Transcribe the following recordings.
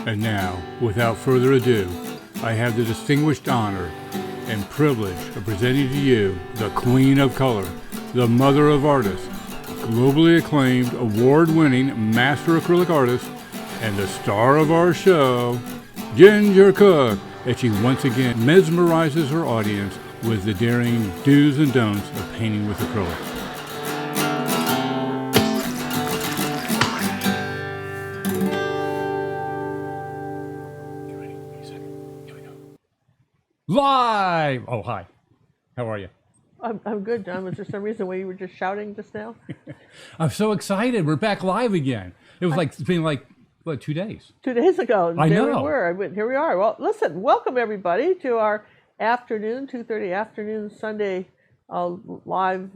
And now, without further ado, I have the distinguished honor and privilege of presenting to you the Queen of Color, the Mother of Artists, globally acclaimed, award-winning master acrylic artist, and the star of our show, Ginger Cook, as she once again mesmerizes her audience with the daring do's and don'ts of painting with acrylic. Live! Oh, hi. How are you? I'm good, John. Was there some reason why you were just shouting just now? I'm so excited. We're back live again. It was it's been like, what, 2 days? 2 days ago. I know. There we were. Here we are. Well, listen, welcome everybody to our afternoon, 2:30 afternoon Sunday live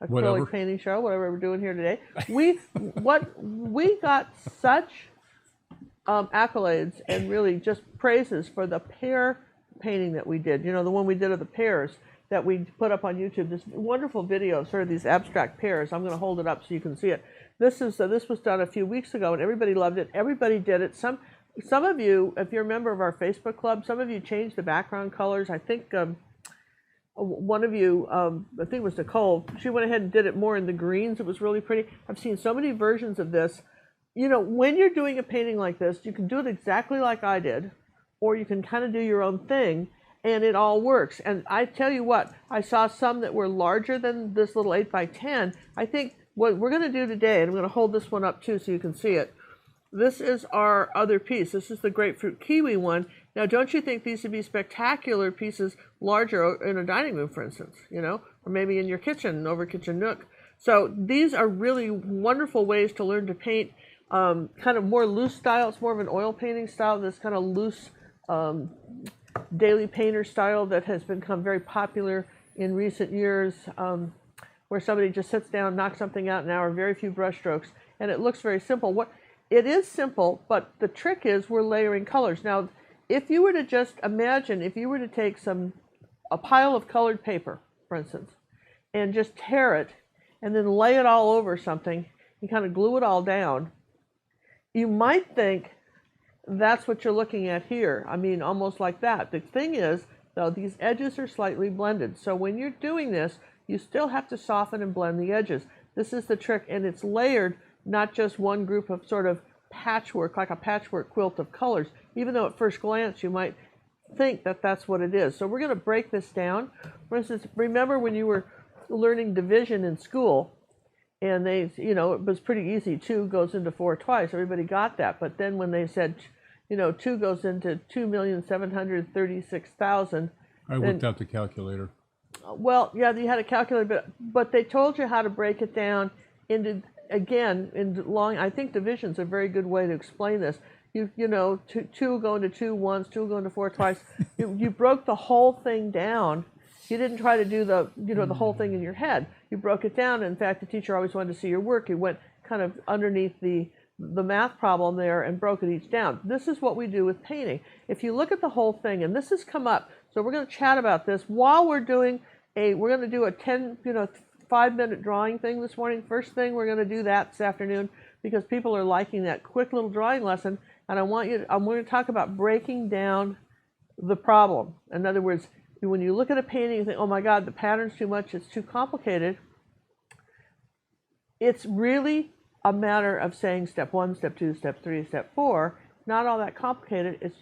acrylic painting show, whatever we're doing here today. We got such accolades and really just praises for the pear painting that we did. You know, the one we did of the pears that we put up on YouTube. This wonderful video of sort of these abstract pears. I'm going to hold it up so you can see it. This was done a few weeks ago, and everybody loved it. Everybody did it. Some of you, if you're a member of our Facebook club, some of you changed the background colors. I think one of you, I think it was Nicole, she went ahead and did it more in the greens. It was really pretty. I've seen so many versions of this. You know, when you're doing a painting like this, you can do it exactly like I did, or you can kind of do your own thing, and it all works. And I tell you what, I saw some that were larger than this little 8x10. I think what we're going to do today, and I'm going to hold this one up too so you can see it. This is our other piece. This is the Grapefruit Kiwi one. Now, don't you think these would be spectacular pieces, larger in a dining room, for instance, you know, or maybe in your kitchen, over kitchen nook. So these are really wonderful ways to learn to paint kind of more loose style. It's more of an oil painting style, this kind of loose daily painter style that has become very popular in recent years, where somebody just sits down, knocks something out in an hour, very few brush strokes, and it looks very simple. It is simple, but the trick is we're layering colors. Now, if you were to just imagine, if you were to take a pile of colored paper, for instance, and just tear it, and then lay it all over something, and kind of glue it all down, you might think that's what you're looking at here. I mean, almost like that. The thing is, though, these edges are slightly blended. So when you're doing this, you still have to soften and blend the edges. This is the trick, and it's layered, not just one group of sort of patchwork, like a patchwork quilt of colors, even though at first glance you might think that that's what it is. So we're going to break this down. For instance, remember when you were learning division in school, and they, you know, it was pretty easy. 2 goes into 4 twice. Everybody got that. But then when they said, you know, 2 goes into 2,736,000. I whipped out the calculator. Well, yeah, you had a calculator, but they told you how to break it down into, again, into long. I think division's a very good way to explain this. You know, 2 go into 2 once, 2 go into 4 twice. You broke the whole thing down. You didn't try to do the whole thing in your head. You broke it down. In fact, the teacher always wanted to see your work. You went kind of underneath the math problem there and broke it each down. This is what we do with painting. If you look at the whole thing, and this has come up, so we're going to chat about this while we're going to do a 5-minute drawing thing this morning. First thing, we're going to do that this afternoon because people are liking that quick little drawing lesson. And I'm going to talk about breaking down the problem. In other words, when you look at a painting and think, oh my God, the pattern's too much, it's too complicated, it's really a matter of saying step 1, step 2, step 3, step 4. Not all that complicated.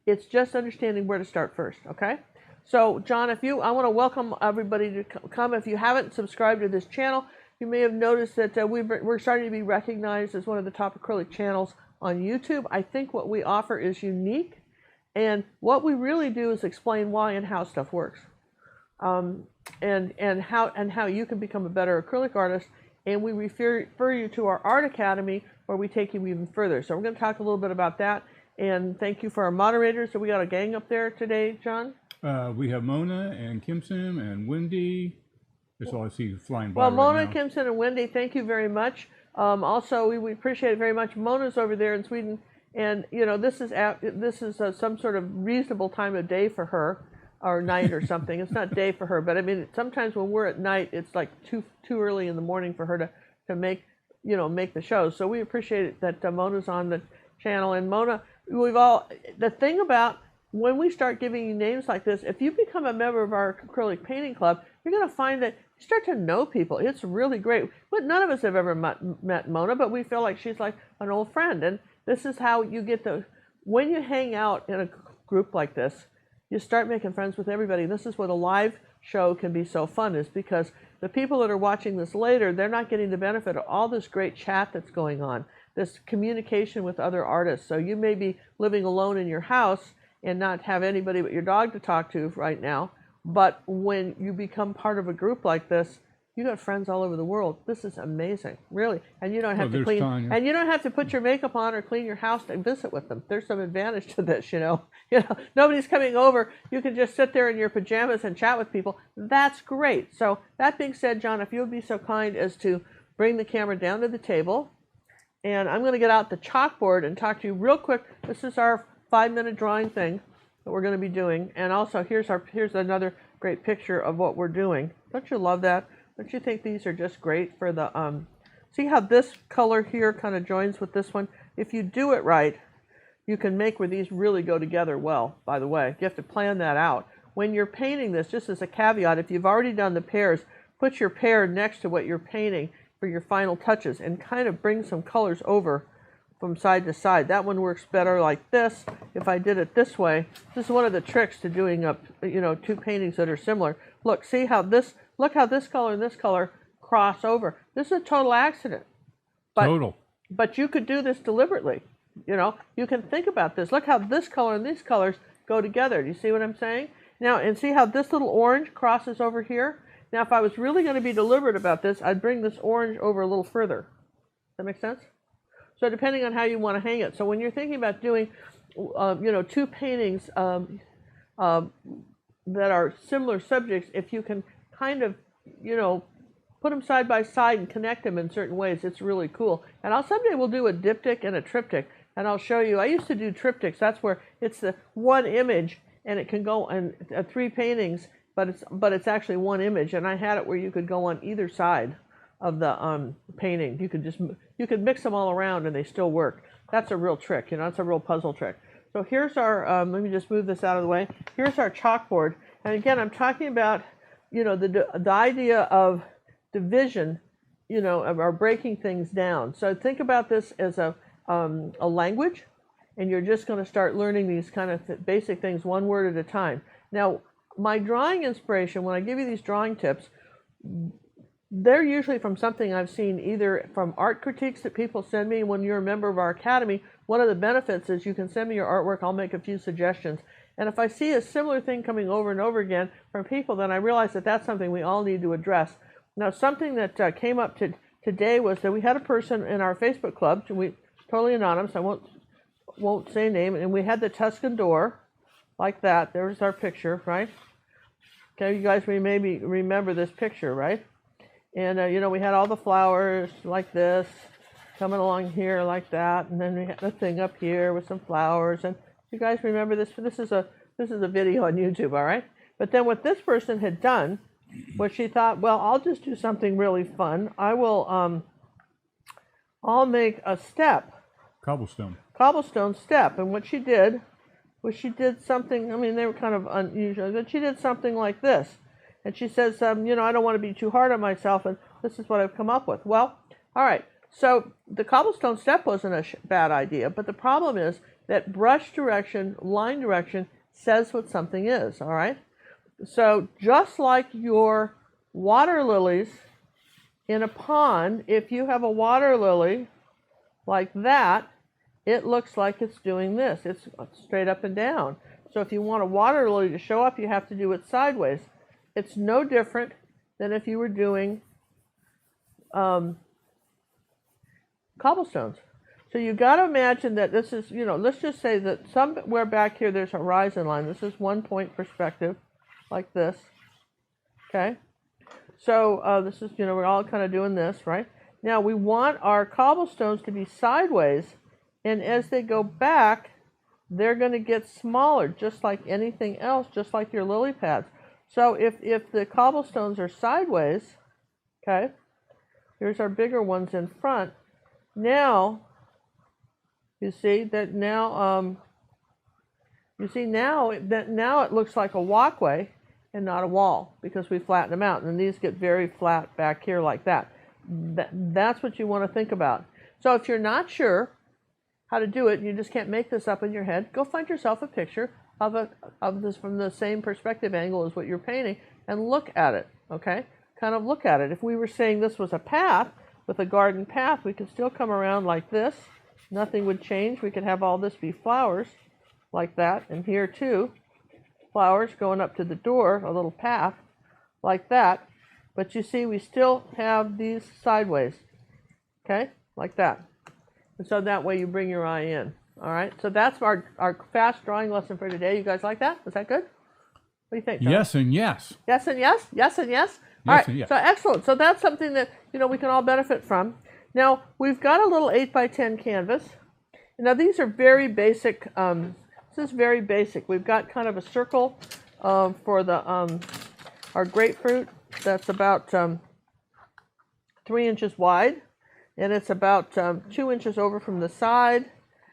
It's just understanding where to start first, okay? So, John, I want to welcome everybody to come. If you haven't subscribed to this channel, you may have noticed that we're starting to be recognized as one of the top acrylic channels on YouTube. I think what we offer is unique. And what we really do is explain why and how stuff works, and how you can become a better acrylic artist. And we refer you to our Art Academy, where we take you even further. So we're going to talk a little bit about that. And thank you for our moderators. So we got a gang up there today, John? We have Mona and Kimson and Wendy. That's all I see flying by. Well, Mona, right now. Kimson, and Wendy, thank you very much. Also, we appreciate it very much. Mona's over there in Sweden. And, you know, this is some sort of reasonable time of day for her, or night or something. It's not day for her, but I mean, sometimes when we're at night, it's like too early in the morning for her to to make, make the show. So we appreciate that Mona's on the channel. And Mona, the thing about when we start giving you names like this, if you become a member of our acrylic painting club, you're going to find that you start to know people. It's really great. But none of us have ever met Mona, but we feel like she's like an old friend. And this is how you get when you hang out in a group like this, you start making friends with everybody. This is what a live show can be so fun, is because the people that are watching this later, they're not getting the benefit of all this great chat that's going on, this communication with other artists. So you may be living alone in your house and not have anybody but your dog to talk to right now. But when you become part of a group like this, you got friends all over the world. This is amazing, really. And you don't have to clean, and you don't have to put your makeup on or clean your house to visit with them. There's some advantage to this, Nobody's coming over. You can just sit there in your pajamas and chat with people. That's great. So that being said, John, if you would be so kind as to bring the camera down to the table, and I'm going to get out the chalkboard and talk to you real quick. This is our 5-minute drawing thing that we're going to be doing, and also here's another great picture of what we're doing. Don't you love that? Don't you think these are just great for the see how this color here kind of joins with this one? If you do it right, you can make where these really go together well, by the way. You have to plan that out. When you're painting this, just as a caveat, if you've already done the pairs, put your pair next to what you're painting for your final touches and kind of bring some colors over from side to side. That one works better like this. If I did it this way, this is one of the tricks to doing two paintings that are similar. Look how this color and this color cross over. This is a total accident. But you could do this deliberately. You can think about this. Look how this color and these colors go together. Do you see what I'm saying? Now, and see how this little orange crosses over here? Now, if I was really going to be deliberate about this, I'd bring this orange over a little further. Does that make sense? So depending on how you want to hang it. So when you're thinking about doing, two paintings that are similar subjects, if you can kind of, put them side by side and connect them in certain ways, it's really cool. And someday we'll do a diptych and a triptych, and I'll show you. I used to do triptychs. That's where it's the one image, and it can go on 3 paintings, but it's actually one image. And I had it where you could go on either side of the painting. You could mix them all around and they still work. That's a real trick. It's a real puzzle trick. So here's our. Let me just move this out of the way. Here's our chalkboard, and again, I'm talking about the idea of division, or breaking things down. So think about this as a language, and you're just going to start learning these kind of basic things one word at a time. Now, my drawing inspiration, when I give you these drawing tips, they're usually from something I've seen, either from art critiques that people send me. When you're a member of our academy, one of the benefits is you can send me your artwork. I'll make a few suggestions. And if I see a similar thing coming over and over again from people, then I realize that that's something we all need to address. Now, something that came up today was that we had a person in our Facebook club, totally anonymous, I won't say name, and we had the Tuscan door like that. There's our picture, right? Okay, you guys maybe remember this picture, right? And, we had all the flowers like this coming along here like that. And then we had a thing up here with some flowers. And you guys remember this? This is a video on YouTube, all right? But then what this person had done was she thought, well, I'll just do something really fun. I'll make a step. Cobblestone step. And what she did was she did something, they were kind of unusual, but she did something like this. And she says, I don't want to be too hard on myself, and this is what I've come up with. Well, all right, so the cobblestone step wasn't a bad idea, but the problem is that brush direction, line direction, says what something is, all right? So just like your water lilies in a pond, if you have a water lily like that, it looks like it's doing this. It's straight up and down. So if you want a water lily to show up, you have to do it sideways. It's no different than if you were doing cobblestones. So you got to imagine that this is, let's just say that somewhere back here there's a horizon line. This is 1 point perspective, like this. Okay? So this is, we're all kind of doing this, right? Now we want our cobblestones to be sideways, and as they go back, they're going to get smaller, just like anything else, just like your lily pads. So if the cobblestones are sideways, okay, Here's our bigger ones in front. Now, you see that now, now it looks like a walkway and not a wall because we flatten them out. And these get very flat back here like that. That's what you want to think about. So if you're not sure how to do it, you just can't make this up in your head, go find yourself a picture of this from the same perspective angle as what you're painting and look at it, okay? Kind of look at it. If we were saying this was a path, with a garden path, we could still come around like this. Nothing would change. We could have all this be flowers like that, and here too, flowers going up to the door, a little path like that. But you see, we still have these sideways, okay, like that. And so that way you bring your eye in. All right, so that's our fast drawing lesson for today. You guys like that? Was that good? What do you think, John? Yes and yes. Yes and yes? Yes and yes? All right, yes. So excellent. So that's something that, we can all benefit from. Now, we've got a little 8x10 canvas. Now, these are very basic. This is very basic. We've got kind of a circle for the our grapefruit that's about 3 inches wide, and it's about 2 inches over from the side.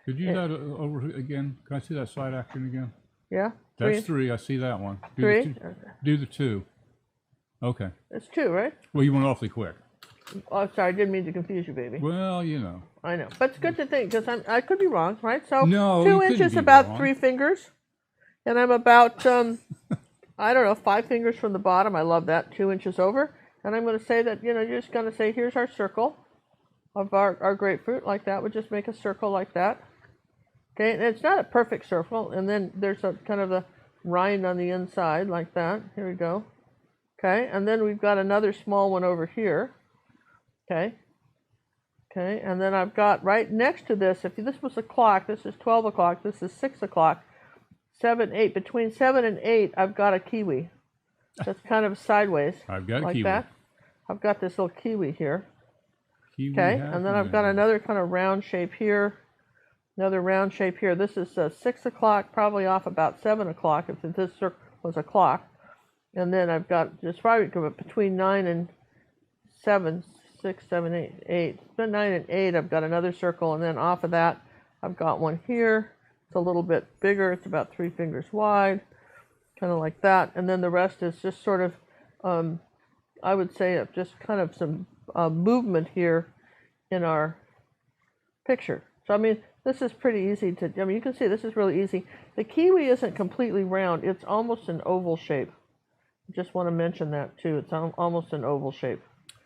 Could you do that over again? Can I see that side action again? Yeah. That's 3. I see that one. Do the 2. Okay. It's 2, right? Well, you went awfully quick. Oh, sorry. I didn't mean to confuse you, baby. Well, I know. But it's good to think, because I could be wrong, right? So no, 2 inches, about wrong. 3 fingers. And I'm about, I don't know, 5 fingers from the bottom. I love that. 2 inches over. And I'm going to say that, you're just going to say, here's our circle of our grapefruit, like that. We'll just make a circle like that. Okay, and it's not a perfect circle, and then there's a kind of a rind on the inside like that. Here we go. Okay, and then we've got another small one over here. Okay, and then I've got right next to this, if this was a clock, this is 12 o'clock, this is 6 o'clock, 7, 8. Between 7 and 8, I've got a kiwi. That's kind of sideways. I've got a like kiwi. That. I've got this little kiwi here. Kiwi okay, and then I've got another kind of round shape here. Another round shape here. This is 6 o'clock, probably off about 7 o'clock, if this was a clock. And then I've got just probably between 9 and 7, 6, 7, 8, 8. Between 9 and 8, I've got another circle, and then off of that, I've got one here. It's a little bit bigger. It's about 3 fingers wide, kind of like that. And then the rest is just sort of, I would say, just kind of some movement here in our picture. So, I mean, this is pretty easy to, you can see this is really easy. The kiwi isn't completely round. It's almost an oval shape. I just want to mention that too. It's almost an oval shape.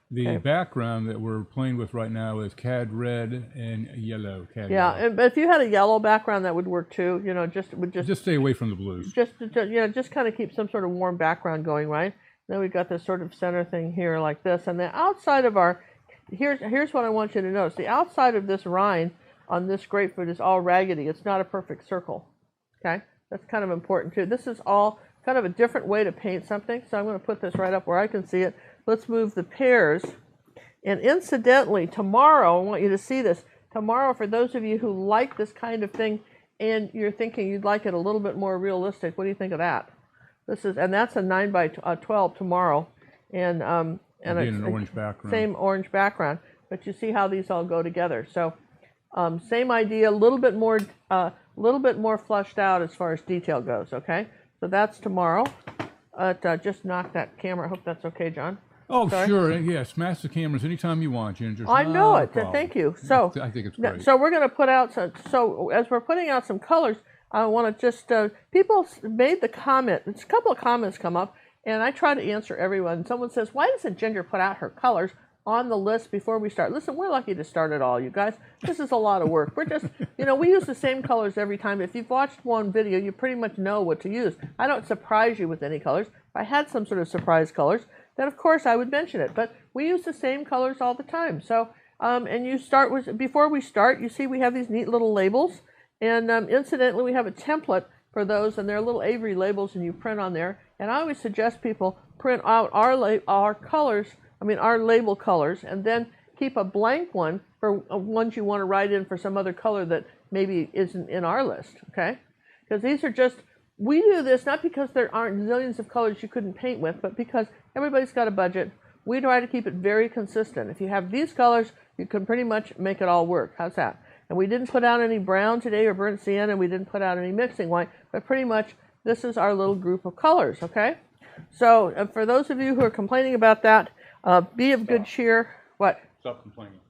The background that we're playing with right now is cad red and yellow. Yellow. But if you had a yellow background, that would work too. Just stay away from the blues. Just kind of keep some sort of warm background going, right? Then we've got this sort of center thing here like this. And the outside of our, here's what I want you to notice. The outside of this rind on this grapefruit is all raggedy. It's not a perfect circle, okay? That's kind of important too. This is all kind of a different way to paint something, so I'm going to put this right up where I can see it. Let's move the pears. And incidentally, tomorrow, I want you to see this. Tomorrow, for those of you who like this kind of thing and you're thinking you'd like it a little bit more realistic, what do you think of that? And that's a 9x12 tomorrow. And an orange background. Same orange background, but you see how these all go together. So same idea, a little bit more fleshed out as far as detail goes, okay? So that's tomorrow. Just knock that camera. I hope that's okay, John. Oh, sorry. Sure. Yeah, smash the cameras anytime you want, Ginger. I know it. Thank you. So I think it's great. So we're going to put out so as we're putting out some colors, I want to just, people made the comment, a couple of comments come up, and I try to answer everyone. Someone says, why doesn't Ginger put out her colors on the list before we start? Listen, we're lucky to start it all, you guys. This is a lot of work. We're just, we use the same colors every time. If you've watched one video, you pretty much know what to use. I don't surprise you with any colors. If I had some sort of surprise colors, then of course I would mention it. But we use the same colors all the time. So, and you start with, before we start, you see we have these neat little labels. And incidentally, we have a template for those, and they're little Avery labels, and you print on there. And I always suggest people print out our colors, our label colors, and then keep a blank one for ones you want to write in for some other color that maybe isn't in our list, okay? Because these are just, we do this not because there aren't zillions of colors you couldn't paint with, but because everybody's got a budget. We try to keep it very consistent. If you have these colors, you can pretty much make it all work. How's that? And we didn't put out any brown today or burnt sienna, and we didn't put out any mixing white, but pretty much this is our little group of colors, okay? So for those of you who are complaining about that, be of good cheer. What? Stop complaining.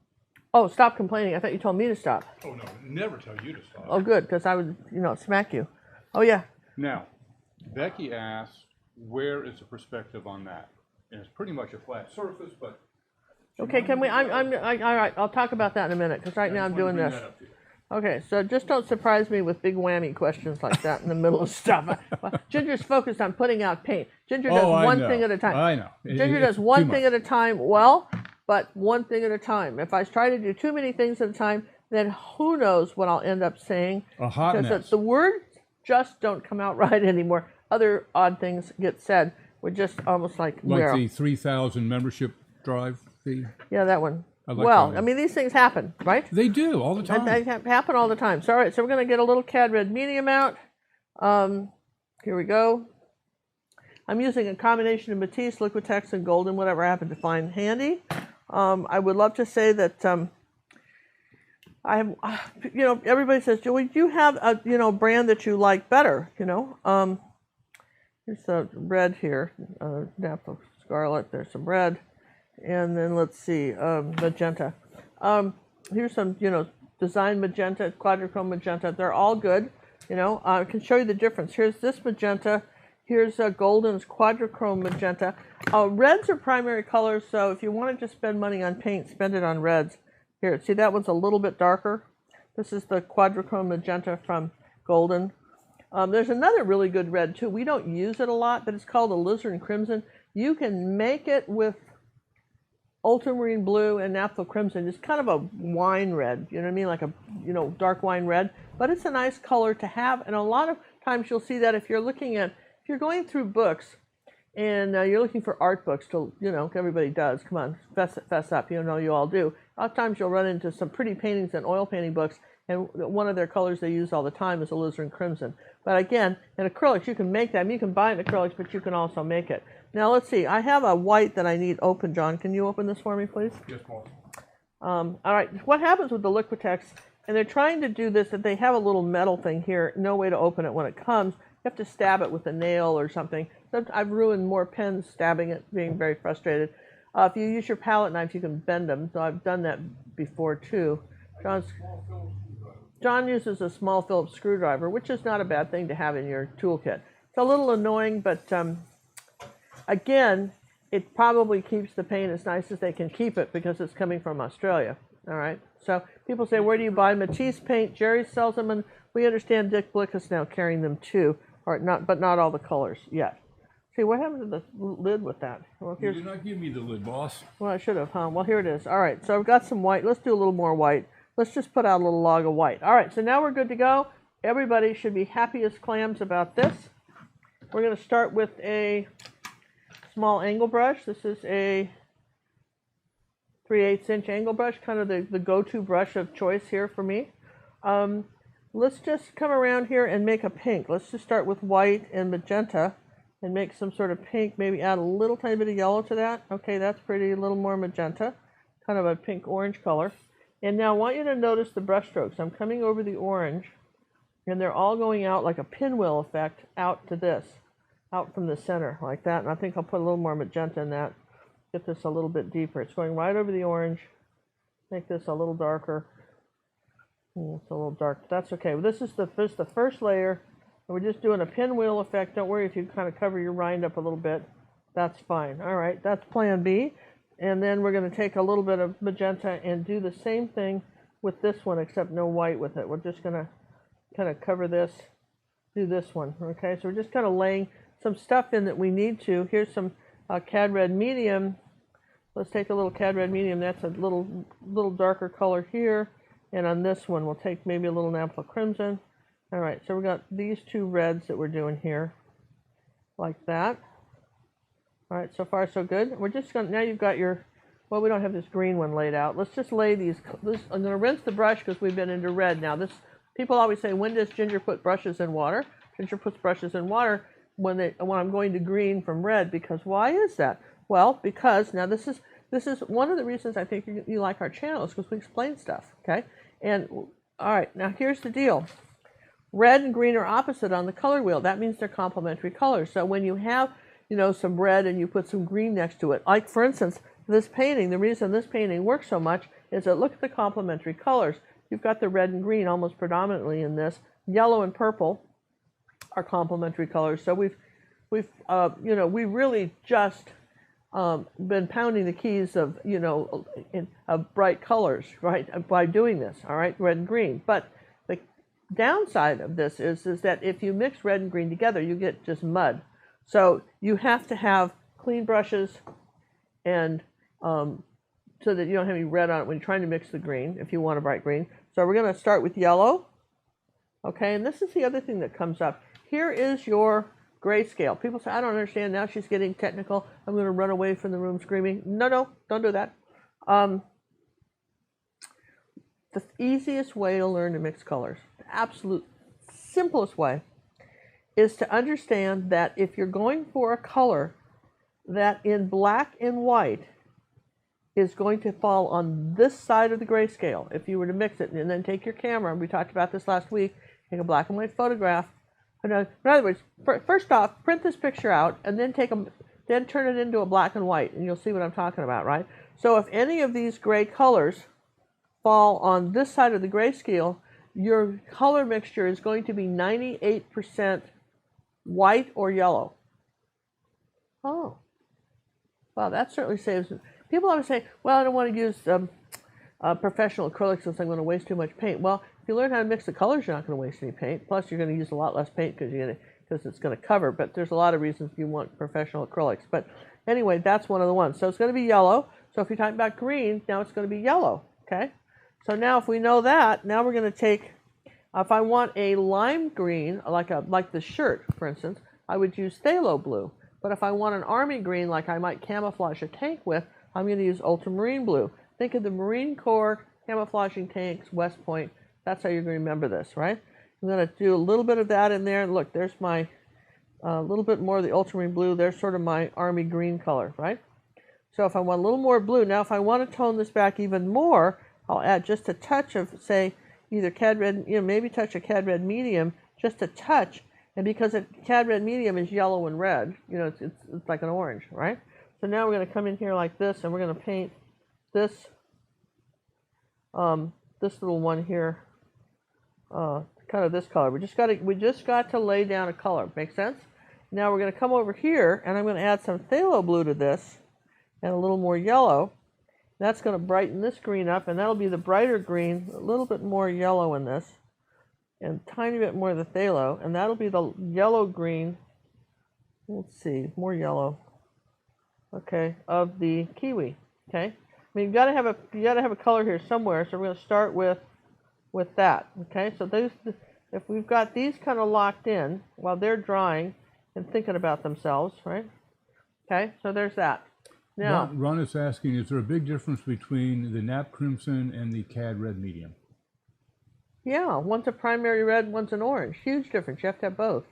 Oh, stop complaining. I thought you told me to stop. Oh, no, never tell you to stop. Oh, good, because I would, smack you. Oh, yeah. Now, Becky asked, where is the perspective on that? And it's pretty much a flat surface, but... Okay, can we, all right, I'll talk about that in a minute, because right now I'm doing this. Okay, so just don't surprise me with big whammy questions like that in the middle of stuff. Ginger's focused on putting out paint. Ginger does one thing at a time. I know. Ginger does one thing at a time well, but one thing at a time. If I try to do too many things at a time, then who knows what I'll end up saying. A hot mess. Because the words just don't come out right anymore. Other odd things get said. We're just almost like the 3,000 membership drive fee? Yeah, that one. Like I mean, these things happen, right? They do, all the time. They happen all the time. So, all right, so we're going to get a little Cad Red medium out. Here we go. I'm using a combination of Matisse, Liquitex, and Golden, whatever I happen to find handy. I would love to say that I have, everybody says, Joey, do you have a, brand that you like better, Here's the red here, Napa Scarlet, there's some red. And then let's see, magenta. Here's some, design magenta, quadrichrome magenta. They're all good. I can show you the difference. Here's this magenta. Here's Golden's quadrichrome magenta. Reds are primary colors, so if you wanted to spend money on paint, spend it on reds. Here, see that one's a little bit darker. This is the quadrichrome magenta from Golden. There's another really good red too. We don't use it a lot, but it's called alizarin crimson. You can make it with ultramarine blue and naphtha crimson. It's kind of a wine red, you know what I mean, like a dark wine red, but it's a nice color to have. And a lot of times you'll see that if you're going through books and you're looking for art books to, everybody does, come on, fess up, you all do. A lot of times you'll run into some pretty paintings and oil painting books, and one of their colors they use all the time is alizarin crimson. But again, in acrylics, you can make them. You can buy it in acrylics, but you can also make it. Now, let's see. I have a white that I need open, John. Can you open this for me, please? Yes, Paul. All right. What happens with the Liquitex, and they're trying to do this, that they have a little metal thing here, no way to open it when it comes. You have to stab it with a nail or something. So I've ruined more pens stabbing it, being very frustrated. If you use your palette knife, you can bend them. So I've done that before, too. John uses a small Phillips screwdriver, which is not a bad thing to have in your toolkit. It's a little annoying, but again, it probably keeps the paint as nice as they can keep it because it's coming from Australia. All right. So people say, where do you buy Matisse paint? Jerry sells them, and we understand Dick Blick is now carrying them too, but not all the colors yet. See, what happened to the lid with that? Well, You did not give me the lid, boss. Well, I should have, huh? Well, here it is. All right. So I've got some white. Let's do a little more white. Let's just put out a little log of white. All right, so now we're good to go. Everybody should be happy as clams about this. We're going to start with a small angle brush. This is a 3/8 inch angle brush, kind of the go-to brush of choice here for me. Let's just come around here and make a pink. Let's just start with white and magenta and make some sort of pink, maybe add a little tiny bit of yellow to that. Okay, that's pretty, a little more magenta, kind of a pink-orange color. And now I want you to notice the brush strokes. I'm coming over the orange, and they're all going out like a pinwheel effect out to this, out from the center like that. And I think I'll put a little more magenta in that, get this a little bit deeper. It's going right over the orange, make this a little darker. It's a little dark. That's okay. This is the first layer, and we're just doing a pinwheel effect. Don't worry if you kind of cover your rind up a little bit. That's fine. All right, that's plan B. And then we're going to take a little bit of magenta and do the same thing with this one, except no white with it. We're just going to kind of cover this, do this one. Okay, so we're just kind of laying some stuff in that we need to. Here's some Cad Red medium. Let's take a little Cad Red medium. That's a little darker color here. And on this one, we'll take maybe a little naphtha crimson. All right, so we got these two reds that we're doing here, like that. All right, so far so good. We're just going to, now you've got your, well, we don't have this green one laid out. Let's just lay these, I'm going to rinse the brush because we've been into red. Now this, people always say, when does Ginger put brushes in water? Ginger puts brushes in water when I'm going to green from red, because why is that? Well, because now this is one of the reasons I think you like our channel is because we explain stuff, okay? And all right, now here's the deal. Red and green are opposite on the color wheel. That means they're complementary colors. So when you have, some red and you put some green next to it, like for instance, this painting, the reason this painting works so much is that look at the complementary colors. You've got the red and green almost predominantly in this. Yellow and purple are complementary colors. So we really just been pounding the keys of, of bright colors, right, by doing this, all right, red and green. But the downside of this is that if you mix red and green together, you get just mud. So you have to have clean brushes and so that you don't have any red on it when you're trying to mix the green, if you want a bright green. So we're going to start with yellow, okay, and this is the other thing that comes up. Here is your grayscale. People say, I don't understand, now she's getting technical, I'm going to run away from the room screaming. No, don't do that. The easiest way to learn to mix colors, the absolute simplest way, is to understand that if you're going for a color that in black and white is going to fall on this side of the grayscale, if you were to mix it and then take your camera, and we talked about this last week, take a black and white photograph. In other words, first off, print this picture out and then then turn it into a black and white, and you'll see what I'm talking about, right? So if any of these gray colors fall on this side of the grayscale, your color mixture is going to be 98% white or yellow. Oh, well, that certainly saves. People always say, well, I don't want to use professional acrylics since I'm going to waste too much paint. Well, if you learn how to mix the colors, you're not going to waste any paint. Plus, you're going to use a lot less paint because it's going to cover. But there's a lot of reasons you want professional acrylics. But anyway, that's one of the ones. So it's going to be yellow. So if you're talking about green, now it's going to be yellow. Okay. So now if we know that, now we're going to take. If I want a lime green, like the shirt, for instance, I would use phthalo blue. But if I want an army green, like I might camouflage a tank with, I'm going to use ultramarine blue. Think of the Marine Corps camouflaging tanks, West Point. That's how you're going to remember this, right? I'm going to do a little bit of that in there. Look, there's my little bit more of the ultramarine blue. There's sort of my army green color, right? So if I want a little more blue, now if I want to tone this back even more, I'll add just a touch of, say, either cad red, maybe touch a cad red medium, just a touch. And because a cad red medium is yellow and red, it's like an orange, right? So now we're going to come in here like this, and we're going to paint this this little one here, kind of this color. We just got to lay down a color. Make sense? Now we're going to come over here, and I'm going to add some phthalo blue to this, and a little more yellow. That's going to brighten this green up, and that'll be the brighter green, a little bit more yellow in this, and a tiny bit more of the phthalo, and that'll be the yellow-green, let's see, more yellow, okay, of the kiwi, okay? I mean, you gotta have a color here somewhere, so we're going to start with that, okay? So if we've got these kind of locked in while they're drying and thinking about themselves, right? Okay, so there's that. Now, Ron is asking, is there a big difference between the nap crimson and the cad red medium? Yeah, one's a primary red, one's an orange. Huge difference. You have to have both.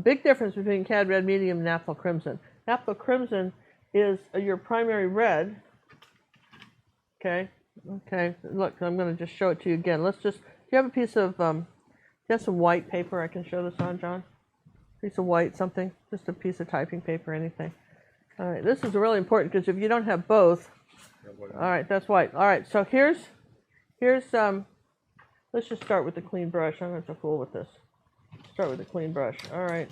Big difference between cad red medium and naphtha crimson. Naphtha crimson is your primary red. Okay. Look, I'm going to just show it to you again. Do you have a piece of, do you have some white paper I can show this on, John? Piece of white, something? Just a piece of typing paper, anything. All right, this is really important because if you don't have both, all right, that's white. All right, so here's let's just start with the clean brush. I'm not so cool with this. Start with the clean brush. All right.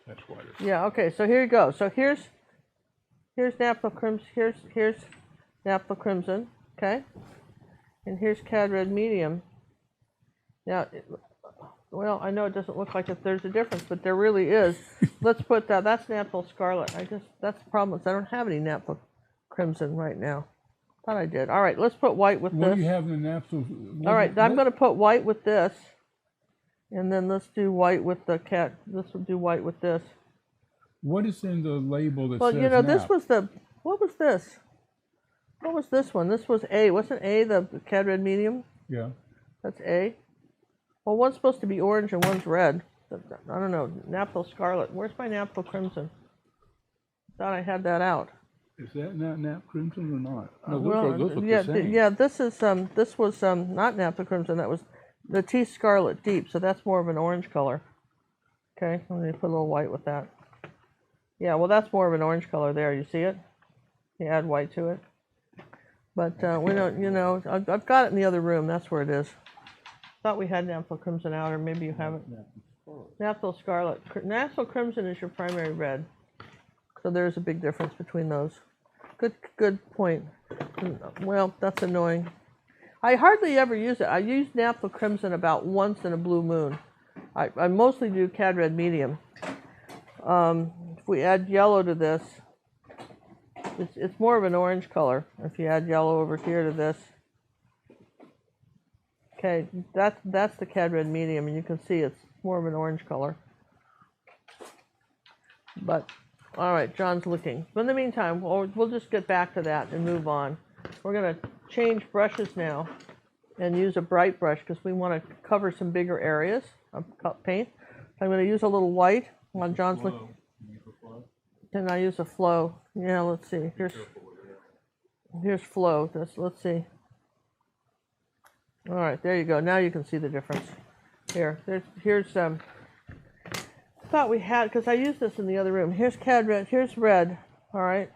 That's whiter. Yeah. Okay. So here you go. So here's naphtha crimson. Here's naphtha crimson. Okay. And here's cad red medium. Now, well, I know it doesn't look like there's a difference, but there really is. Let's put that. That's naphtha scarlet. That's the problem. I don't have any naphtha crimson right now. Thought I did. All right, let's put white with this. What do you have in the naphtha? All right, I'm going to put white with this, and then let's do white with the cat. This will do white with this. What is in the label that says Well, nap? this was what was this? What was this one? This was A. Wasn't A the cad red medium? Yeah. That's A. Well, one's supposed to be orange and one's red. I don't know. Naphtha scarlet. Where's my naphtha crimson? thought I had that out. Is that not nap crimson or not? No, Well, those look yeah, the same. yeah. This was not naphtha crimson. That was the tea scarlet deep. So that's more of an orange color. Okay, let me put a little white with that. Yeah, well, that's more of an orange color there. You see it? You add white to it. But we don't, you know, I've got it in the other room. That's where it is. Thought we had naphtha crimson out, or maybe you haven't. Naphtha scarlet. Naphtha crimson is your primary red. So there's a big difference between those. Good point. Well, that's annoying. I hardly ever use it. I use naphtha crimson about once in a blue moon. I mostly do cad red medium. If we add yellow to this, it's more of an orange color. If you add yellow over here to this, okay, that's the cad red medium, and you can see it's more of an orange color. But all right, John's looking. But in the meantime, we'll just get back to that and move on. We're going to change brushes now and use a bright brush because we want to cover some bigger areas of paint. I'm going to use a little white on John's look. Can I use a flow? Yeah, let's see. Here's flow. Let's see. All right, there you go. Now you can see the difference. Here's thought we had, because I used this in the other room. Here's cad red. Here's red. All right.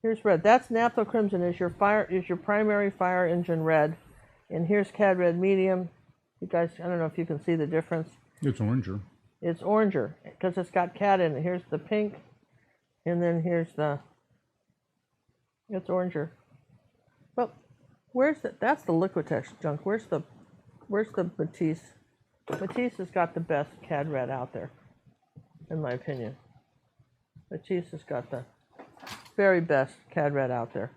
Here's red. That's naphtha crimson. Is your primary fire engine red, and here's cad red medium. You guys, I don't know if you can see the difference. It's oranger. It's oranger because it's got cad in it. Here's the pink, and then here's it's oranger. Well, that's the Liquitex junk. Where's the Matisse? Matisse has got the best cad red out there, in my opinion. Matisse has got the very best cad red out there.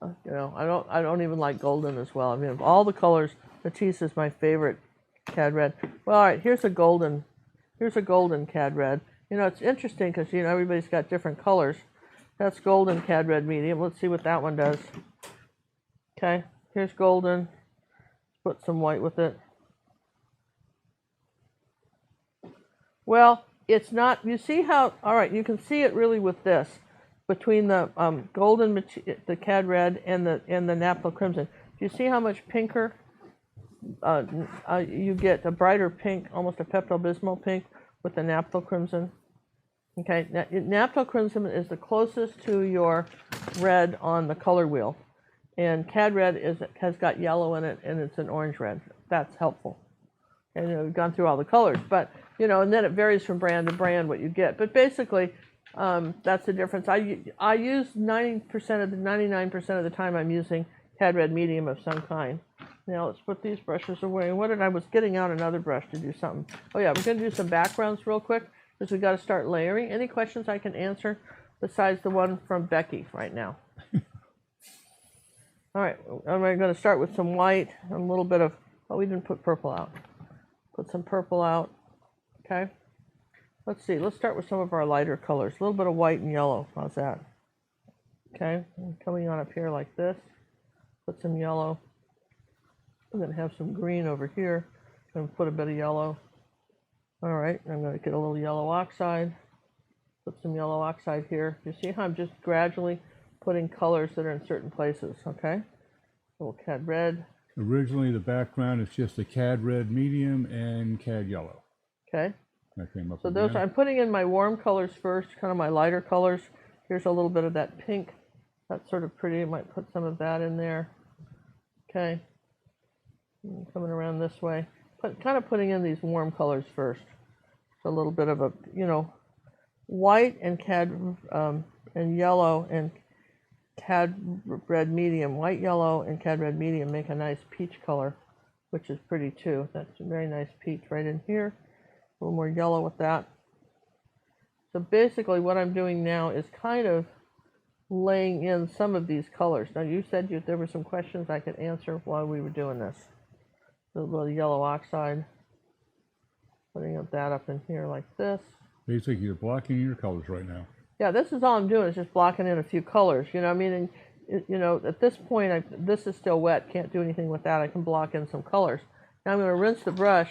You know, I don't even like golden as well. I mean, of all the colors, Matisse is my favorite cad red. Well, all right, here's a golden cad red. You know, it's interesting because, you know, everybody's got different colors. That's golden cad red medium. Let's see what that one does. Okay, here's golden. Put some white with it. Well, it's not, you see how, all right, you can see it really with this, between the golden, the cad red, and the naphtha crimson. Do you see how much pinker you get? A brighter pink, almost a Pepto-Bismol pink with the naphtha crimson. Okay, naphtha crimson is the closest to your red on the color wheel, and cad red has got yellow in it, and it's an orange red. That's helpful. And you know, we've gone through all the colors, but you know, and then it varies from brand to brand what you get. But basically, that's the difference. I use 99% of the time I'm using cad red medium of some kind. Now let's put these brushes away. I was getting out another brush to do something. Oh yeah, we're going to do some backgrounds real quick because we got to start layering. Any questions I can answer besides the one from Becky right now? All right, I'm going to start with some white and a little bit of, oh, we didn't put purple out. Put some purple out. Okay. Let's see. Let's start with some of our lighter colors. A little bit of white and yellow. How's that? Okay. I'm coming on up here like this. Put some yellow. I'm going to have some green over here. I'm going to put a bit of yellow. All right. I'm going to get a little yellow oxide. Put some yellow oxide here. You see how I'm just gradually putting colors that are in certain places. Okay. A little cad red. Originally, the background is just a cad red medium and cad yellow. Okay. That came up. So those, I'm putting in my warm colors first, kind of my lighter colors. Here's a little bit of that pink. That's sort of pretty. I might put some of that in there. Okay. Coming around this way. Kind of putting in these warm colors first. So a little bit of a, you know, white and cad and yellow and cad red medium. White, yellow, and cad red medium make a nice peach color, which is pretty too. That's a very nice peach right in here. A little more yellow with that. So basically what I'm doing now is kind of laying in some of these colors. Now you said there were some questions I could answer while we were doing this. A little yellow oxide. Putting that up in here like this. Basically, you're blocking your colors right now. Yeah, this is all I'm doing is just blocking in a few colors. You know, I mean, and, you know, at this point, this is still wet. Can't do anything with that. I can block in some colors. Now I'm going to rinse the brush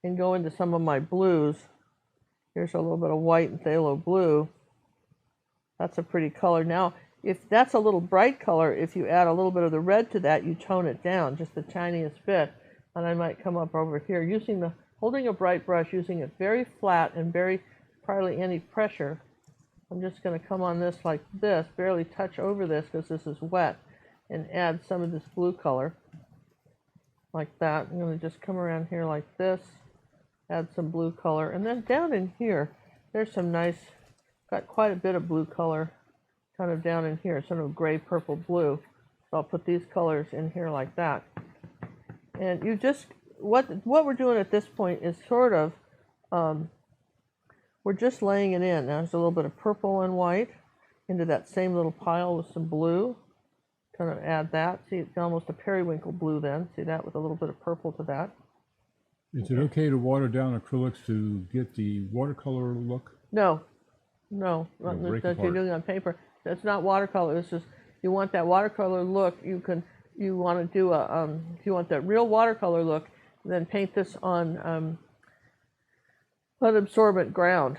and go into some of my blues Here's a little bit of white and phthalo blue. That's a pretty color. Now, if that's a little bright color, if you add a little bit of the red to that, you tone it down just the tiniest bit. And I might come up over here holding a bright brush, using it very flat and very hardly any pressure. I'm just going to come on this like this, barely touch over this because this is wet, and add some of this blue color like that. I'm going to just come around here like this, add some blue color, and then down in here, there's some nice, got quite a bit of blue color kind of down in here, sort of gray, purple, blue. So I'll put these colors in here like that. And you just, what we're doing at this point is sort of, we're just laying it in. Now there's a little bit of purple and white into that same little pile with some blue. Kind of add that. See, it's almost a periwinkle blue then. See that with a little bit of purple to that. Is it okay to water down acrylics to get the watercolor look? No, not you're doing it on paper. It's not watercolor. It's just, you want that watercolor look. You want to do if you want that real watercolor look, then paint this on absorbent ground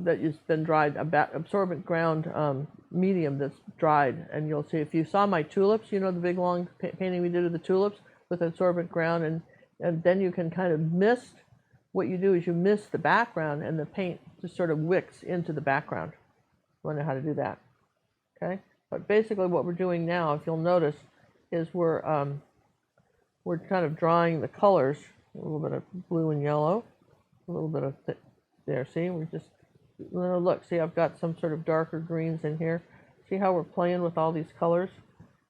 that has been dried, absorbent ground medium that's dried, and you'll see, if you saw my tulips, you know, the big long painting we did of the tulips with absorbent ground, and then you can kind of mist. What you do is you mist the background, and the paint just sort of wicks into the background. You want to know how to do that, okay? But basically what we're doing now, if you'll notice, is we're kind of drawing the colors, a little bit of blue and yellow, a little bit of there. See, we're just look. See, I've got some sort of darker greens in here. See how we're playing with all these colors?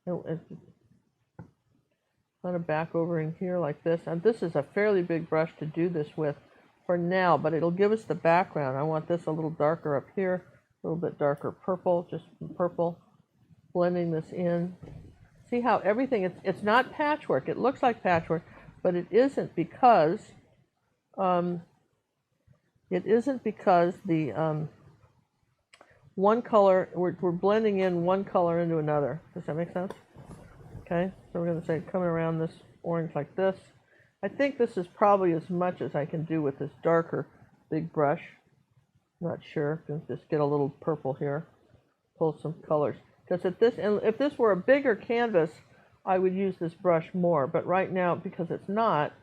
And kind of back over in here like this. And this is a fairly big brush to do this with for now, but it'll give us the background. I want this a little darker up here, a little bit darker purple, just purple, blending this in. See how everything, it's not patchwork. It looks like patchwork, but it isn't, because the one color, we're blending in one color into another. Does that make sense? Okay, so we're going to say coming around this orange like this. I think this is probably as much as I can do with this darker big brush. Not sure. Just get a little purple here. Pull some colors. Because if this were a bigger canvas, I would use this brush more. But right now, because it's not,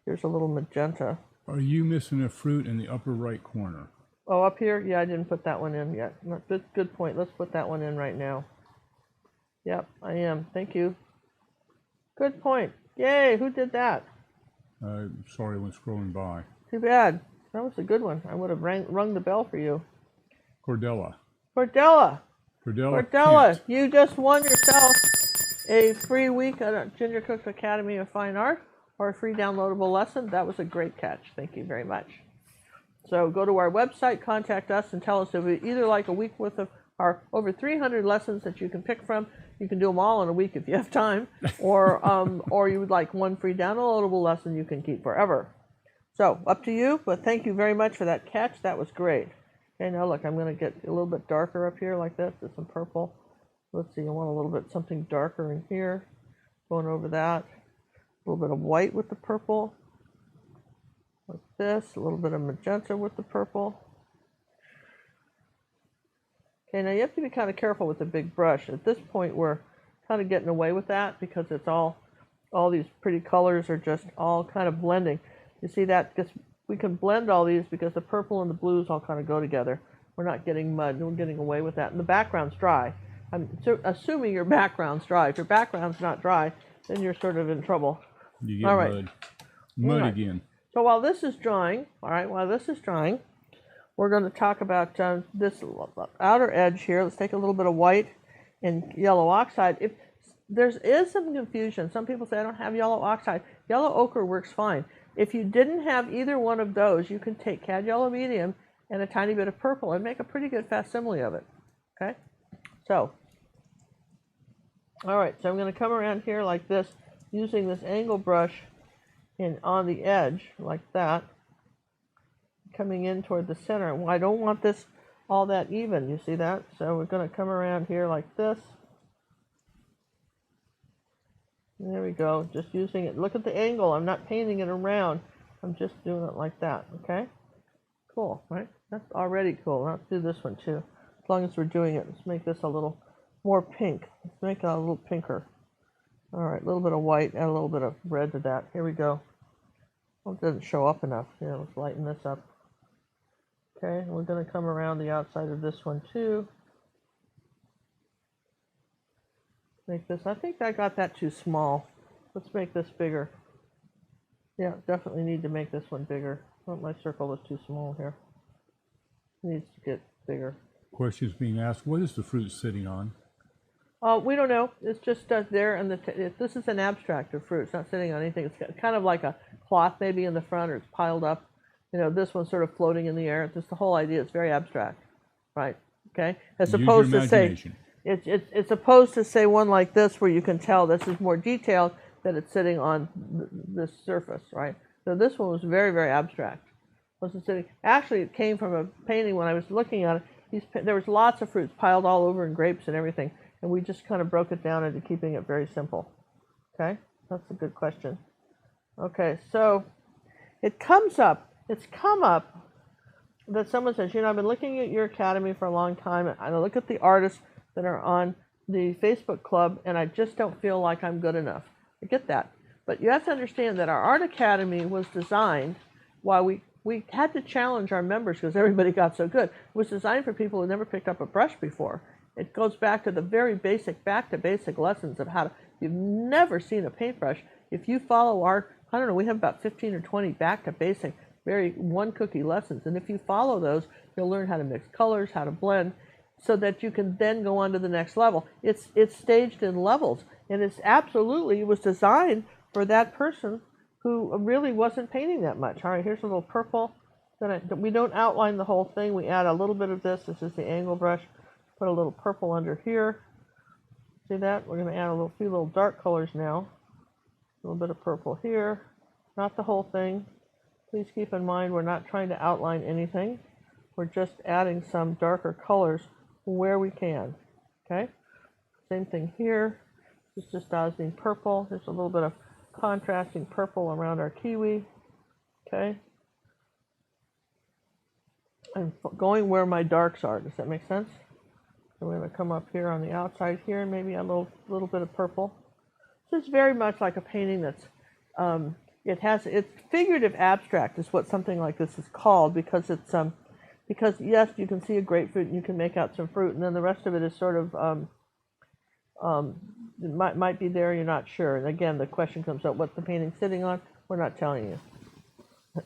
here's a little magenta. Are you missing a fruit in the upper right corner? Oh, up here? Yeah, I didn't put that one in yet. Good point. Let's put that one in right now. Yep, I am. Thank you. Good point. Yay, who did that? Sorry, I went scrolling by. Too bad. That was a good one. I would have rung the bell for you. Cordella, you just won yourself a free week at Ginger Cook's Academy of Fine Art, or a free downloadable lesson. That was a great catch. Thank you very much. So go to our website, contact us, and tell us if you either like a week worth of our over 300 lessons that you can pick from. You can do them all in a week if you have time, or you would like one free downloadable lesson you can keep forever. So up to you, but thank you very much for that catch. That was great. Okay, now look, I'm going to get a little bit darker up here like this. There's some purple. Let's see, I want a little bit something darker in here. Going over that. A little bit of white with the purple. Like this. A little bit of magenta with the purple. Okay, now you have to be kind of careful with the big brush. At this point, we're kind of getting away with that because it's all these pretty colors are just all kind of blending. You see that? Because we can blend all these because the purple and the blues all kind of go together. We're not getting mud. We're getting away with that. And the background's dry. I'm assuming your background's dry. If your background's not dry, then you're sort of in trouble. You get mud. Mud again. So while this is drying, we're going to talk about this outer edge here. Let's take a little bit of white and yellow oxide. If there is some confusion, some people say I don't have yellow oxide. Yellow ochre works fine. If you didn't have either one of those, you can take cad yellow medium and a tiny bit of purple and make a pretty good facsimile of it. Okay? So, all right, so I'm going to come around here like this, using this angle brush on the edge, like that, coming in toward the center. Well, I don't want this all that even, you see that? So we're going to come around here like this. There we go, just using it. Look at the angle. I'm not painting it around. I'm just doing it like that, okay? Cool, right? That's already cool. Let's do this one too. As long as we're doing it, let's make this a little more pink. Let's make it a little pinker. All right, a little bit of white, add a little bit of red to that. Here we go. Well, it doesn't show up enough. Yeah, let's lighten this up. Okay, we're going to come around the outside of this one too. Make this, I think I got that too small. Let's make this bigger. Yeah, definitely need to make this one bigger. Oh, my circle is too small here. It needs to get bigger. Questions being asked, what is the fruit sitting on? We don't know. It's just there, and this is an abstract of fruit. It's not sitting on anything. It's kind of like a cloth maybe in the front, or it's piled up. You know, this one's sort of floating in the air. Just the whole idea. It's very abstract, right? Okay, as opposed to say it's opposed to say one like this where you can tell this is more detailed, that it's sitting on this surface, right? So this one was very, very abstract. Wasn't sitting. Actually, it came from a painting when I was looking at it. There was lots of fruits piled all over, and grapes and everything, and we just kind of broke it down into keeping it very simple. Okay, that's a good question. Okay, so it's come up that someone says, you know, I've been looking at your academy for a long time, and I look at the artists that are on the Facebook club, and I just don't feel like I'm good enough. I get that. But you have to understand that our art academy was designed while we had to challenge our members because everybody got so good. It was designed for people who never picked up a brush before. It goes back to the very basic, back to basic lessons of how to, if you've never seen a paintbrush, if you follow our, I don't know, we have about 15 or 20 back to basic, very one cookie lessons. And if you follow those, you'll learn how to mix colors, how to blend, so that you can then go on to the next level. It's staged in levels, and it was designed for that person who really wasn't painting that much. All right, here's a little purple. Then we don't outline the whole thing. We add a little bit of this. This is the angle brush. Put a little purple under here. See that? We're going to add a few little dark colors now. A little bit of purple here. Not the whole thing. Please keep in mind we're not trying to outline anything. We're just adding some darker colors where we can. Okay? Same thing here. It's just using purple. There's a little bit of contrasting purple around our kiwi. Okay? I'm going where my darks are. Does that make sense? So we're going to come up here on the outside here and maybe a little bit of purple. So it's very much like a painting that's it's figurative abstract is what something like this is called, because it's because yes, you can see a grapefruit and you can make out some fruit, and then the rest of it is sort of it might be there, you're not sure. And again, the question comes up, what's the painting sitting on? We're not telling you.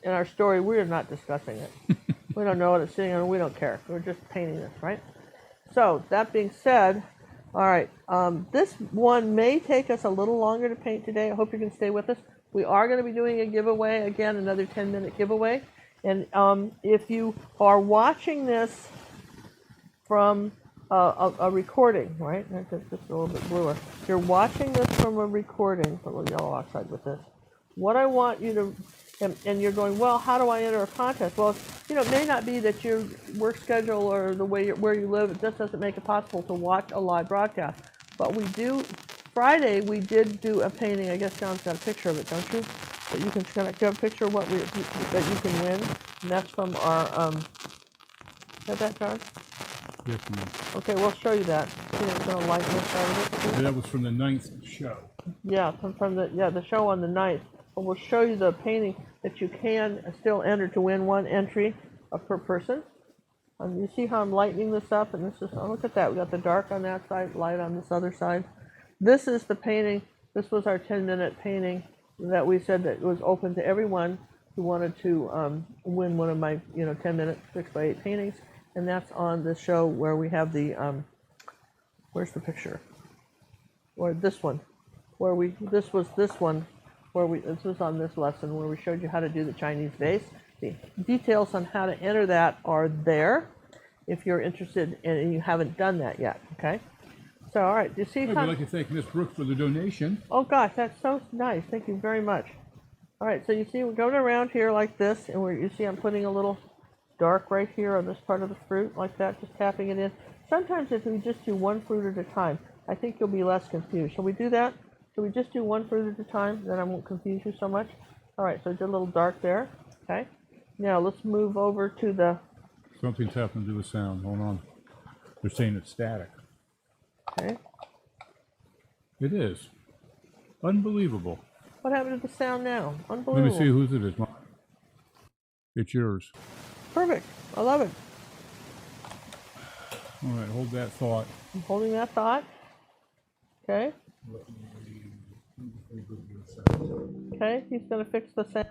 In our story, we are not discussing it. We don't know what it's sitting on, we don't care. We're just painting this, right? So, that being said, all right, this one may take us a little longer to paint today. I hope you can stay with us. We are going to be doing a giveaway, again, another 10-minute giveaway. And if you are watching this from a recording, right? Just a little bit bluer. If you're watching this from a recording, put a little yellow oxide with this. What I want you to, and you're going, well, how do I enter a contest? Well, you know, it may not be that your work schedule or the way where you live, it just doesn't make it possible to watch a live broadcast. But we do, Friday we did do a painting. I guess John's got a picture of it, don't you? That you can kind of get a picture of what that you can win. And that's from our, is that John? Yes, ma'am. Okay, we'll show you that. See, I'm going to lighten this out of it. That was from the 9th show. Yeah, from the show on the 9th. But we'll show you the painting that you can still enter to win one entry per person. You see how I'm lightening this up? And this is, oh, look at that. We got the dark on that side, light on this other side. This is the painting. This was our 10-minute painting that we said that was open to everyone who wanted to win one of my 10-minute 6x8 paintings. And that's on the show where we have the where's the picture? Or this one, this was on this lesson where we showed you how to do the Chinese vase. The details on how to enter that are there if you're interested and you haven't done that yet. Okay. So all right, do you see? I'd like to thank Miss Brooks for the donation. Oh gosh, that's so nice. Thank you very much. All right, so you see we're going around here like this, and you see I'm putting a little dark right here on this part of the fruit like that, just tapping it in. Sometimes if we just do one fruit at a time, I think you'll be less confused. Shall we do that? Shall we just do one fruit at a time? Then I won't confuse you so much. All right, so I did a little dark there. Okay. Now let's move over to the. Something's happened to the sound. Hold on. They're saying it's static. Okay. It is. Unbelievable. What happened to the sound now? Let Unbelievable. me see whose it is. It's yours. Perfect. I love it. All right, hold that thought. I'm holding that thought. Okay. Okay, he's going to fix the sound.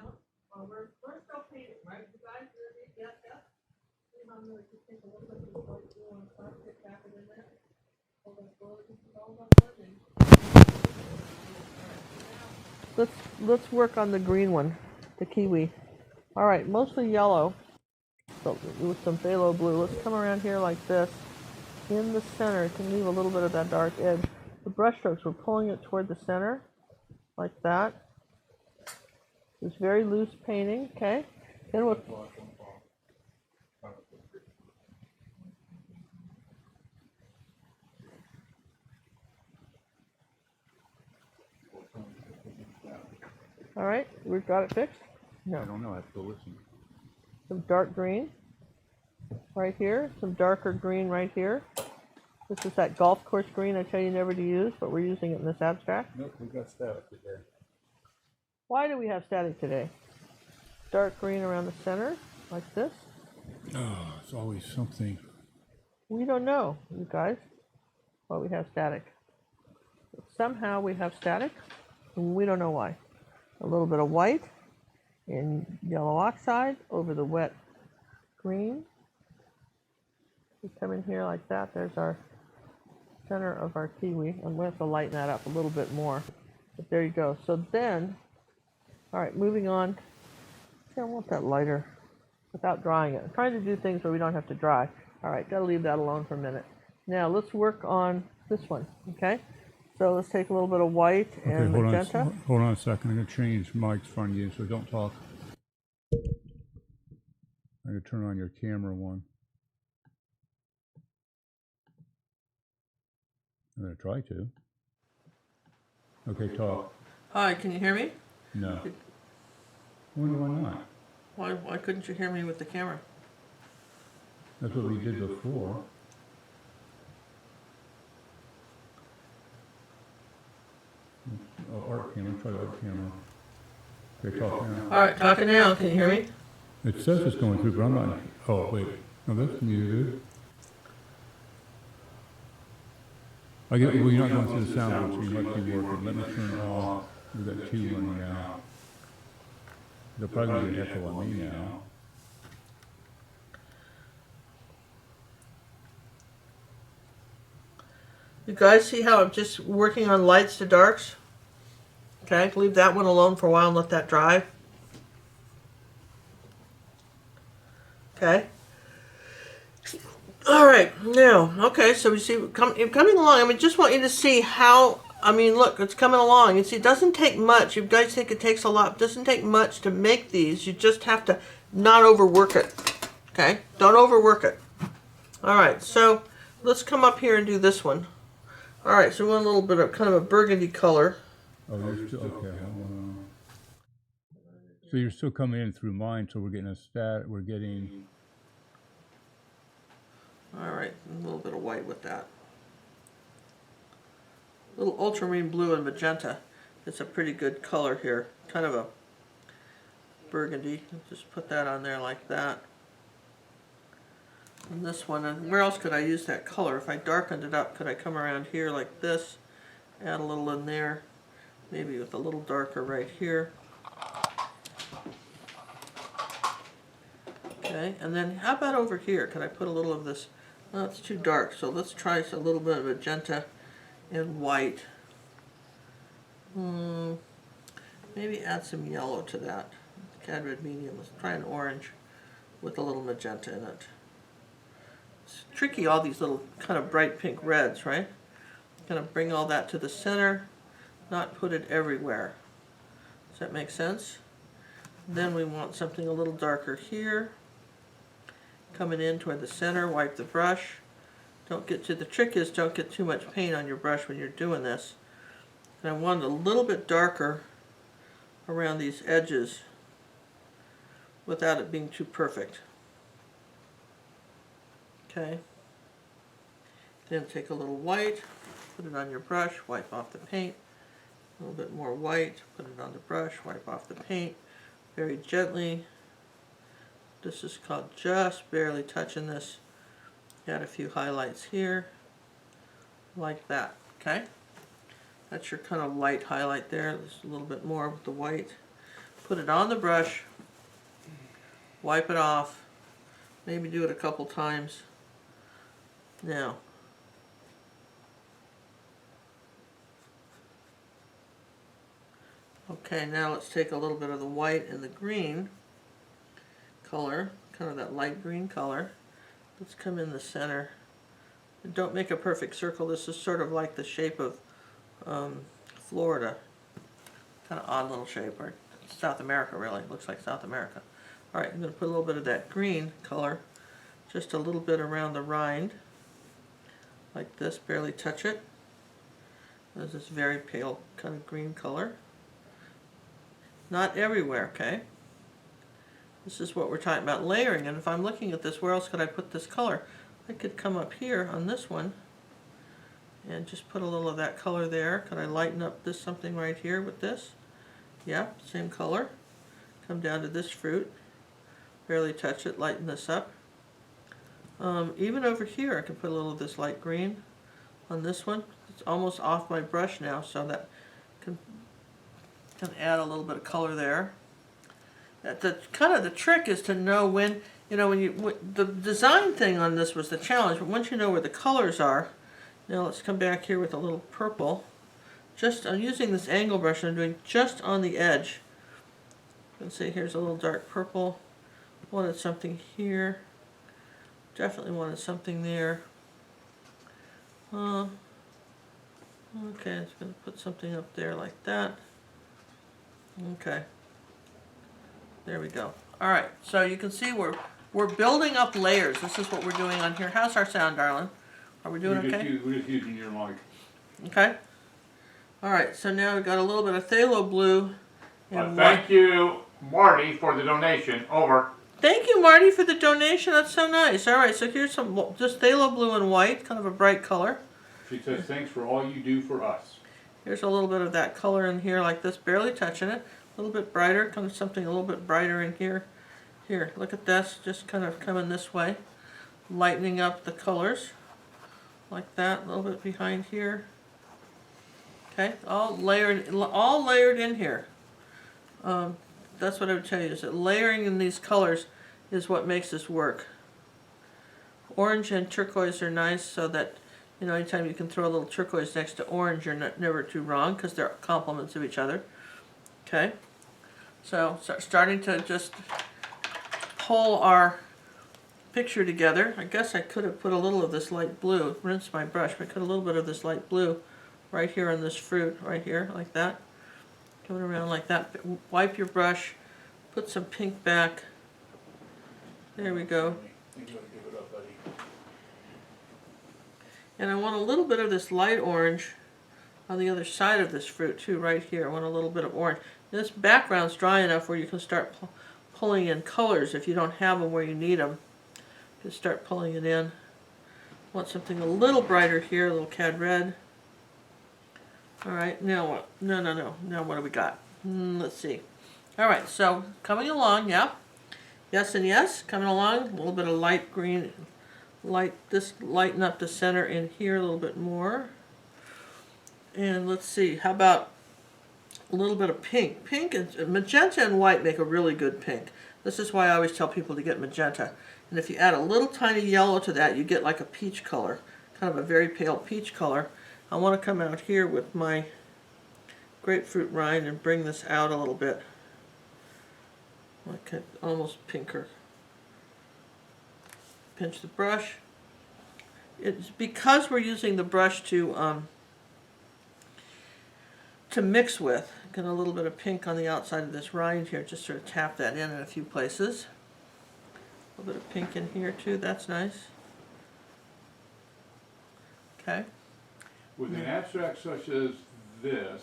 We're still painting, right? You guys, yes, yes. I'm going to take a little bit of this white glue on top, get back it in there. Hold that glue, this is all about blending. Let's work on the green one, the kiwi. All right, mostly yellow, so with some phthalo blue. Let's come around here like this. In the center, can leave a little bit of that dark edge. The brush strokes, we're pulling it toward the center, like that. It's very loose painting, okay? Then we'll. All right, we've got it fixed? No. I don't know. I have to listen. Some dark green right here, some darker green right here. This is that golf course green I tell you never to use, but we're using it in this abstract. Nope, we got static today. Why do we have static today? Dark green around the center, like this. Oh, it's always something. We don't know, you guys, why we have static. But somehow we have static, and we don't know why. A little bit of white and yellow oxide over the wet green. We come in here like that. There's our center of our kiwi. I'm going to have to lighten that up a little bit more. But there you go. So then, all right, moving on. See, I want that lighter without drying it. I'm trying to do things where we don't have to dry. All right, got to leave that alone for a minute. Now let's work on this one, okay? So let's take a little bit of white and magenta. Hold on a second. I'm going to change mics from you, so don't talk. I'm going to turn on your camera one. I'm going to try to. Okay, talk. Hi, can you hear me? No. Why not? Why couldn't you hear me with the camera? That's what we did before. Oh, art camera. Try the art camera. Okay, talk now. All right, talking now. Can you hear me? It says it's going through, but I'm not. Oh, wait. No, that's muted. Well, you're not going through the sound, so you must be working. Let me turn it off. We've got two running now. They'll probably get an echo on me now. You guys see how I'm just working on lights to darks? Okay, leave that one alone for a while and let that dry. Okay. All right, now, okay, so we see coming along. I mean, just want you to see how, I mean, look, it's coming along. You see, it doesn't take much. You guys think it takes a lot. It doesn't take much to make these. You just have to not overwork it, okay? Don't overwork it. All right, so let's come up here and do this one. All right, so we want a little bit of kind of a burgundy color. Oh, you're still, okay. So you're still coming in through mine, so we're getting a stat, we're getting... All right, a little bit of white with that. A little ultramarine blue and magenta. It's a pretty good color here. Kind of a burgundy. Just put that on there like that. And this one, and where else could I use that color? If I darkened it up, could I come around here like this, add a little in there, maybe with a little darker right here. Okay, and then how about over here? Could I put a little of this? Oh, it's too dark, so let's try a little bit of magenta and white. Maybe add some yellow to that. Cad red medium. Let's try an orange with a little magenta in it. It's tricky, all these little kind of bright pink reds, right? Kind of bring all that to the center, not put it everywhere. Does that make sense? Then we want something a little darker here. Coming in toward the center, wipe the brush. Don't get to, the trick is don't get too much paint on your brush when you're doing this. And I want it a little bit darker around these edges without it being too perfect. Okay. Then take a little white, put it on your brush, wipe off the paint. A little bit more white, put it on the brush, wipe off the paint very gently. This is called just barely touching this. Add a few highlights here, like that, okay? That's your kind of light highlight there. There's a little bit more with the white. Put it on the brush, wipe it off, maybe do it a couple times. Now, okay, now let's take a little bit of the white and the green color, kind of that light green color. Let's come in the center. And don't make a perfect circle. This is sort of like the shape of Florida. Kind of odd little shape, or South America really. It looks like South America. All right, I'm going to put a little bit of that green color, just a little bit around the rind, like this, barely touch it. There's this very pale kind of green color. Not everywhere, okay? This is what we're talking about, layering. And if I'm looking at this, where else could I put this color? I could come up here on this one and just put a little of that color there. Could I lighten up this something right here with this? Yeah, same color. Come down to this fruit, barely touch it, lighten this up. Even over here, I can put a little of this light green on this one. It's almost off my brush now, so that can add a little bit of color there. The kind of the trick is to know when, the design thing on this was the challenge, but once you know where the colors are, now let's come back here with a little purple. I'm using this angle brush, and I'm doing just on the edge. You can see here's a little dark purple. Wanted something here. Definitely wanted something there. Okay, I'm just going to put something up there like that. Okay. There we go. All right, so you can see we're building up layers. This is what we're doing on here. How's our sound, darling? Are we doing okay? We're just using your mic. Okay. All right, so now we've got a little bit of phthalo blue. And thank you, Marty, for the donation. Over. Thank you, Marty, for the donation. That's so nice. All right, so here's some just phthalo blue and white, kind of a bright color. She says, thanks for all you do for us. Here's a little bit of that color in here like this, barely touching it. A little bit brighter, kind of something a little bit brighter in here. Here, look at this, just kind of coming this way. Lightening up the colors, like that, a little bit behind here. Okay, all layered in here. That's what I would tell you, is that layering in these colors is what makes this work. Orange and turquoise are nice, so that, anytime you can throw a little turquoise next to orange, you're never too wrong, because they're complements of each other. Okay, so starting to just pull our picture together. I guess I could have put a little of this light blue, rinse my brush, but I put a little bit of this light blue right here on this fruit, right here, like that. Coming around like that. Wipe your brush, put some pink back. There we go. And I want a little bit of this light orange on the other side of this fruit too, right here. I want a little bit of orange. This background's dry enough where you can start pulling in colors if you don't have them where you need them. Just start pulling it in. Want something a little brighter here, a little cad red. All right, now what? No. Now what do we got? Let's see. All right, so coming along, yeah. Yes and yes, coming along. A little bit of light green, lighten up the center in here a little bit more. And let's see, how about a little bit of pink? Pink and magenta and white make a really good pink. This is why I always tell people to get magenta. And if you add a little tiny yellow to that, you get like a peach color, kind of a very pale peach color. I want to come out here with my grapefruit rind and bring this out a little bit. Like almost pinker. Pinch the brush. It's because we're using the brush to mix with. Get a little bit of pink on the outside of this rind here. Just sort of tap that in a few places. A little bit of pink in here too. That's nice. Okay. With an abstract such as this,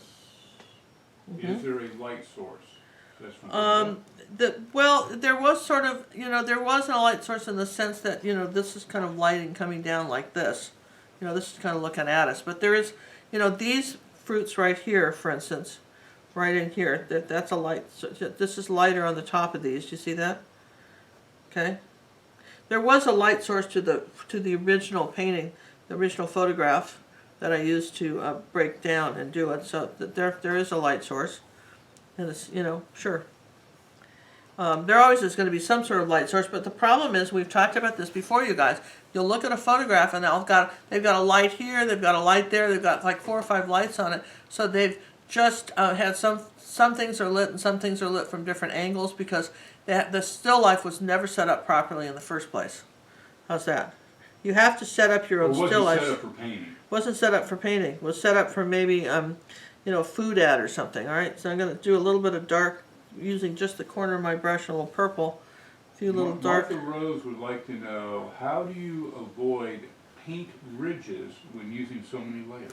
Is there a light source? That's from Well, there was sort of, there wasn't a light source in the sense that, this is kind of lighting coming down like this. This is kind of looking at us. But there is, these fruits right here, for instance, right in here, that's a light. So this is lighter on the top of these. Do you see that? Okay. There was a light source to the original painting, the original photograph that I used to break down and do it. So there is a light source, and it's sure. There always is going to be some sort of light source, but the problem is we've talked about this before, you guys. You'll look at a photograph and they've got a light here, they've got a light there, they've got like 4 or 5 lights on it. So they've just had some things are lit and some things are lit from different angles because the still life was never set up properly in the first place. How's that? You have to set up your own still life. It wasn't set up for painting. Wasn't set up for painting. It was set up for maybe a food ad or something. All right. So I'm going to do a little bit of dark using just the corner of my brush and a little purple. A few little dark. Martha Rose would like to know, how do you avoid paint ridges when using so many layers?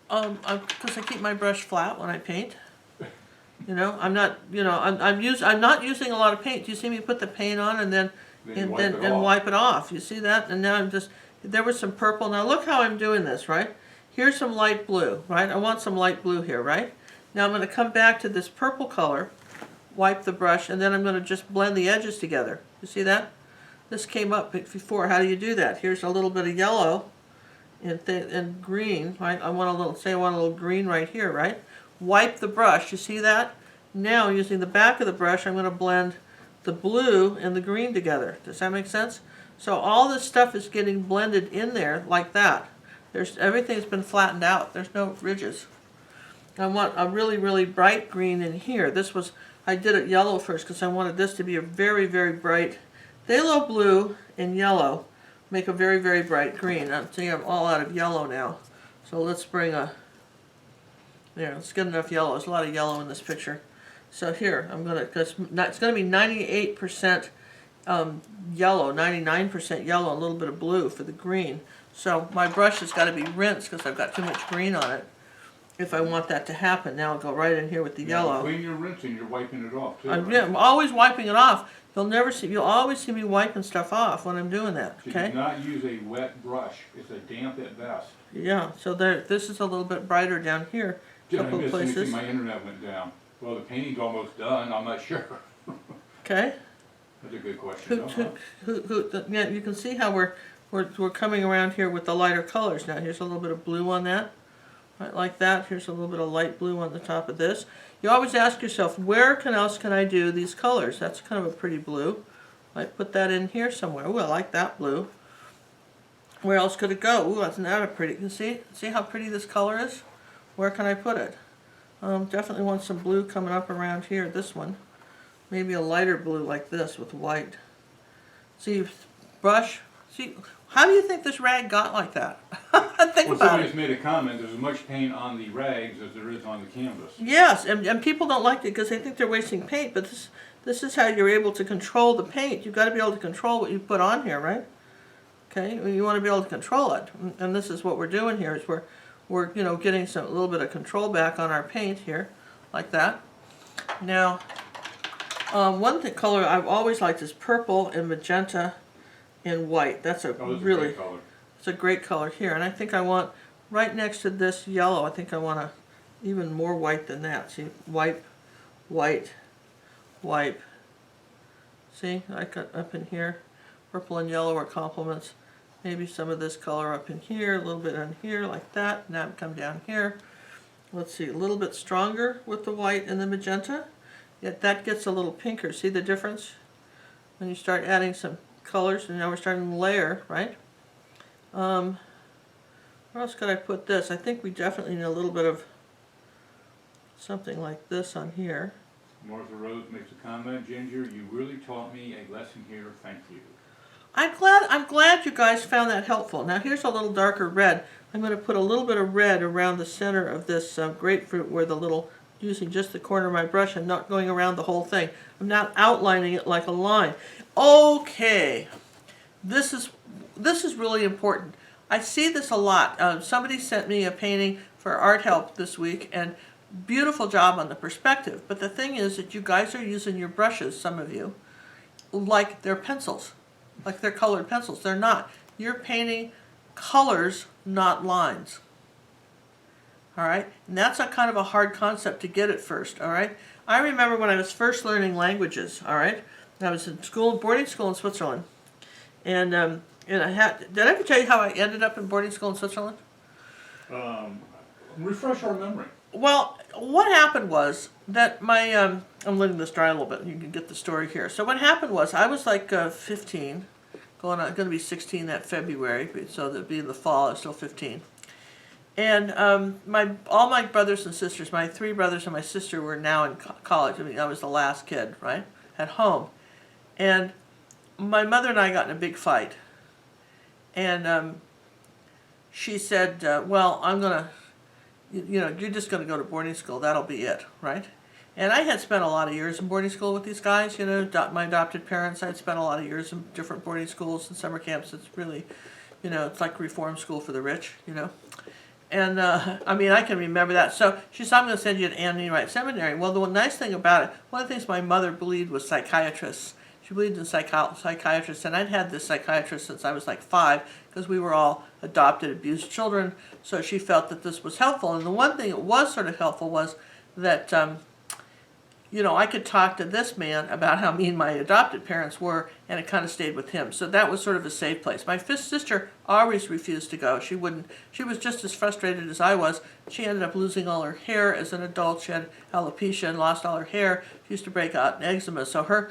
Because I keep my brush flat when I paint. I'm not, I'm not using a lot of paint. Do you see me put the paint on and then wipe it off? You see that? And now there was some purple. Now look how I'm doing this, right? Here's some light blue, right? I want some light blue here, right? Now I'm going to come back to this purple color, wipe the brush, and then I'm going to just blend the edges together. You see that? This came up before. How do you do that? Here's a little bit of yellow and green, right? I want a little green right here, right? Wipe the brush. You see that? Now using the back of the brush, I'm going to blend the blue and the green together. Does that make sense? So all this stuff is getting blended in there like that. Everything's been flattened out. There's no ridges. I want a really, really bright green in here. I did it yellow first because I wanted this to be a very, very bright phthalo blue and yellow. Make a very, very bright green. I'm seeing I'm all out of yellow now. So let's bring let's get enough yellow. There's a lot of yellow in this picture. So here, it's going to be 98% yellow, 99% yellow, a little bit of blue for the green. So my brush has got to be rinsed because I've got too much green on it. If I want that to happen, now I'll go right in here with the yellow. When you're rinsing, you're wiping it off too. I'm always wiping it off. You'll always see me wiping stuff off when I'm doing that. Okay. So do not use a wet brush. It's a damp at best. Yeah. So this is a little bit brighter down here. Did I miss anything? My internet went down. Well, the painting's almost done. I'm not sure. Okay. That's a good question. Yeah, you can see how we're coming around here with the lighter colors now. Here's a little bit of blue on that. Right, like that. Here's a little bit of light blue on the top of this. You always ask yourself, where else can I do these colors? That's kind of a pretty blue. I put that in here somewhere. Ooh, I like that blue. Where else could it go? Ooh, isn't that a pretty? You can see how pretty this color is? Where can I put it? Definitely want some blue coming up around here. This one. Maybe a lighter blue like this with white. See, brush. See, how do you think this rag got like that? Think about somebody's made a comment, there's as much paint on the rags as there is on the canvas. Yes, and people don't like it because they think they're wasting paint, but this is how you're able to control the paint. You've got to be able to control what you put on here, right? Okay, you want to be able to control it, and this is what we're doing here, is we're getting a little bit of control back on our paint here, like that. Now, one color I've always liked is purple and magenta and white. That's really great color. It's a great color here, and I think I want right next to this yellow. I think I want even more white than that. See, wipe, white, wipe. See, I got up in here. Purple and yellow are complements. Maybe some of this color up in here, a little bit in here, like that. Now come down here. Let's see, a little bit stronger with the white and the magenta. Yet that gets a little pinker. See the difference? When you start adding some colors, and now we're starting to layer, right? Where else could I put this? I think we definitely need a little bit of something like this on here. Martha Rose makes a comment, Ginger, you really taught me a lesson here, thank you. I'm glad you guys found that helpful. Now here's a little darker red. I'm going to put a little bit of red around the center of this grapefruit where using just the corner of my brush and not going around the whole thing. I'm not outlining it like a line. Okay, this is really important. I see this a lot. Somebody sent me a painting for art help this week, and beautiful job on the perspective. But the thing is that you guys are using your brushes, some of you, like they're pencils, like they're colored pencils. They're not. You're painting colors, not lines. All right, and that's a kind of a hard concept to get at first. All right, I remember when I was first learning languages. All right, I was in school, boarding school in Switzerland, and I had. Did I ever tell you how I ended up in boarding school in Switzerland? Refresh our memory. Well, what happened was that my I'm letting this dry a little bit. You can get the story here. So what happened was I was like 15, going to be 16 that February. So that'd be in the fall. I was still 15. And all my brothers and sisters, my 3 brothers and my sister, were now in college. I mean, I was the last kid, right, at home. And my mother and I got in a big fight. And she said, well, I'm going to, you're just going to go to boarding school. That'll be it, right? And I had spent a lot of years in boarding school with these guys, my adopted parents. I'd spent a lot of years in different boarding schools and summer camps. It's really, it's like reform school for the rich, And, I mean, I can remember that. So she said, I'm going to send you to Annie Wright Seminary. Well, the nice thing about it, one of the things my mother believed was psychiatrists. She believed in psychiatrists, and I'd had this psychiatrist since I was like 5, because we were all adopted, abused children, so she felt that this was helpful. And the one thing that was sort of helpful was that, I could talk to this man about how mean my adopted parents were, and it kind of stayed with him. So that was sort of a safe place. My sister always refused to go. She wouldn't. She was just as frustrated as I was. She ended up losing all her hair as an adult. She had alopecia and lost all her hair. She used to break out in eczema. So her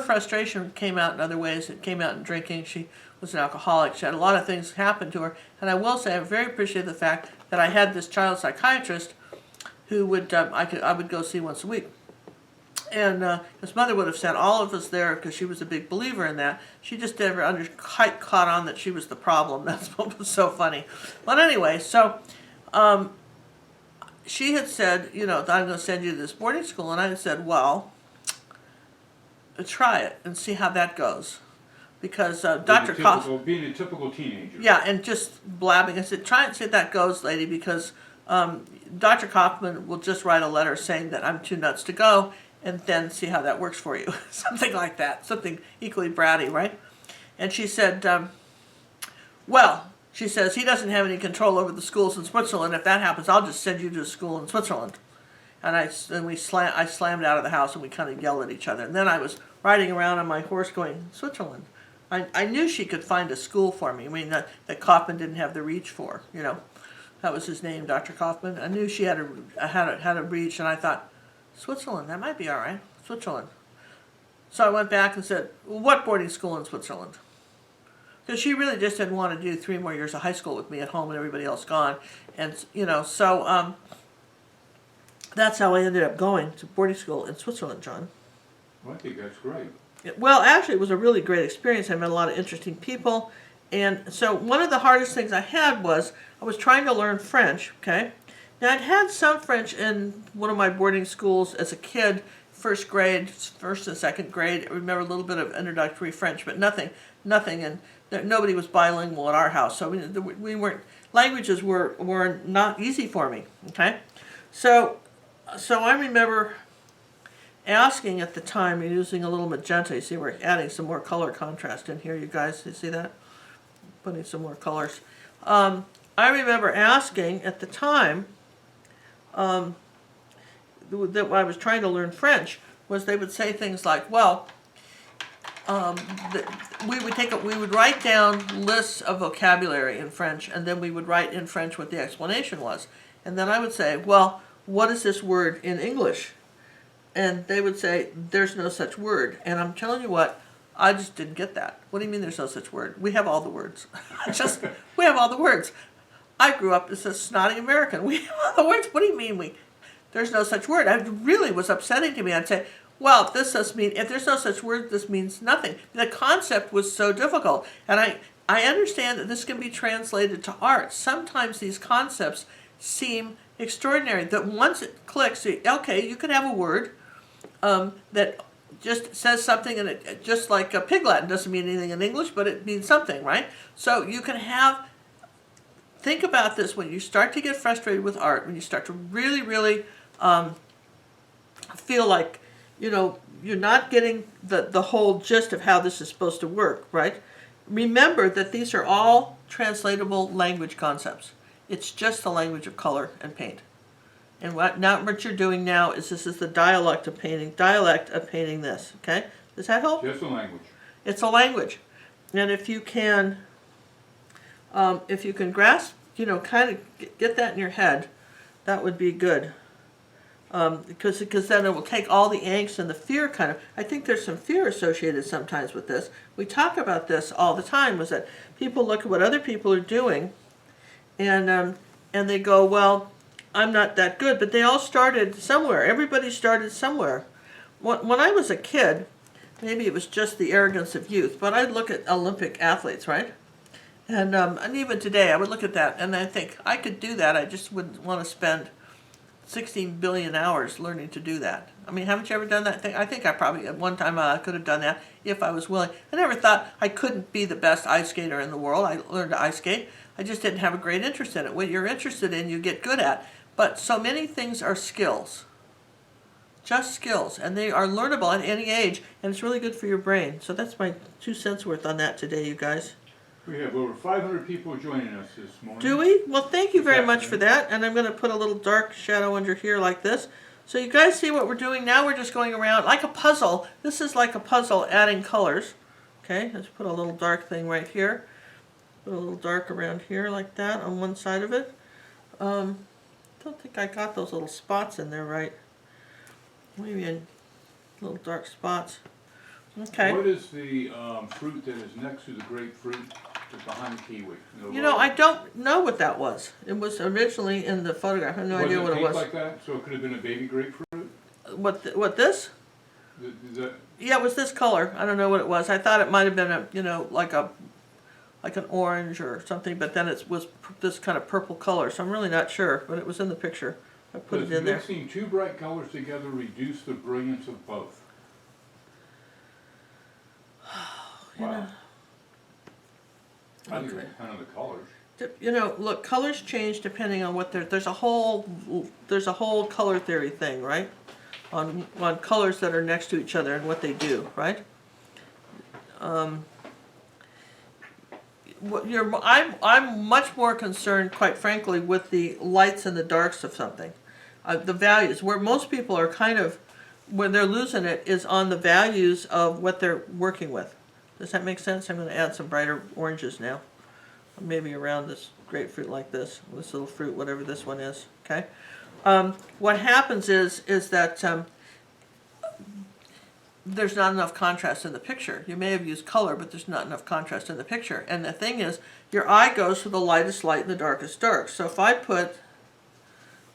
frustration came out in other ways. It came out in drinking. She was an alcoholic. She had a lot of things happen to her. And I will say I very appreciate the fact that I had this child psychiatrist who would I would go see once a week. And his mother would have sent all of us there because she was a big believer in that. She just never quite caught on that she was the problem. That's what was so funny. But anyway, so she had said, I'm going to send you to this boarding school. And I had said, well, try it and see how that goes. Because Dr. Kaufman... Being a typical teenager. Yeah, and just blabbing. I said, try and see how that goes, lady, because Dr. Kaufman will just write a letter saying that I'm too nuts to go, and then see how that works for you. Something like that. Something equally bratty, right? And she said, she says, he doesn't have any control over the schools in Switzerland. If that happens, I'll just send you to a school in Switzerland. And I slammed out of the house, and we kind of yelled at each other. And then I was riding around on my horse going, Switzerland. I knew she could find a school for me. I mean, that Kaufman didn't have the reach for, That was his name, Dr. Kaufman. I knew she had a reach, and I thought, Switzerland, that might be all right. Switzerland. So I went back and said, well, what boarding school in Switzerland? Because she really just didn't want to do 3 more years of high school with me at home and everybody else gone. And, so that's how I ended up going to boarding school in Switzerland, John. Well, I think that's great. Well, actually, it was a really great experience. I met a lot of interesting people. And so one of the hardest things I had was I was trying to learn French, okay? Now, I'd had some French in one of my boarding schools as a kid, first and second grade. I remember a little bit of introductory French, but nothing, and nobody was bilingual at our house. So we weren't, languages were not easy for me, okay? So I remember asking at the time, using a little magenta. You see, we're adding some more color contrast in here, you guys. You see that? Putting some more colors. I remember asking at the time, that I was trying to learn French, was they would say things like, well, we would write down lists of vocabulary in French, and then we would write in French what the explanation was. And then I would say, well, what is this word in English? And they would say, there's no such word. And I'm telling you what, I just didn't get that. What do you mean there's no such word? We have all the words. We have all the words. I grew up as a snotty American. We have all the words. What do you mean there's no such word? It really was upsetting to me. I'd say, well, if there's no such word, this means nothing. The concept was so difficult. And I understand that this can be translated to art. Sometimes these concepts seem extraordinary, that once it clicks, okay, you can have a word that just says something, and it just like a pig Latin doesn't mean anything in English, but it means something, right? So you can have think about this when you start to get frustrated with art, when you start to really, really feel like, you're not getting the whole gist of how this is supposed to work, right? Remember that these are all translatable language concepts. It's just the language of color and paint. And what you're doing now is this is the dialect of painting this, okay? Does that help? Just a language. It's a language. And if you can grasp, kind of get that in your head, that would be good. Because then it will take all the angst and the fear I think there's some fear associated sometimes with this. We talk about this all the time, was that people look at what other people are doing and they go, well, I'm not that good, but they all started somewhere. Everybody started somewhere. When I was a kid, maybe it was just the arrogance of youth, but I'd look at Olympic athletes, right? And even today, I would look at that and I think, I could do that, I just wouldn't want to spend 16 billion hours learning to do that. I mean, haven't you ever done that thing? I think I probably at one time could have done that if I was willing. I never thought I couldn't be the best ice skater in the world. I learned to ice skate. I just didn't have a great interest in it. What you're interested in, you get good at. But so many things are skills. Just skills. And they are learnable at any age. And it's really good for your brain. So that's my 2 cents worth on that today, you guys. We have over 500 people joining us this morning. Do we? Well, thank you very much for that. And I'm going to put a little dark shadow under here like this. So you guys see what we're doing now? We're just going around like a puzzle. This is like a puzzle adding colors. Okay, let's put a little dark thing right here. Put a little dark around here like that on one side of it. Don't think I got those little spots in there right. Maybe in little dark spots. Okay. What is the fruit that is next to the grapefruit that's behind the kiwi? I don't know what that was. It was originally in the photograph. I have no idea what it was. Was it pink like that? So it could have been a baby grapefruit? What this? Yeah, it was this color. I don't know what it was. I thought it might have been like an orange or something, but then it was this kind of purple color. So I'm really not sure, but it was in the picture. I put it in there. Does mixing two bright colors together reduce the brilliance of both? Wow. I think it's kind of the colors. Look, colors change depending on what there's a whole color theory thing, right? On colors that are next to each other and what they do, right? I'm much more concerned, quite frankly, with the lights and the darks of something. The values, where most people are where they're losing it is on the values of what they're working with. Does that make sense? I'm going to add some brighter oranges now. Maybe around this grapefruit like this little fruit, whatever this one is, okay? What happens is that there's not enough contrast in the picture. You may have used color, but there's not enough contrast in the picture. And the thing is, your eye goes to the lightest light and the darkest dark. So if I put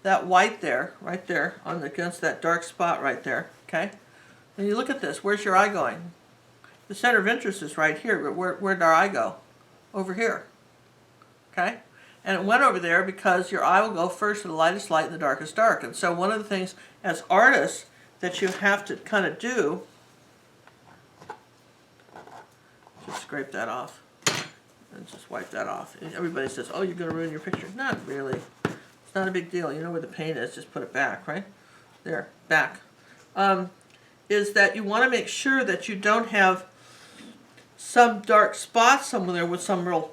that white there, right there, against that dark spot right there, okay? And you look at this, where's your eye going? The center of interest is right here, but where'd our eye go? Over here, okay? And it went over there because your eye will go first to the lightest light and the darkest dark. And so one of the things as artists that you have to kind of do, just scrape that off and just wipe that off. And everybody says, oh, you're going to ruin your picture. Not really. It's not a big deal. You know where the paint is, just put it back, right? There, back. Is that you want to make sure that you don't have some dark spots somewhere with some real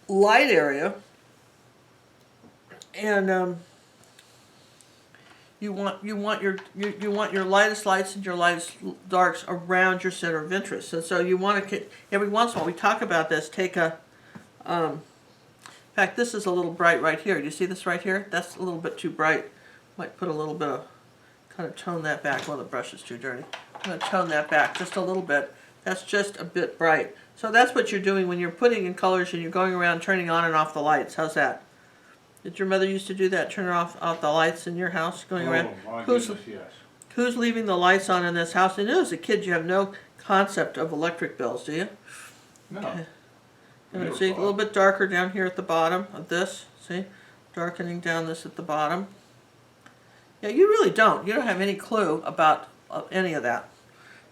light area, and you want your lightest lights and your lightest darks around your center of interest. And so you want to, every once in a while, we talk about this. Take a, in fact, this is a little bright right here. Do you see this right here? That's a little bit too bright. Might put a little bit of, kind of tone that back. Well, the brush is too dirty. I'm going to tone that back just a little bit. That's just a bit bright. So that's what you're doing when you're putting in colors and you're going around turning on and off the lights. How's that? Did your mother used to do that? Turn off the lights in your house going around? Oh, my goodness, yes. Who's leaving the lights on in this house? And as a kid, you have no concept of electric bills, do you? No. Okay. And see, a little bit darker down here at the bottom of this. See? Darkening down this at the bottom. Yeah, you really don't. You don't have any clue about any of that.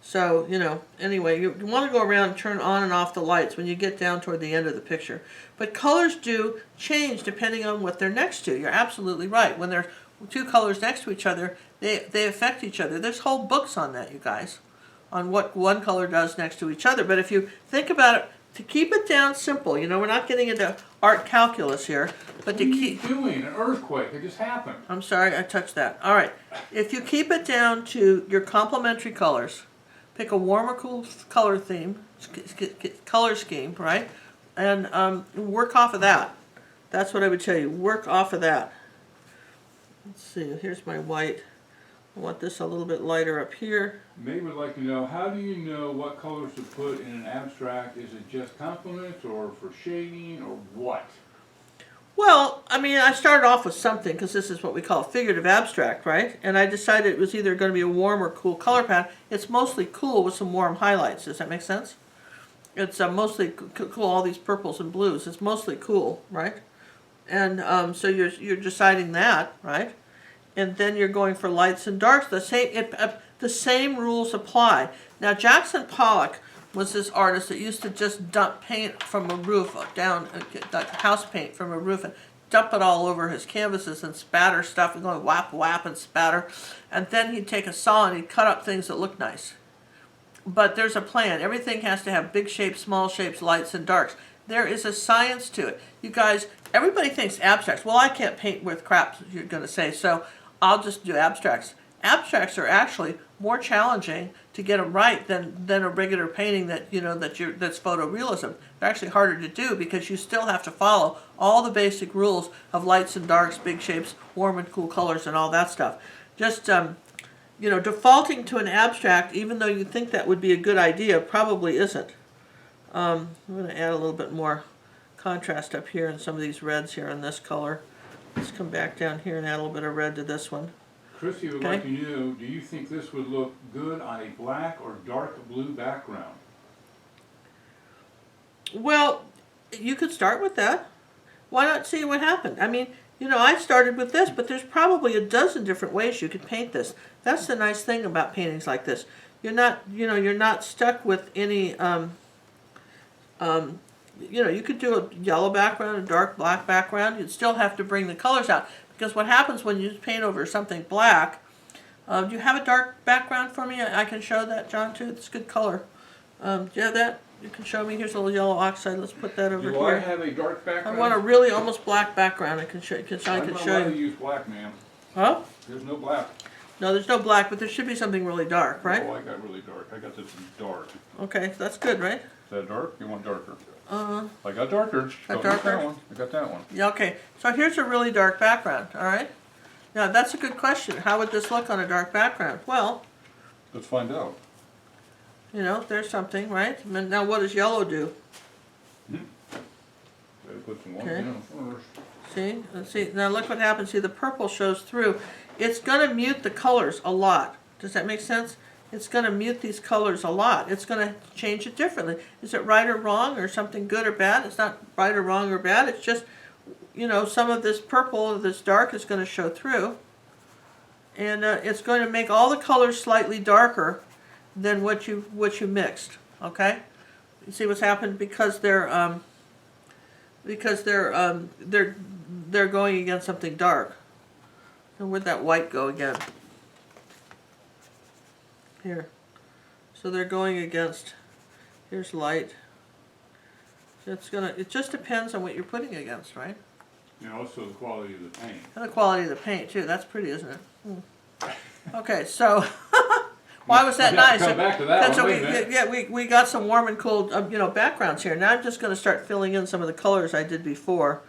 So, you know, anyway, you want to go around and turn on and off the lights when you get down toward the end of the picture. But colors do change depending on what they're next to. You're absolutely right. When there's two colors next to each other, they affect each other. There's whole books on that, you guys, on what one color does next to each other. But if you think about it, to keep it down simple, you know, we're not getting into art calculus here, but to keep... What are you doing? An earthquake, it just happened. I'm sorry, I touched that. All right. If you keep it down to your complementary colors, pick a warm or cool color theme, color scheme, right? And work off of that. That's what I would tell you. Work off of that. Let's see, here's my white. I want this a little bit lighter up here. May would like to know, how do you know what colors to put in an abstract? Is it just complements or for shading or what? Well, I mean, I started off with something because this is what we call a figurative abstract, right? And I decided it was either going to be a warm or cool color palette. It's mostly cool with some warm highlights. Does that make sense? It's mostly cool, all these purples and blues. It's mostly cool, right? And so you're deciding that, right? And then you're going for lights and darks. The same rules apply. Now, Jackson Pollock was this artist that used to just dump paint from a roof down, house paint from a roof, and dump it all over his canvases and spatter stuff and go whap, whap, and spatter. And then he'd take a saw and he'd cut up things that look nice. But there's a plan. Everything has to have big shapes, small shapes, lights, and darks. There is a science to it. You guys, everybody thinks abstracts. Well, I can't paint with crap, you're going to say, so I'll just do abstracts. Abstracts are actually more challenging to get them right than a regular painting that, you know, that's photorealism. They're actually harder to do because you still have to follow all the basic rules of lights and darks, big shapes, warm and cool colors, and all that stuff. Just you know, defaulting to an abstract, even though you think that would be a good idea, probably isn't. I'm going to add a little bit more contrast up here in some of these reds here in this color. Let's come back down here and add a little bit of red to this one. Chrissy would like to know, do you think this would look good on a black or dark blue background? Well, you could start with that. Why not see what happened? I mean, you know, I started with this, but there's probably a dozen different ways you could paint this. That's the nice thing about paintings like this. You're not, you know, you're not stuck with any, you know, you could do a yellow background, a dark black background. You'd still have to bring the colors out. Because what happens when you paint over something black, do you have a dark background for me? I can show that, John, too. It's good color. Do you have that? You can show me. Here's a little yellow oxide. Let's put that over here. Do I have a dark background? I want a really almost black background. I can show you. I'm not allowed to use black, ma'am. Huh? There's no black. No, there's no black, but there should be something really dark, right? Oh, I got really dark. I got this dark. Okay, so that's good, right? Is that dark? You want darker? I got darker. Got darker? That one. I got that one. Yeah, okay. So here's a really dark background, all right? Now, that's a good question. How would this look on a dark background? Well, Let's find out. you know, there's something, right? And now, what does yellow do? Better put some white Okay. in first. See? Let's see. Now, look what happens. See, the purple shows through. It's going to mute the colors a lot. Does that make sense? It's going to mute these colors a lot. It's going to change it differently. Is it right or wrong or something good or bad? It's not right or wrong or bad. It's just, you know, some of this purple or this dark is going to show through. And it's going to make all the colors slightly darker than what you mixed. Okay? You see what's happened because they're going against something dark. And where'd that white go again? Here. So they're going against, here's light. It just depends on what you're putting against, right? And also the quality of the paint. And the quality of the paint too. That's pretty, isn't it? Okay, so why was that nice? Come back to that one. We got some warm and cool, you know, backgrounds here. Now I'm just going to start filling in some of the colors I did before.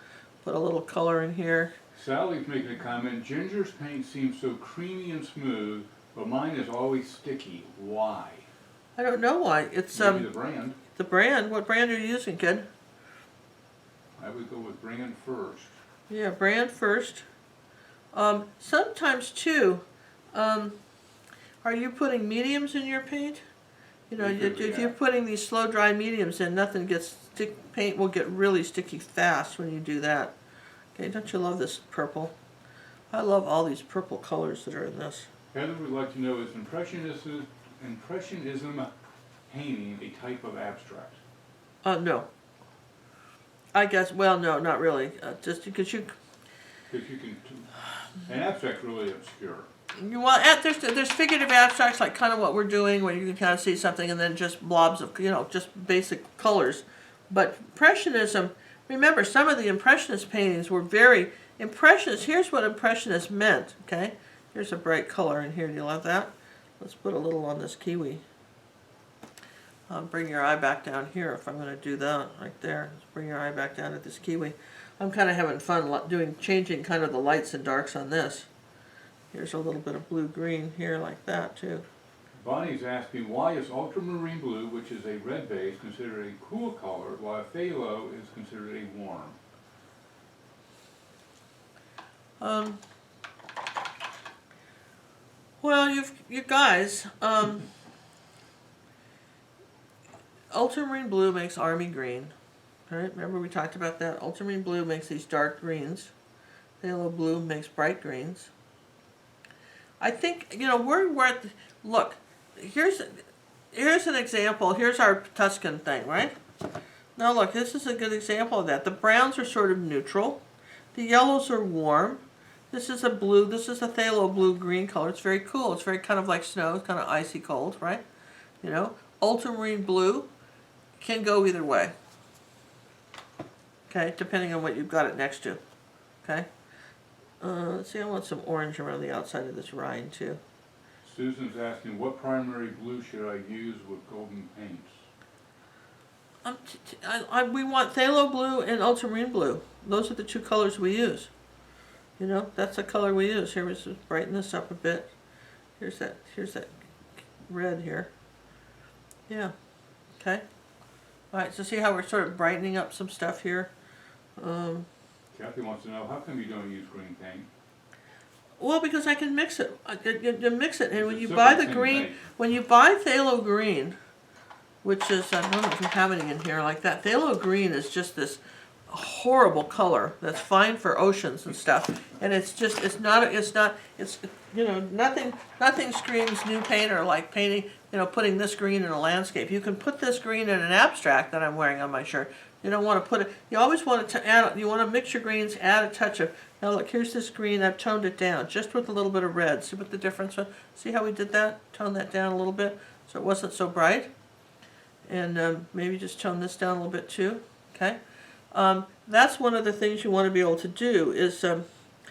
Put a little color in here. Sally's making a comment. Ginger's paint seems so creamy and smooth, but mine is always sticky. Why? I don't know why. It's Maybe the brand. the brand. What brand are you using, kid? I would go with brand first. Yeah, brand first. Sometimes too, are you putting mediums in your paint? You know, if you're putting these slow dry mediums in, nothing gets paint will get really sticky fast when you do that. Okay, don't you love this purple? I love all these purple colors that are in this. Heather would like to know, is Impressionism painting a type of abstract? No. I guess, well, no, not really. Just because you... Because you can, an abstract's really obscure. Well, there's figurative abstracts, like kind of what we're doing, where you can kind of see something and then just blobs of, just basic colors. But Impressionism, remember, some of the Impressionist paintings were very Impressionist. Here's what Impressionist meant, okay? Here's a bright color in here. Do you love that? Let's put a little on this Kiwi. Bring your eye back down here if I'm going to do that, right there. Let's bring your eye back down at this Kiwi. I'm kind of having fun changing kind of the lights and darks on this. Here's a little bit of blue-green here like that, too. Bonnie's asking, why is ultramarine blue, which is a red base, considered a cool color, while phthalo is considered a warm? Well, you guys, ultramarine blue makes army green, right? Remember we talked about that? Ultramarine blue makes these dark greens. Phthalo blue makes bright greens. I think, look, here's an example. Here's our Tuscan thing, right? Now look, this is a good example of that. The browns are sort of neutral. The yellows are warm. This is a blue, this is a phthalo blue-green color. It's very cool. It's very kind of like snow. It's kind of icy cold, right? Ultramarine blue can go either way. Okay, depending on what you've got it next to. Okay? Let's see, I want some orange around the outside of this rind, too. Susan's asking, what primary blue should I use with golden paints? We want phthalo blue and ultramarine blue. Those are the two colors we use. That's the color we use. Here, let's just brighten this up a bit. Here's that red here. Yeah. Okay. All right, so see how we're sort of brightening up some stuff here? Kathy wants to know, how come you don't use green paint? Well, because I can mix it. You mix it, and when you buy the green, when you buy phthalo green, which is, I don't know if you have any in here like that. Phthalo green is just this horrible color that's fine for oceans and stuff, and nothing screams new painter like painting, putting this green in a landscape. You can put this green in an abstract that I'm wearing on my shirt. You don't want to put it, you always want to add, you want to mix your greens, add a touch of, now look, here's this green, I've toned it down, just with a little bit of red. See what the difference was? See how we did that? Tone that down a little bit so it wasn't so bright. And maybe just tone this down a little bit too, okay? That's one of the things you want to be able to do is...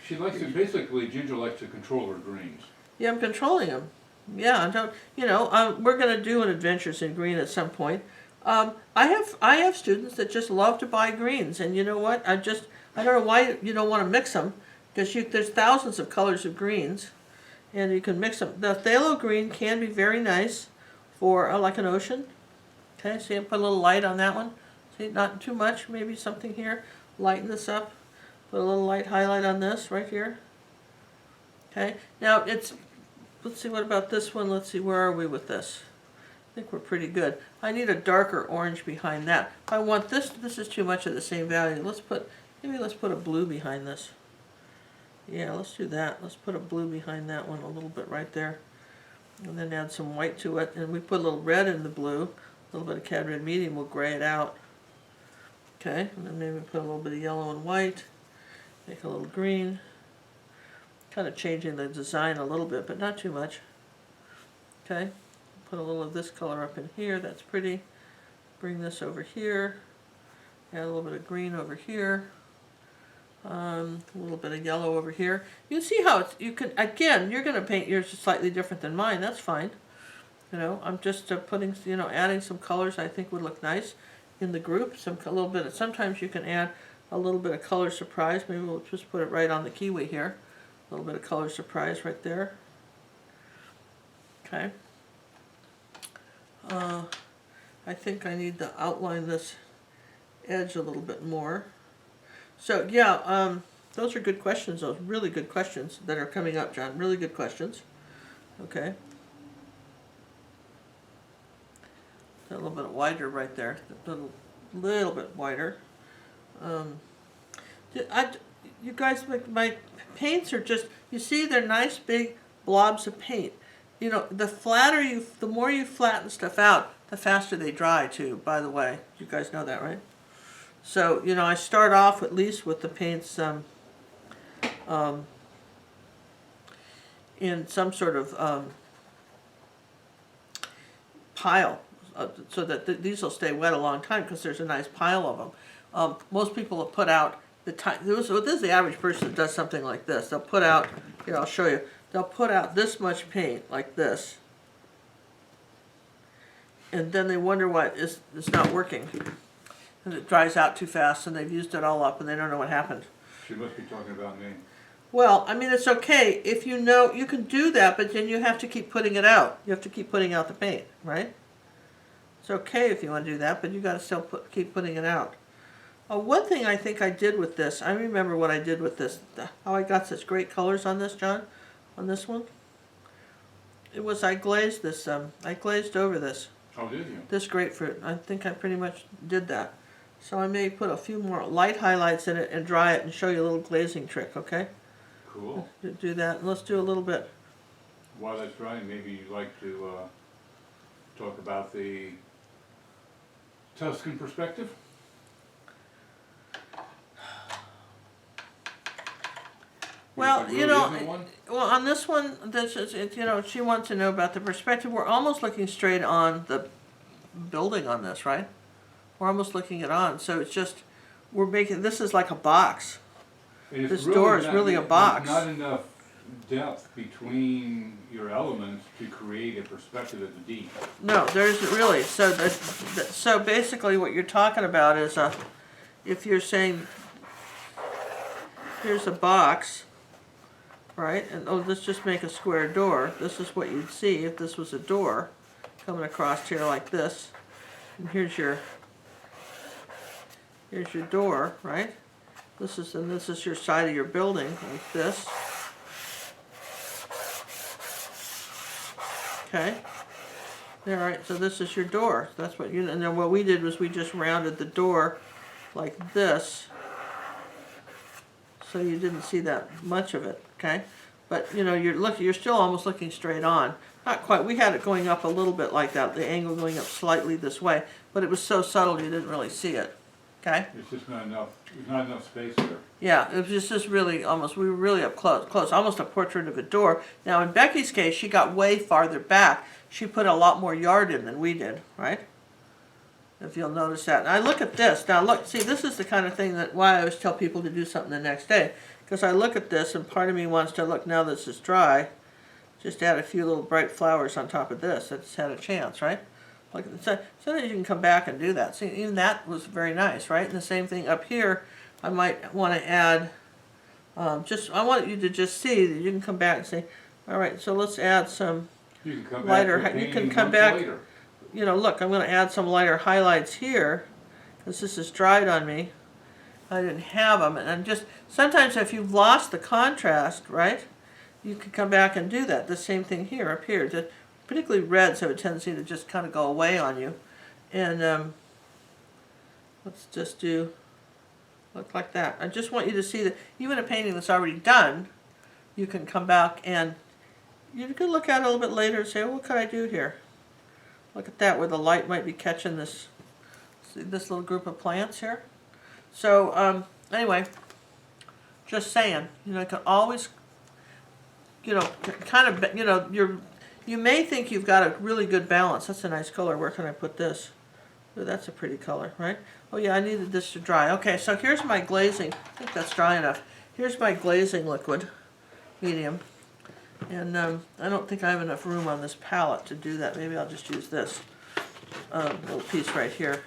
she likes to, basically, Ginger likes to control her greens. Yeah, I'm controlling them. Yeah, we're going to do an Adventures in Green at some point. I have students that just love to buy greens, and you know what? I don't know why you don't want to mix them, because there's thousands of colors of greens, and you can mix them. The phthalo green can be very nice for like an ocean. Okay, see, I put a little light on that one. See, not too much, maybe something here. Lighten this up. Put a little light highlight on this right here. Okay, now let's see, what about this one? Let's see, where are we with this? I think we're pretty good. I need a darker orange behind that. If I want this is too much of the same value. Let's put a blue behind this. Yeah, let's do that. Let's put a blue behind that one a little bit right there. And then add some white to it. And we put a little red in the blue. A little bit of cad red medium will gray it out. Okay, and then maybe put a little bit of yellow and white. Make a little green. Kind of changing the design a little bit, but not too much. Okay, put a little of this color up in here. That's pretty. Bring this over here. Add a little bit of green over here. A little bit of yellow over here. You can see how you're going to paint yours slightly different than mine. That's fine. I'm just putting, adding some colors I think would look nice in the group. Sometimes you can add a little bit of color surprise. Maybe we'll just put it right on the Kiwi here. A little bit of color surprise right there. Okay. I think I need to outline this edge a little bit more. So yeah, those are good questions. Those really good questions that are coming up, John. Really good questions. Okay. A little bit wider right there. A little bit wider. You guys, my paints are just, you see, they're nice big blobs of paint. you know, the more you flatten stuff out, the faster they dry too, by the way. You guys know that, right? So, you know, I start off at least with the paints in some sort of pile, so that these will stay wet a long time because there's a nice pile of them. Most people have put out this is the average person that does something like this. They'll put out, here I'll show you, they'll put out this much paint like this, and then they wonder why it's not working. And it dries out too fast and they've used it all up and they don't know what happened. She must be talking about me. Well, I mean, it's okay if you know, you can do that, but then you have to keep putting it out. You have to keep putting out the paint, right? It's okay if you want to do that, but you got to still keep putting it out. One thing I think I did with this, I remember what I did with this, how I got such great colors on this, John, on this one. It was I glazed this, I glazed over this. Oh, did you? This grapefruit. I think I pretty much did that. So I may put a few more light highlights in it and dry it and show you a little glazing trick, okay? Cool. Do that, and let's do a little bit. While that's drying, maybe you'd like to talk about the Tuscan perspective? Well, you know, one? well, on this one, you know, she wants to know about the perspective. We're almost looking straight on the building on this, right? We're almost looking it on, so it's just, we're making, this is like a box. This door is really a box. There's not enough depth between your elements to create a perspective that's deep. No, there isn't really. So so basically what you're talking about is if you're saying, here's a box, right? And oh, let's just make a square door. This is what you'd see if this was a door coming across here like this. And here's your door, right? This is your side of your building, like this. Okay. All right. So this is your door. That's what you. And then what we did was we just rounded the door like this, so you didn't see that much of it. Okay. But you know, you're still almost looking straight on. Not quite. We had it going up a little bit like that. The angle going up slightly this way, but it was so subtle you didn't really see it. Okay. It's just not enough. There's not enough space there. Yeah, it was just really almost, we were really up close, almost a portrait of a door. Now in Becky's case, she got way farther back. She put a lot more yard in than we did, right? If you'll notice that. And I look at this, now look, see, this is the kind of thing that, why I always tell people to do something the next day. Because I look at this and part of me wants to look, now this is dry, just add a few little bright flowers on top of this. It's had a chance, right? Like, so that you can come back and do that. See, even that was very nice, right? And the same thing up here, I might want to add, I want you to just see that you can come back and say, all right, so let's add some lighter, you can come back, later. You know, look, I'm going to add some lighter highlights here, because this is dried on me. I didn't have them, and just, sometimes if you've lost the contrast, right, you can come back and do that. The same thing here, up here. Particularly reds have a tendency to just kind of go away on you. And let's just look like that. I just want you to see that even a painting that's already done, you can come back and you can look at it a little bit later and say, well, what could I do here? Look at that, where the light might be catching this little group of plants here. So anyway, just saying, you know, you can always, you know, kind of, you know, you may think you've got a really good balance. That's a nice color. Where can I put this? Oh, that's a pretty color, right? Oh yeah, I needed this to dry. Okay, so here's my glazing. I think that's dry enough. Here's my glazing liquid, medium. And I don't think I have enough room on this palette to do that. Maybe I'll just use this little piece right here.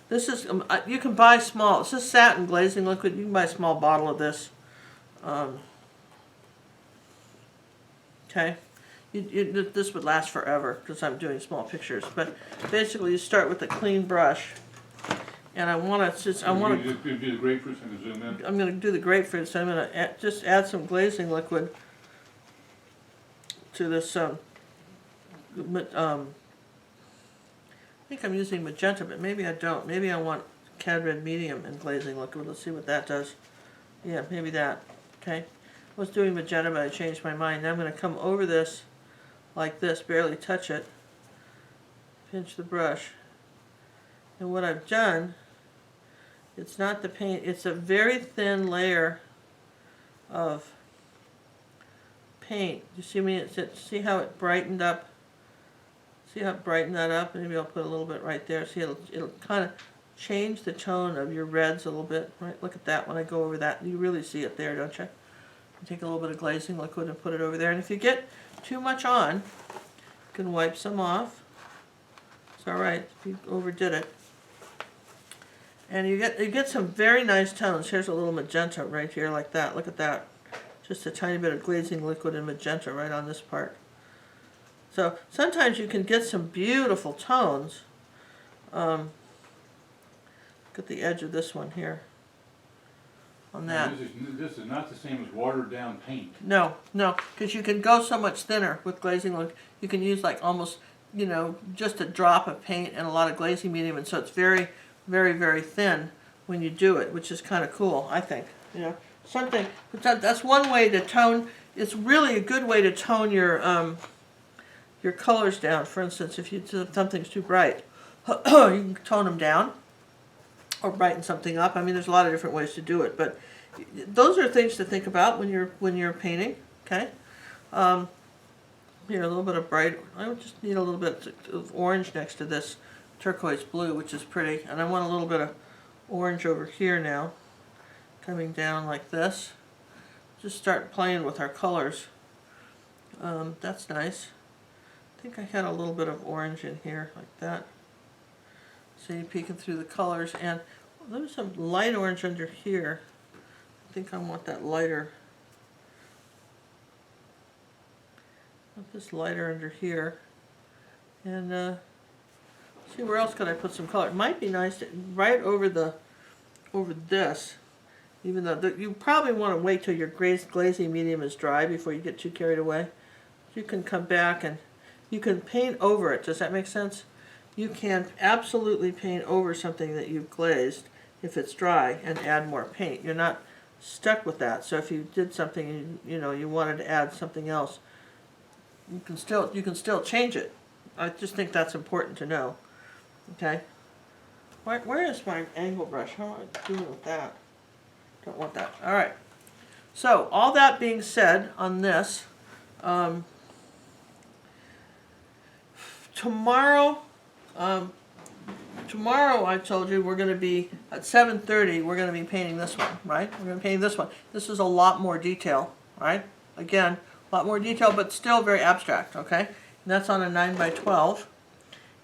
This is, you can buy small, this is satin glazing liquid. You can buy a small bottle of this. Okay. This would last forever because I'm doing small pictures. But basically, you start with a clean brush, and I want to just do the grapefruit so I can zoom in. I'm going to do the grapefruit, so I'm going to just add some glazing liquid to this. I think I'm using magenta, but maybe I don't. Maybe I want cad red medium and glazing liquid. Let's see what that does. Yeah, maybe that. Okay. I was doing magenta, but I changed my mind. Now I'm going to come over this like this, barely touch it. Pinch the brush. And what I've done, it's not the paint, it's a very thin layer of paint. You see me? See how it brightened up? See how it brightened that up? Maybe I'll put a little bit right there. See, it'll kind of change the tone of your reds a little bit. Right? Look at that when I go over that. You really see it there, don't you? Take a little bit of glazing liquid and put it over there. And if you get too much on, you can wipe some off. It's all right if you overdid it. And you get some very nice tones. Here's a little magenta right here like that. Look at that. Just a tiny bit of glazing liquid and magenta right on this part. So sometimes you can get some beautiful tones. Look at the edge of this one here. On that. This is not the same as watered down paint. No, because you can go so much thinner with glazing. You can use like almost, just a drop of paint and a lot of glazing medium, and so it's very, very, very thin when you do it, which is kind of cool, I think. That's one way to tone. It's really a good way to tone your colors down. For instance, if something's too bright, you can tone them down or brighten something up. I mean, there's a lot of different ways to do it, but those are things to think about when you're painting. Okay. Here, a little bit of bright. I just need a little bit of orange next to this turquoise blue, which is pretty, and I want a little bit of orange over here now, coming down like this. Just start playing with our colors. That's nice. I think I had a little bit of orange in here, like that. See, peeking through the colors, and there's some light orange under here. I think I want that lighter. Want this lighter under here, and see where else could I put some color. It might be nice to right over this, even though you probably want to wait till your glazing medium is dry before you get too carried away. You can come back and you can paint over it. Does that make sense? You can absolutely paint over something that you've glazed if it's dry and add more paint. You're not stuck with that. So if you did something you wanted to add something else, you can still change it. I just think that's important to know. Okay. Where is my angle brush? How am I doing with that? Don't want that. All right. So all that being said on this, tomorrow I told you we're going to be at 7:30. We're going to be painting this one, right? We're going to be painting this one. This is a lot more detail, right? Again, a lot more detail, but still very abstract, okay? And that's on a 9x12.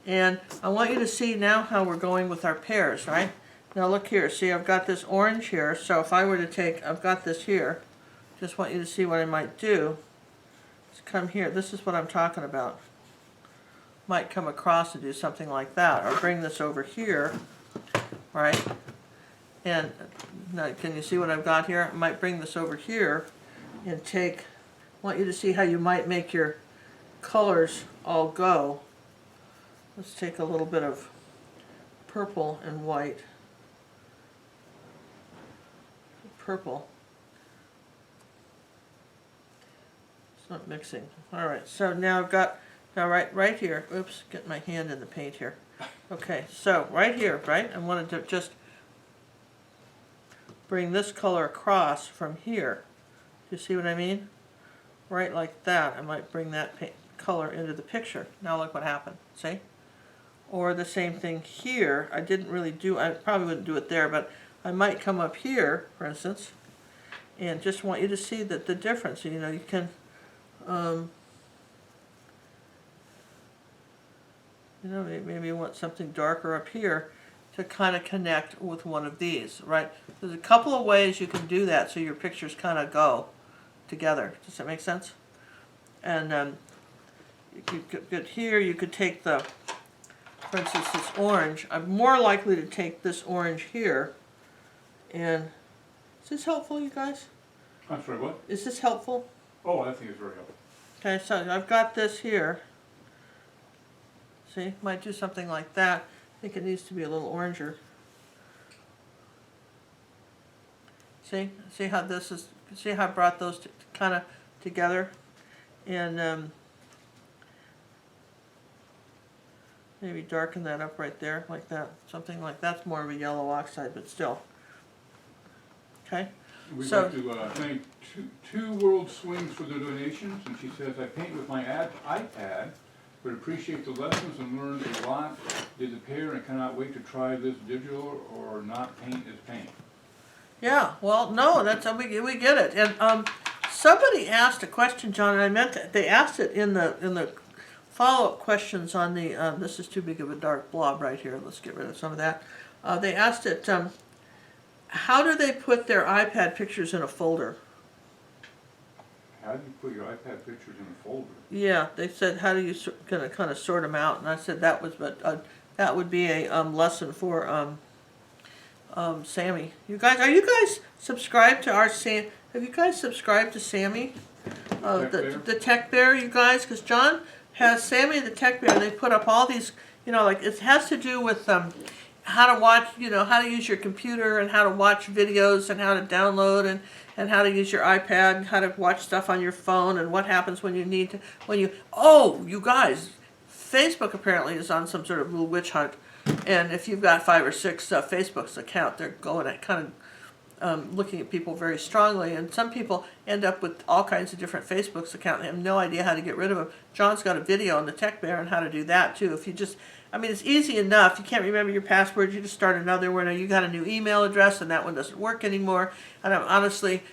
And I want you to see now how we're going with our pears, right? Now look here. See, I've got this orange here. So if I were to take, I've got this here. Just want you to see what I might do. Let's come here. This is what I'm talking about. Might come across and do something like that, or bring this over here, right? And now, can you see what I've got here? I might bring this over here and take, I want you to see how you might make your colors all go. Let's take a little bit of purple and white. Purple. It's not mixing. All right, so now I've got, now right here, oops, get my hand in the paint here. Okay, so right here, right, I wanted to just bring this color across from here. Do you see what I mean? Right like that, I might bring that color into the picture. Now look what happened, see? Or the same thing here. I didn't really do, I probably wouldn't do it there, but I might come up here, for instance, and just want you to see that the difference. You can, maybe you want something darker up here to kind of connect with one of these, right? There's a couple of ways you can do that so your pictures kind of go together. Does that make sense? And you could get here, you could take the, for instance, this orange. I'm more likely to take this orange here. And is this helpful, you guys? I'm sorry, what? Is this helpful? Oh, I think it's very helpful. Okay, so I've got this here. See, might do something like that. I think it needs to be a little oranger. See how this is, see how I brought those kind of together? And Maybe darken that up right there, like that. Something like that's more of a yellow oxide, but still. Okay. We'd So- like to thank two World Swings for their donations, and she says, I paint with my iPad, but appreciate the lessons and learned a lot. Did the pair and cannot wait to try this digital or not paint is paint. Yeah, well, no, that's we get it. And somebody asked a question, John, and I meant that they asked it in the follow-up questions on the. This is too big of a dark blob right here. Let's get rid of some of that. They asked it. How do they put their iPad pictures in a folder? How do you put your iPad pictures in a folder? Yeah, they said, how do you kind of sort them out? And I said that would be a lesson for Sammy. Are you guys subscribed to our Sam? Have you guys subscribed to Sammy, the Tech Bear? You guys, because John has Sammy the Tech Bear, and they put up all these. Like it has to do with how to watch. How to use your computer and how to watch videos and how to download and how to use your iPad and how to watch stuff on your phone and what happens when you need to you guys, Facebook apparently is on some sort of little witch hunt, and if you've got 5 or 6 Facebook's account, they're going at kind of looking at people very strongly, and some people end up with all kinds of different Facebook's account and have no idea how to get rid of them. John's got a video on the Tech Bear on how to do that too. If you just it's easy enough. You can't remember your password. You just start another one, or you got a new email address, and that one doesn't work anymore. And honestly,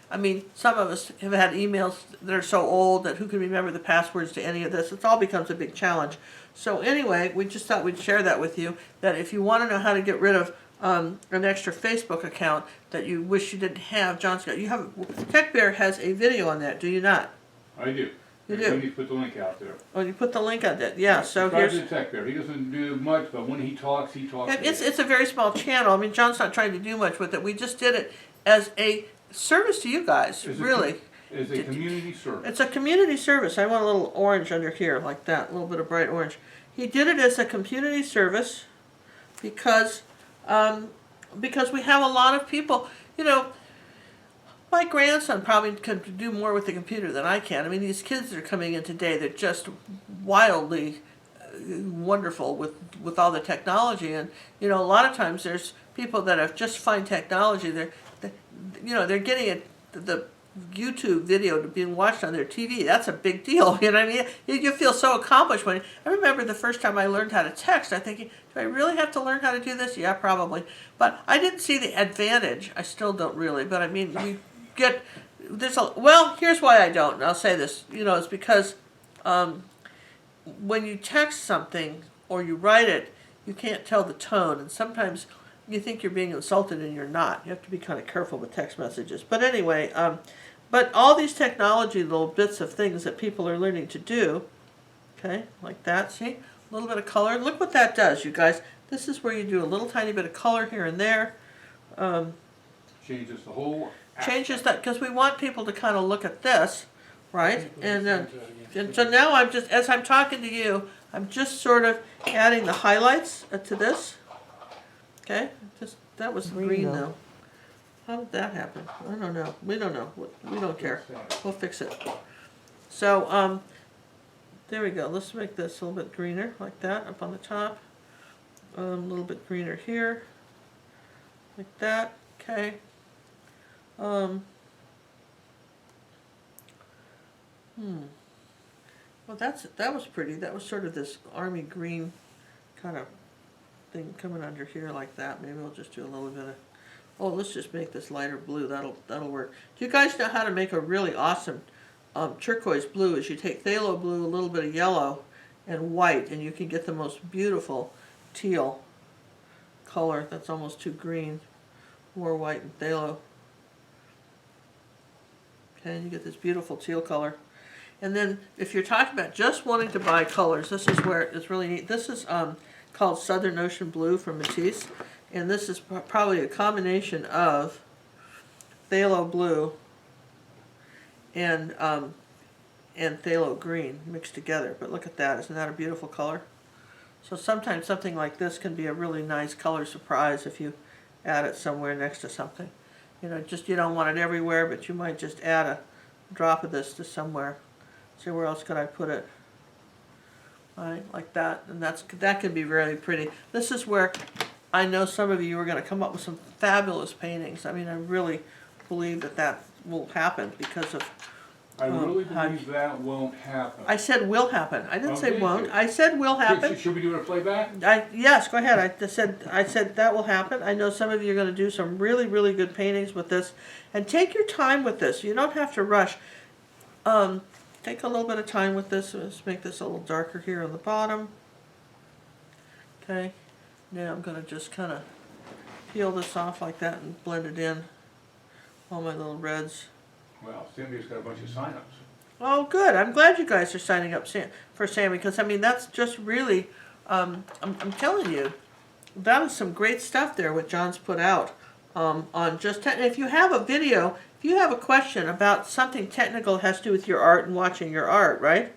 some of us have had emails that are so old that who can remember the passwords to any of this? It all becomes a big challenge. So anyway, we just thought we'd share that with you, that if you want to know how to get rid of an extra Facebook account that you wish you didn't have, Tech Bear has a video on that, do you not? I do. You do? We need to put the link out there. Oh, you put the link on that. Yeah, so Subscribe here's... to the Tech Bear. He doesn't do much, but when he talks It's a very small channel. John's not trying to do much with it. We just did it as a service to you guys, really. It's a community service. It's a community service. I want a little orange under here, like that, a little bit of bright orange. He did it as a community service because we have a lot of people, my grandson probably could do more with the computer than I can. These kids that are coming in today, they're just wildly wonderful with all the technology. And, a lot of times there's people that have just fine technology. They're getting the YouTube video being watched on their TV. That's a big deal. You feel so accomplished when. I remember the first time I learned how to text, I'm thinking, do I really have to learn how to do this? Yeah, probably. But I didn't see the advantage. I still don't really. But we get here's why I don't. And I'll say this. It's because when you text something or you write it, you can't tell the tone, and sometimes you think you're being insulted and you're not. You have to be kind of careful with text messages. But anyway, but all these technology little bits of things that people are learning to do, okay, like that, see? A little bit of color. Look what that does, you guys. This is where you do a little tiny bit of color here and there. Changes the whole Changes that, because we want people to kind of look at this, right? And so now as I'm talking to you, I'm just sort of adding the highlights to this. Okay, that was green though. How did that happen? I don't know. We don't know. We don't care. We'll fix it. So there we go. Let's make this a little bit greener, like that, up on the top. A little bit greener here, like that. Okay. Well, that was pretty. That was sort of this army green kind of thing coming under here like that. Maybe we'll just do a little bit of. Let's just make this lighter blue. That'll work. Do you guys know how to make a really awesome turquoise blue? Is you take phthalo blue, a little bit of yellow, and white, and you can get the most beautiful teal color. That's almost too green. More white and phthalo. Okay, and you get this beautiful teal color. And then if you're talking about just wanting to buy colors, this is where it's really neat. This is called Southern Ocean Blue from Matisse. And this is probably a combination of phthalo blue and phthalo green mixed together. But look at that. Isn't that a beautiful color? So sometimes something like this can be a really nice color surprise if you add it somewhere next to something. You don't want it everywhere, but you might just add a drop of this to somewhere. See, where else could I put it? right, like that, and that can be really pretty. This is where I know some of you are going to come up with some fabulous paintings. I mean, I really believe that will happen because of I really believe that won't happen. I said will happen. I didn't say did won't. you? I said will happen. Should we do a playback? Yes, go ahead. I said that will happen. I know some of you are going to do some really, really good paintings with this. And take your time with this. You don't have to rush. Take a little bit of time with this. Let's make this a little darker here on the bottom. Okay. Now I'm going to just kind of peel this off like that and blend it in. All my little reds. Well, Sammy's got a bunch of sign-ups. Oh, good. I'm glad you guys are signing up for Sammy, because, I mean, that's just really, I'm telling you, that is some great stuff there, what John's put out on just, if you have a video, if you have a question about something technical that has to do with your art and watching your art, right,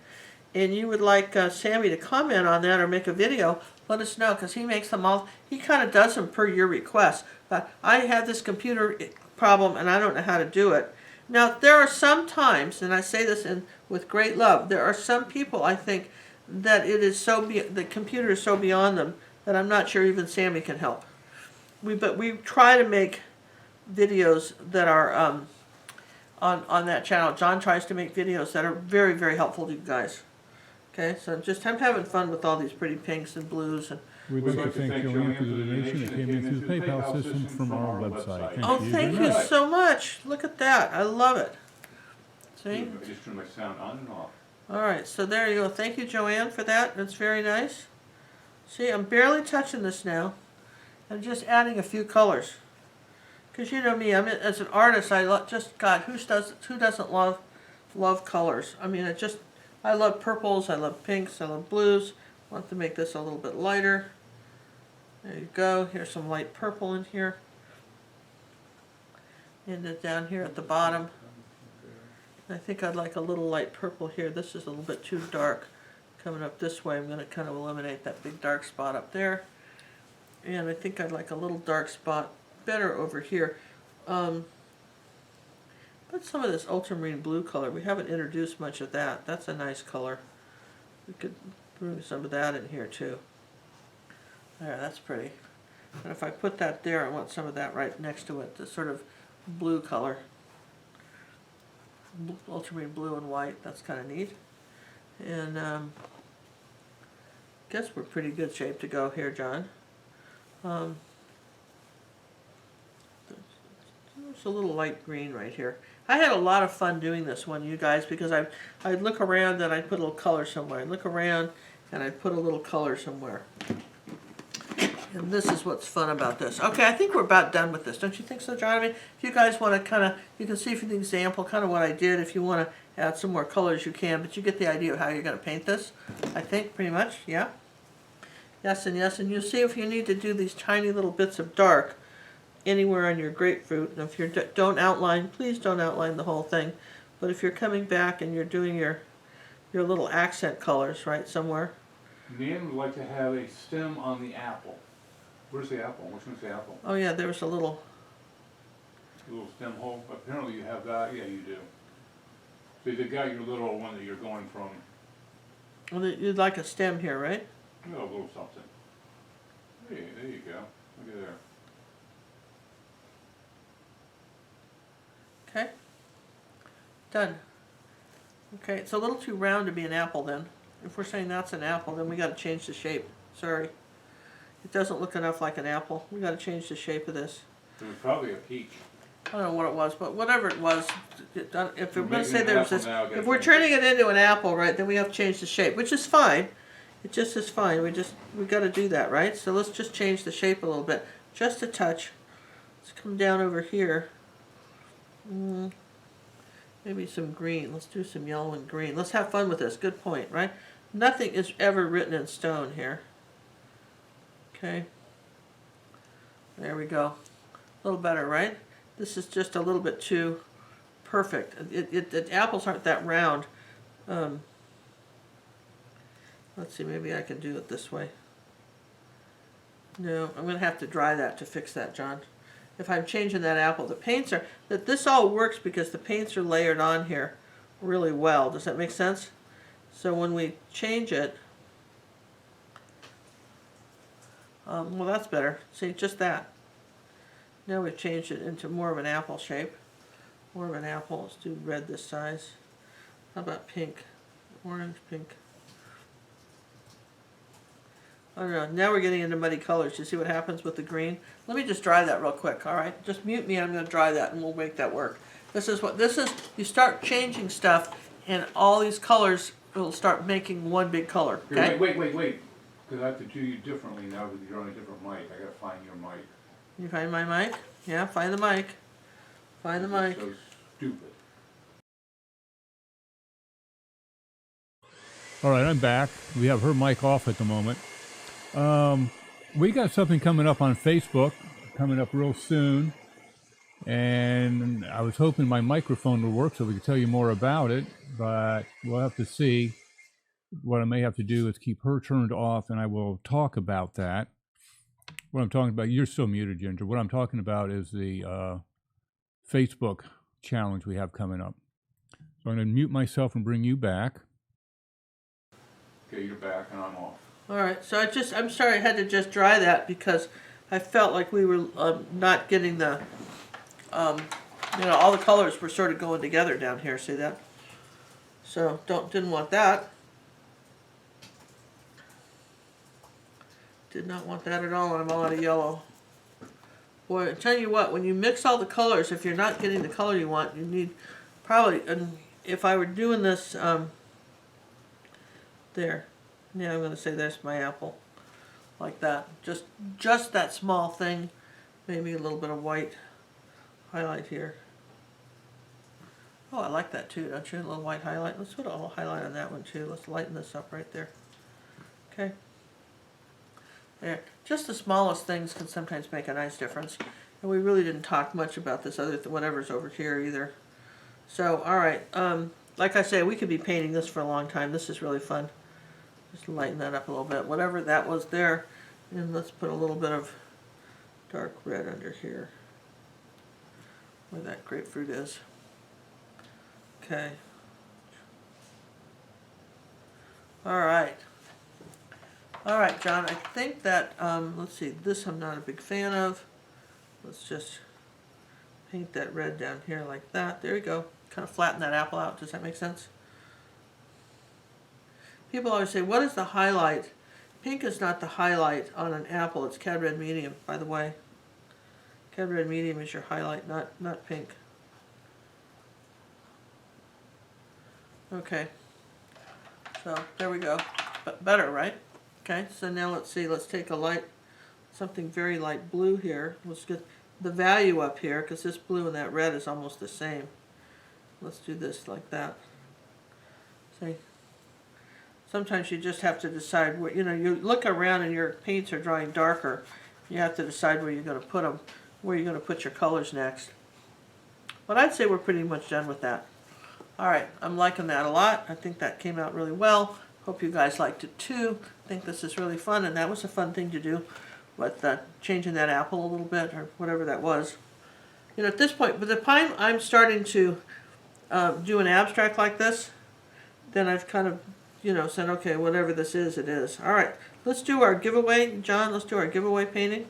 and you would like Sammy to comment on that or make a video, let us know, because he makes them all, he kind of does them per your request. But I have this computer problem, and I don't know how to do it. Now, there are some times, and I say this with great love, there are some people, I think, that it is the computer is so beyond them that I'm not sure even Sammy can help. But we try to make videos that are on that channel. John tries to make videos that are very, very helpful to you guys. Okay, so I'm having fun with all these pretty pinks and blues. And we'd like to thank Joanne for the donation that came in through the PayPal system from our website. Thank you so much. Look at that. I love it. See? I just turn my sound on and off. All right, so there you go. Thank you, Joanne, for that. That's very nice. See, I'm barely touching this now. I'm just adding a few colors. Because you know me, as an artist, God, who doesn't love colors? I mean, I love purples, I love pinks, I love blues. I want to make this a little bit lighter. There you go. Here's some light purple in here. And then down here at the bottom. I think I'd like a little light purple here. This is a little bit too dark. Coming up this way, I'm going to kind of eliminate that big dark spot up there. And I think I'd like a little dark spot better over here. But some of this ultramarine blue color, we haven't introduced much of that. That's a nice color. We could bring some of that in here too. There, that's pretty. And if I put that there, I want some of that right next to it, the sort of blue color. Ultramarine blue and white, that's kind of neat. And guess we're pretty good shape to go here, John. There's a little light green right here. I had a lot of fun doing this one, you guys, because I'd look around and I'd put a little color somewhere. I'd look around and I'd put a little color somewhere. And this is what's fun about this. Okay, I think we're about done with this. Don't you think so, John? I mean, if you guys want to kind of, you can see from the example kind of what I did. If you want to add some more colors, you can. But you get the idea of how you're going to paint this, I think, pretty much. Yeah? Yes and yes. And you'll see if you need to do these tiny little bits of dark anywhere on your grapefruit. And if you don't outline, please don't outline the whole thing. But if you're coming back and you're doing your little accent colors, right, somewhere. Nan would like to have a stem on the apple. Where's the apple? Which one's the apple? Oh yeah, there was a little stem hole. Apparently you have that. Yeah, you do. So you got your little one that you're going from. Well, you'd like a stem here, right? A little something. There you go. Look at there. Okay. Done. Okay, it's a little too round to be an apple then. If we're saying that's an apple, then we got to change the shape. Sorry. It doesn't look enough like an apple. We got to change the shape of this. It was probably a peach. I don't know what it was, but whatever it was, if we're going to say making there an was this, apple now, if we're turning it into an apple, right, then we have to change the shape, which is fine. It just is fine. We got to do that, right? So let's just change the shape a little bit, just a touch. Let's come down over here. Maybe some green. Let's do some yellow and green. Let's have fun with this. Good point, right? Nothing is ever written in stone here. Okay. There we go. A little better, right? This is just a little bit too perfect. The apples aren't that round. Let's see, maybe I can do it this way. No, I'm going to have to dry that to fix that, John. If I'm changing that apple, the paints are, this all works because the paints are layered on here really well. Does that make sense? So when we change it, Well, that's better. See, just that. Now we've changed it into more of an apple shape. More of an apple. Let's do red this size. How about pink? Orange, pink. I don't know. Now we're getting into muddy colors. You see what happens with the green? Let me just dry that real quick, all right? Just mute me. I'm going to dry that, and we'll make that work. This is what this is. You start changing stuff, and all these colors will start making one big color. Okay? Here, wait. Because I have to do you differently now because you're on a different mic. I got to find your mic. You find my mic? Yeah, find the mic. Find the mic. So stupid. All right, I'm back. We have her mic off at the moment. We got something coming up on Facebook, coming up real soon. And I was hoping my microphone would work so we could tell you more about it, but we'll have to see. What I may have to do is keep her turned off, and I will talk about that. What I'm talking about, you're still muted, Ginger. What I'm talking about is the Facebook challenge we have coming up. So I'm going to mute myself and bring you back. Okay, you're back and I'm off. All right. So I'm sorry I had to just dry that because I felt like we were not getting the, all the colors were sort of going together down here. See that? So didn't want that. Did not want that at all, and I'm all out of yellow. Boy, I tell you what, when you mix all the colors, if you're not getting the color you want, you need probably, and if I were doing this, there, yeah, I'm going to say there's my apple, like that. Just that small thing, maybe a little bit of white highlight here. Oh, I like that too, don't you? A little white highlight. Let's put a little highlight on that one too. Let's lighten this up right there. Okay. There. Just the smallest things can sometimes make a nice difference. And we really didn't talk much about this other whatever's over here either. So, all right. Like I say, we could be painting this for a long time. This is really fun. Just lighten that up a little bit. Whatever that was there. And let's put a little bit of dark red under here. Where that grapefruit is. Okay. All right. All right, John, I think that, let's see, this I'm not a big fan of. Let's just paint that red down here like that. There you go. Kind of flatten that apple out. Does that make sense? People always say, what is the highlight? Pink is not the highlight on an apple. It's cad red medium, by the way. Cad red medium is your highlight, not pink. Okay. So, there we go. But better, right? Okay, so now let's see, let's take something very light blue here. Let's get the value up here, because this blue and that red is almost the same. Let's do this like that. See? Sometimes you just have to decide where, you look around and your paints are drying darker. You have to decide where you're going to put them, where you're going to put your colors next. But I'd say we're pretty much done with that. All right, I'm liking that a lot. I think that came out really well. Hope you guys liked it too. I think this is really fun, and that was a fun thing to do with changing that apple a little bit or whatever that was. At this point, by the time I'm starting to do an abstract like this, then I've kind of, said, okay, whatever this is, it is. All right, let's do our giveaway. John, let's do our giveaway painting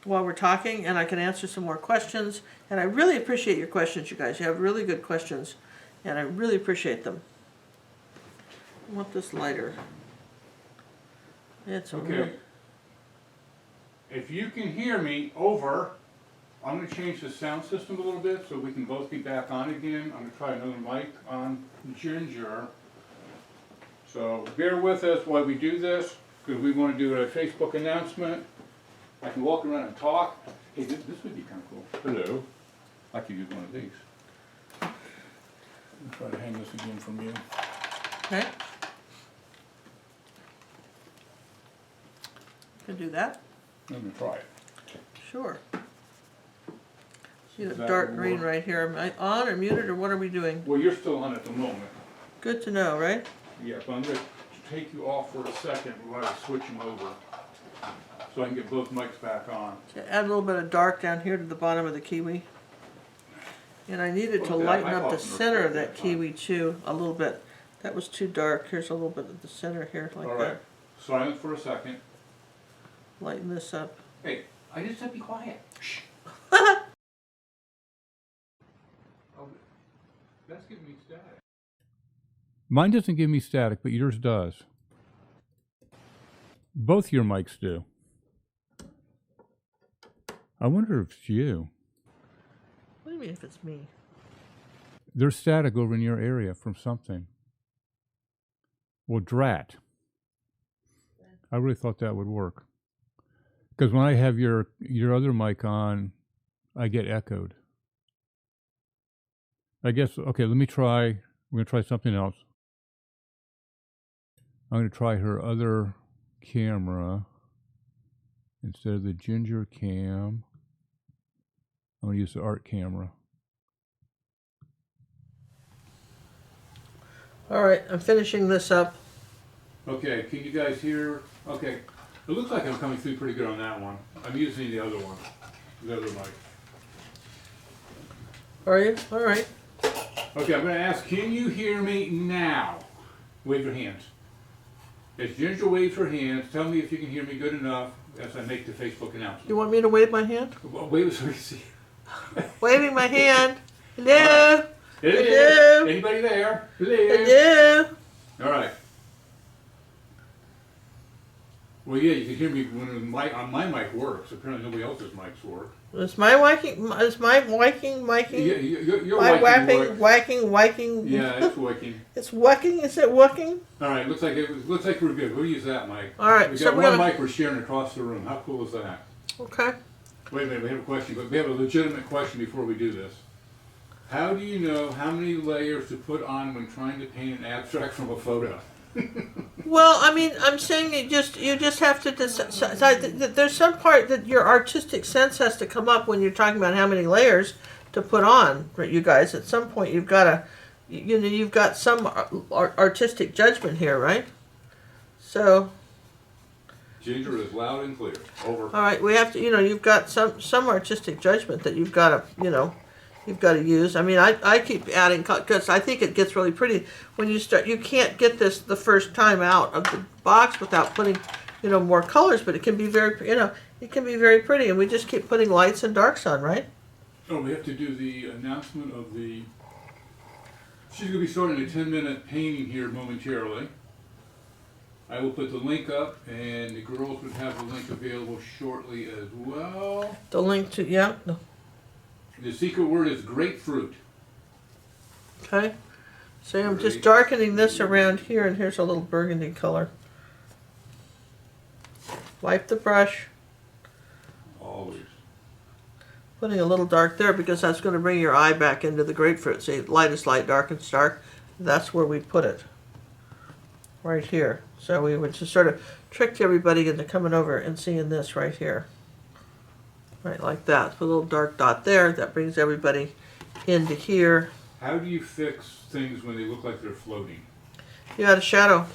while we're talking, and I can answer some more questions. And I really appreciate your questions, you guys. You have really good questions, and I really appreciate them. I want this lighter. It's okay. If you can hear me, over. I'm going to change the sound system a little bit so we can both be back on again. I'm going to try another mic on Ginger. So bear with us while we do this, because we want to do a Facebook announcement. I can walk around and talk. Hey, this would be kind of cool. Hello. I could use one of these. I'll try to hang this again from you. Okay. Can do that. Let me try it. Sure. See the dark green right here. Am I on or muted or what are we doing? Well, you're still on at the moment. Good to know, right? Yeah, but I'm going to take you off for a second while I switch them over so I can get both mics back on. So add a little bit of dark down here to the bottom of the kiwi. And I needed to lighten up the center of that kiwi too a little bit. That was too dark. Here's a little bit of the center here like that. All right. Silent for a second. lighten this up. Hey, I just said be quiet. Shh. That's giving me static. Mine doesn't give me static, but yours does. Both your mics do. I wonder if it's you. What do you mean if it's me? There's static over in your area from something. Well, drat. I really thought that would work. Because when I have your other mic on, I get echoed. I guess, okay, let me try. We're going to try something else. I'm going to try her other camera. Instead of the ginger cam, I'm going to use the art camera. All right, I'm finishing this up. Okay, can you guys hear? Okay, it looks like I'm coming through pretty good on that one. I'm using the other one, the other mic. Are you? All right. Okay, I'm going to ask, can you hear me now? Wave your hands. As Ginger waves her hands, tell me if you can hear me good enough as I make the Facebook announcement. You want me to wave my hand? Well, wave so we can see. Waving my hand. Hello. Hello. Hello. Anybody there? Hello. Hello. All right. Well, yeah, you can hear me when the mic on my mic works. Apparently, nobody else's mics work. Is my whacking? Is my whacking? Yeah, you're My whacking. whacking. Yeah, it's whacking. It's whacking. Is it whacking? All right, looks like we're good. We'll use that mic. All right, We so got we're one gonna. mic we're sharing across the room. How cool is that? Okay. Wait a minute, we have a question, but we have a legitimate question before we do this. How do you know how many layers to put on when trying to paint an abstract from a photo? Well, I mean, I'm saying you just have to decide that there's some part that your artistic sense has to come up when you're talking about how many layers to put on. Right, you guys, at some point you've got to, you've got some artistic judgment here, right? So. Ginger is loud and clear. Over. All right, we have to, you've got some artistic judgment that you've got to, you've got to use. I mean, I keep adding, because I think it gets really pretty when you start. You can't get this the first time out of the box without putting, more colors. But it can be very, it can be very pretty, and we just keep putting lights and darks on, right? Oh, we have to do the announcement of the. She's going to be starting a 10-minute painting here momentarily. I will put the link up, and the girls would have the link available shortly as well. The link to, yeah. The secret word is grapefruit. Okay. So I'm just darkening this around here, and here's a little burgundy color. Wipe the brush. Always. Putting a little dark there because that's going to bring your eye back into the grapefruit. See, light is light, dark is dark. That's where we put it. Right here. So we would just sort of trick everybody into coming over and seeing this right here. Right, like that. Put a little dark dot there. That brings everybody into here. How do you fix things when they look like they're floating? You add a shadow.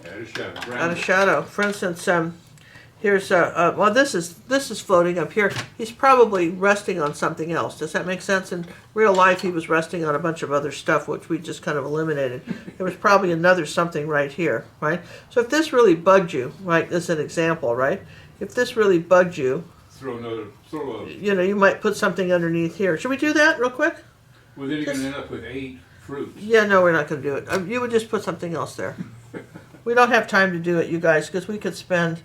Add a shadow. Add a shadow. For instance, here's well, this is floating up here. He's probably resting on something else. Does that make sense? In real life, he was resting on a bunch of other stuff, which we just kind of eliminated. There was probably another something right here, right? So if this really bugged you, right, as an example, right? If this really bugged you, throw a. You might put something underneath here. Should we do that real quick? Well, then you're going to end up with 8 fruits. Yeah, no, we're not going to do it. You would just put something else there. We don't have time to do it, you guys, because we could spend.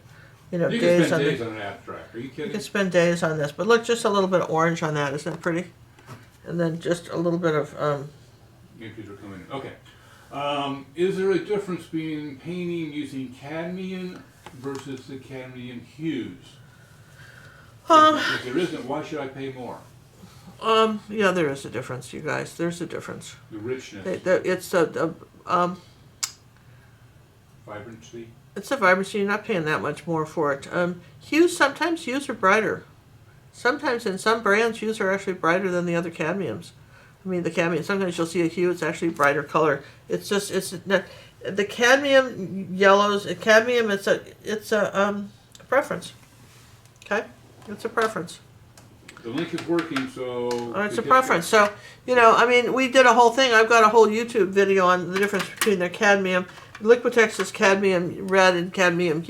You days can spend on days on an abstract. Are you kidding? You can spend days on this, but look, just a little bit of orange on that. Isn't that pretty? And then just a little bit of. Yankees are coming in. Okay. Is there a difference between painting using cadmium versus the cadmium hues? If there isn't, why should I pay more? Yeah, there is a difference, you guys. There's a difference. The richness. It's Vibrancy. It's a vibrancy. You're not paying that much more for it. Sometimes hues are brighter. Sometimes in some brands, hues are actually brighter than the other cadmiums. I mean, the cadmium. Sometimes you'll see a hue; it's actually brighter color. It's the cadmium yellows. Cadmium. It's a preference. Okay, it's a preference. The link is working, so. It's a preference. So, I mean, we did a whole thing. I've got a whole YouTube video on the difference between the cadmium Liquitex is cadmium red and cadmium,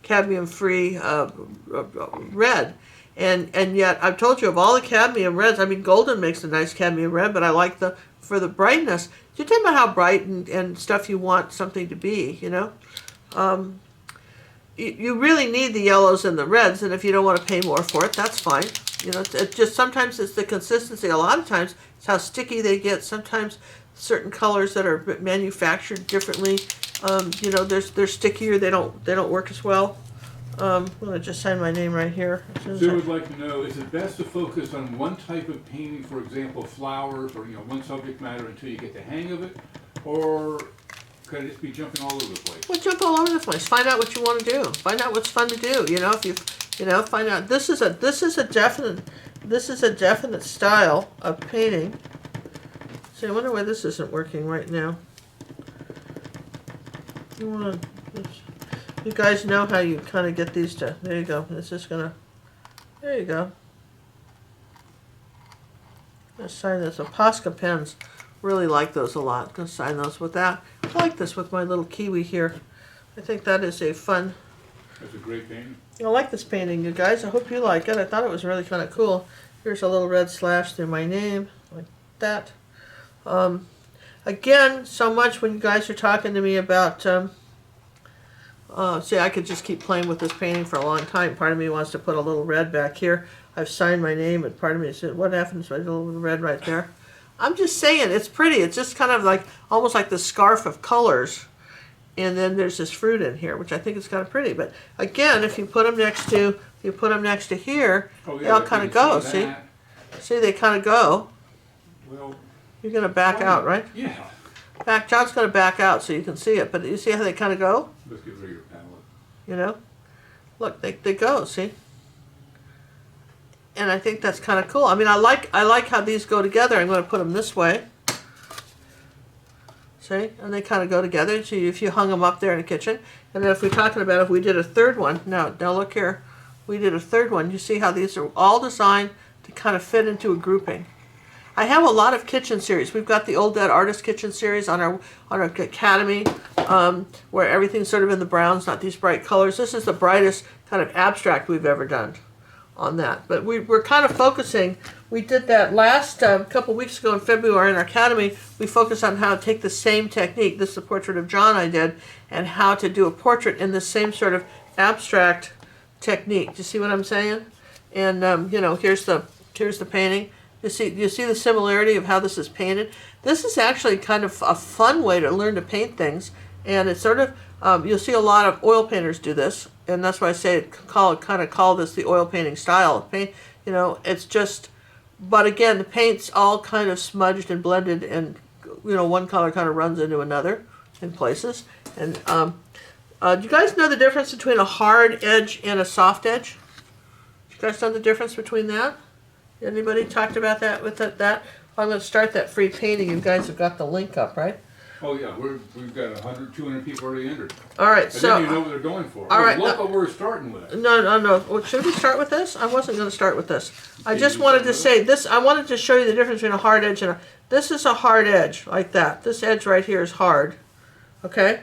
cadmium free red. And yet, I've told you, of all the cadmium reds, I mean, golden makes a nice cadmium red, but I like for the brightness. You think about how bright and stuff you want something to be, You really need the yellows and the reds, and if you don't want to pay more for it, that's fine. It's just sometimes it's the consistency. A lot of times it's how sticky they get. Sometimes certain colors that are manufactured differently, they're stickier. They don't work as well. I'm gonna just sign my name right here. Sue would like to know: is it best to focus on one type of painting, for example, flowers, or one subject matter until you get the hang of it, or could it just be jumping all over the place? Well, jump all over the place. Find out what you want to do. Find out what's fun to do. If you find out this is a definite style of painting. See, I wonder why this isn't working right now. You guys know how you kind of get these to. There you go. It's just gonna. There you go. Let's sign this. The Posca pens. Really like those a lot. Gonna sign those with that. I like this with my little Kiwi here. I think that is a fun. That's a great painting. I like this painting, you guys. I hope you like it. I thought it was really kind of cool. Here's a little red slash through my name, like that. Again, so much when you guys are talking to me about. See, I could just keep playing with this painting for a long time. Part of me wants to put a little red back here. I've signed my name, and part of me said, "What happens with a little red right there?" I'm just saying, it's pretty. It's just kind of like, almost like the scarf of colors. And then there's this fruit in here, which I think is kind of pretty. But again, if you put them next to, here, they all kind of go, see? See, they kind of go. Well, you're going to back out, right? Yeah. John's going to back out so you can see it. But you see how they kind of go? Let's get rid of your palette. Look, they go, see? And I think that's kind of cool. I mean, I like how these go together. I'm going to put them this way. See? And they kind of go together. So if you hung them up there in the kitchen. And then if we're talking about if we did a third one. Now look here. We did a third one. You see how these are all designed to kind of fit into a grouping. I have a lot of kitchen series. We've got the Old Dead Artist Kitchen series on our Academy, where everything's sort of in the browns, not these bright colors. This is the brightest kind of abstract we've ever done on that. But we're kind of focusing. We did that last couple weeks ago in February in our Academy. We focused on how to take the same technique. This is a portrait of John I did, and how to do a portrait in the same sort of abstract technique. Do you see what I'm saying? And here's the painting. You see the similarity of how this is painted. This is actually kind of a fun way to learn to paint things, and it's sort of you'll see a lot of oil painters do this, and that's why I say call this the oil painting style of paint. It's just, but again, the paint's all kind of smudged and blended, and one color kind of runs into another in places. And do you guys know the difference between a hard edge and a soft edge? You guys know the difference between that? Anybody talked about that with that? Well, I'm going to start that free painting. You guys have got the link up, right? Oh yeah, we've got 100, 200 people already entered. All right, and so then you know what they're going for. All right, look what we're starting with. No. Well, should we start with this? I wasn't going to start with this. I just wanted to say this. I wanted to show you the difference between a hard edge and this is a hard edge like that. This edge right here is hard, okay?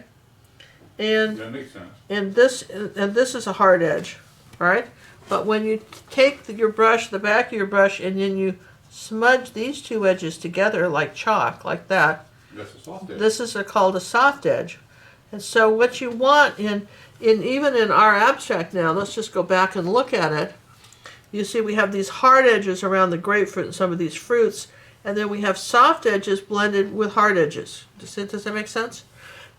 And that makes sense. And this is a hard edge, all right? But when you take your brush, the back of your brush, and then you smudge these two edges together like chalk, like that. That's a soft edge. This is called a soft edge. And so what you want even in our abstract now, let's just go back and look at it. You see we have these hard edges around the grapefruit and some of these fruits, and then we have soft edges blended with hard edges. Does that make sense?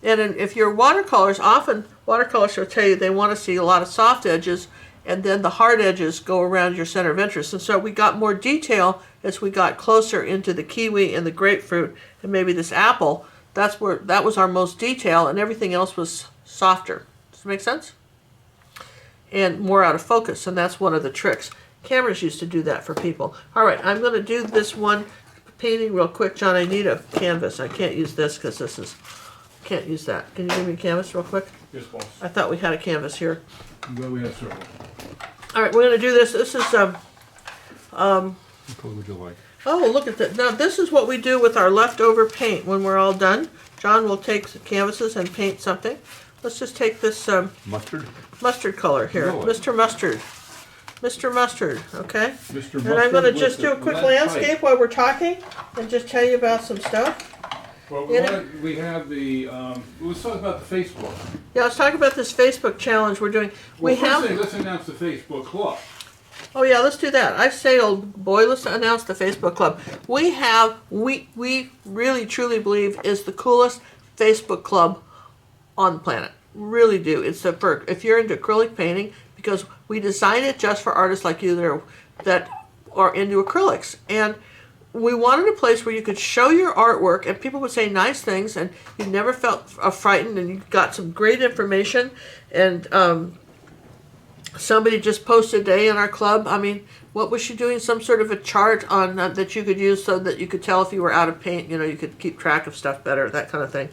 And if you're watercolors, often watercolors will tell you they want to see a lot of soft edges, and then the hard edges go around your center of interest. And so we got more detail as we got closer into the kiwi and the grapefruit and maybe this apple. That was our most detail, and everything else was softer. Does that make sense? And more out of focus, and that's one of the tricks. Cameras used to do that for people. All right, I'm going to do this one painting real quick. John, I need a canvas. I can't use this because can't use that. Can you give me a canvas real quick? Yes, boss. I thought we had a canvas here. Well, we have several. All right, we're going to do this. This is What color would you like? Oh, look at that. Now, this is what we do with our leftover paint when we're all done. John will take the canvases and paint something. Let's just take this mustard color here. Really? Mr. Mustard. Mr. Mustard, okay? Mr. And I'm going to Mustard just with do a the quick lead landscape pipe. while we're talking and just tell you about some stuff. Well, Yeah. we have the, let's talk about the Facebook. Yeah, let's talk about this Facebook challenge we're doing. Well, first thing, let's announce the Facebook club. Oh yeah, let's do that. I say, old boy, let's announce the Facebook club. We really truly believe is the coolest Facebook club on the planet. Really do. It's if you're into acrylic painting, because we designed it just for artists like you that are into acrylics. And we wanted a place where you could show your artwork and people would say nice things and you never felt frightened and you got some great information. And somebody just posted a day in our club. I mean, what was she doing? Some sort of a chart on that you could use so that you could tell if you were out of paint. You know, you could keep track of stuff better, that kind of thing.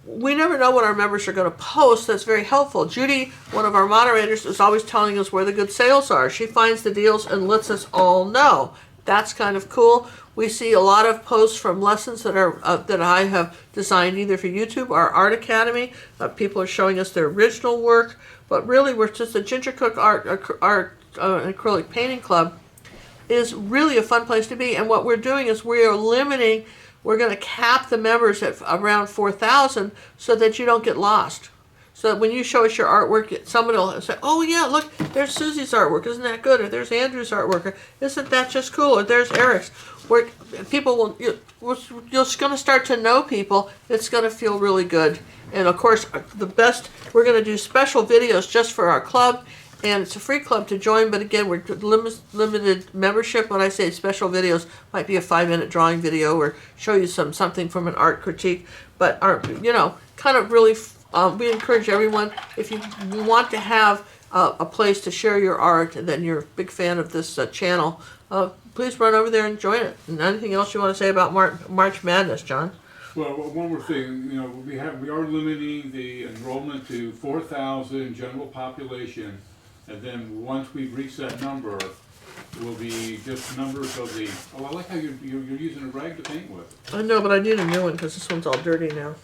We never know what our members are going to post. That's very helpful. Judy, one of our moderators, is always telling us where the good sales are. She finds the deals and lets us all know. That's kind of cool. We see a lot of posts from lessons that are that I have designed either for YouTube or Art Academy. People are showing us their original work, but really we're just a Ginger Cook Art Acrylic Painting Club is really a fun place to be. And what we're doing is we're going to cap the members at around 4,000 so that you don't get lost. So that when you show us your artwork, somebody will say, oh yeah, look, there's Susie's artwork, isn't that good? Or there's Andrew's artwork, or isn't that just cool? Or there's Eric's. Where people you're just going to start to know people. It's going to feel really good. And of course, we're going to do special videos just for our club. And it's a free club to join, but again, we're limited membership. When I say special videos, might be a 5-minute drawing video or show you something from an art critique. But kind of really, we encourage everyone, if you want to have a place to share your art, and then you're a big fan of this channel, please run over there and join it. And anything else you want to say about March Madness, John? Well, one more thing, we are limiting the enrollment to 4,000 general population. And then once we've reached that number, it will be just numbers of the. Oh, I like how you're using a rag to paint with. I know, but I need a new one because this one's all dirty now.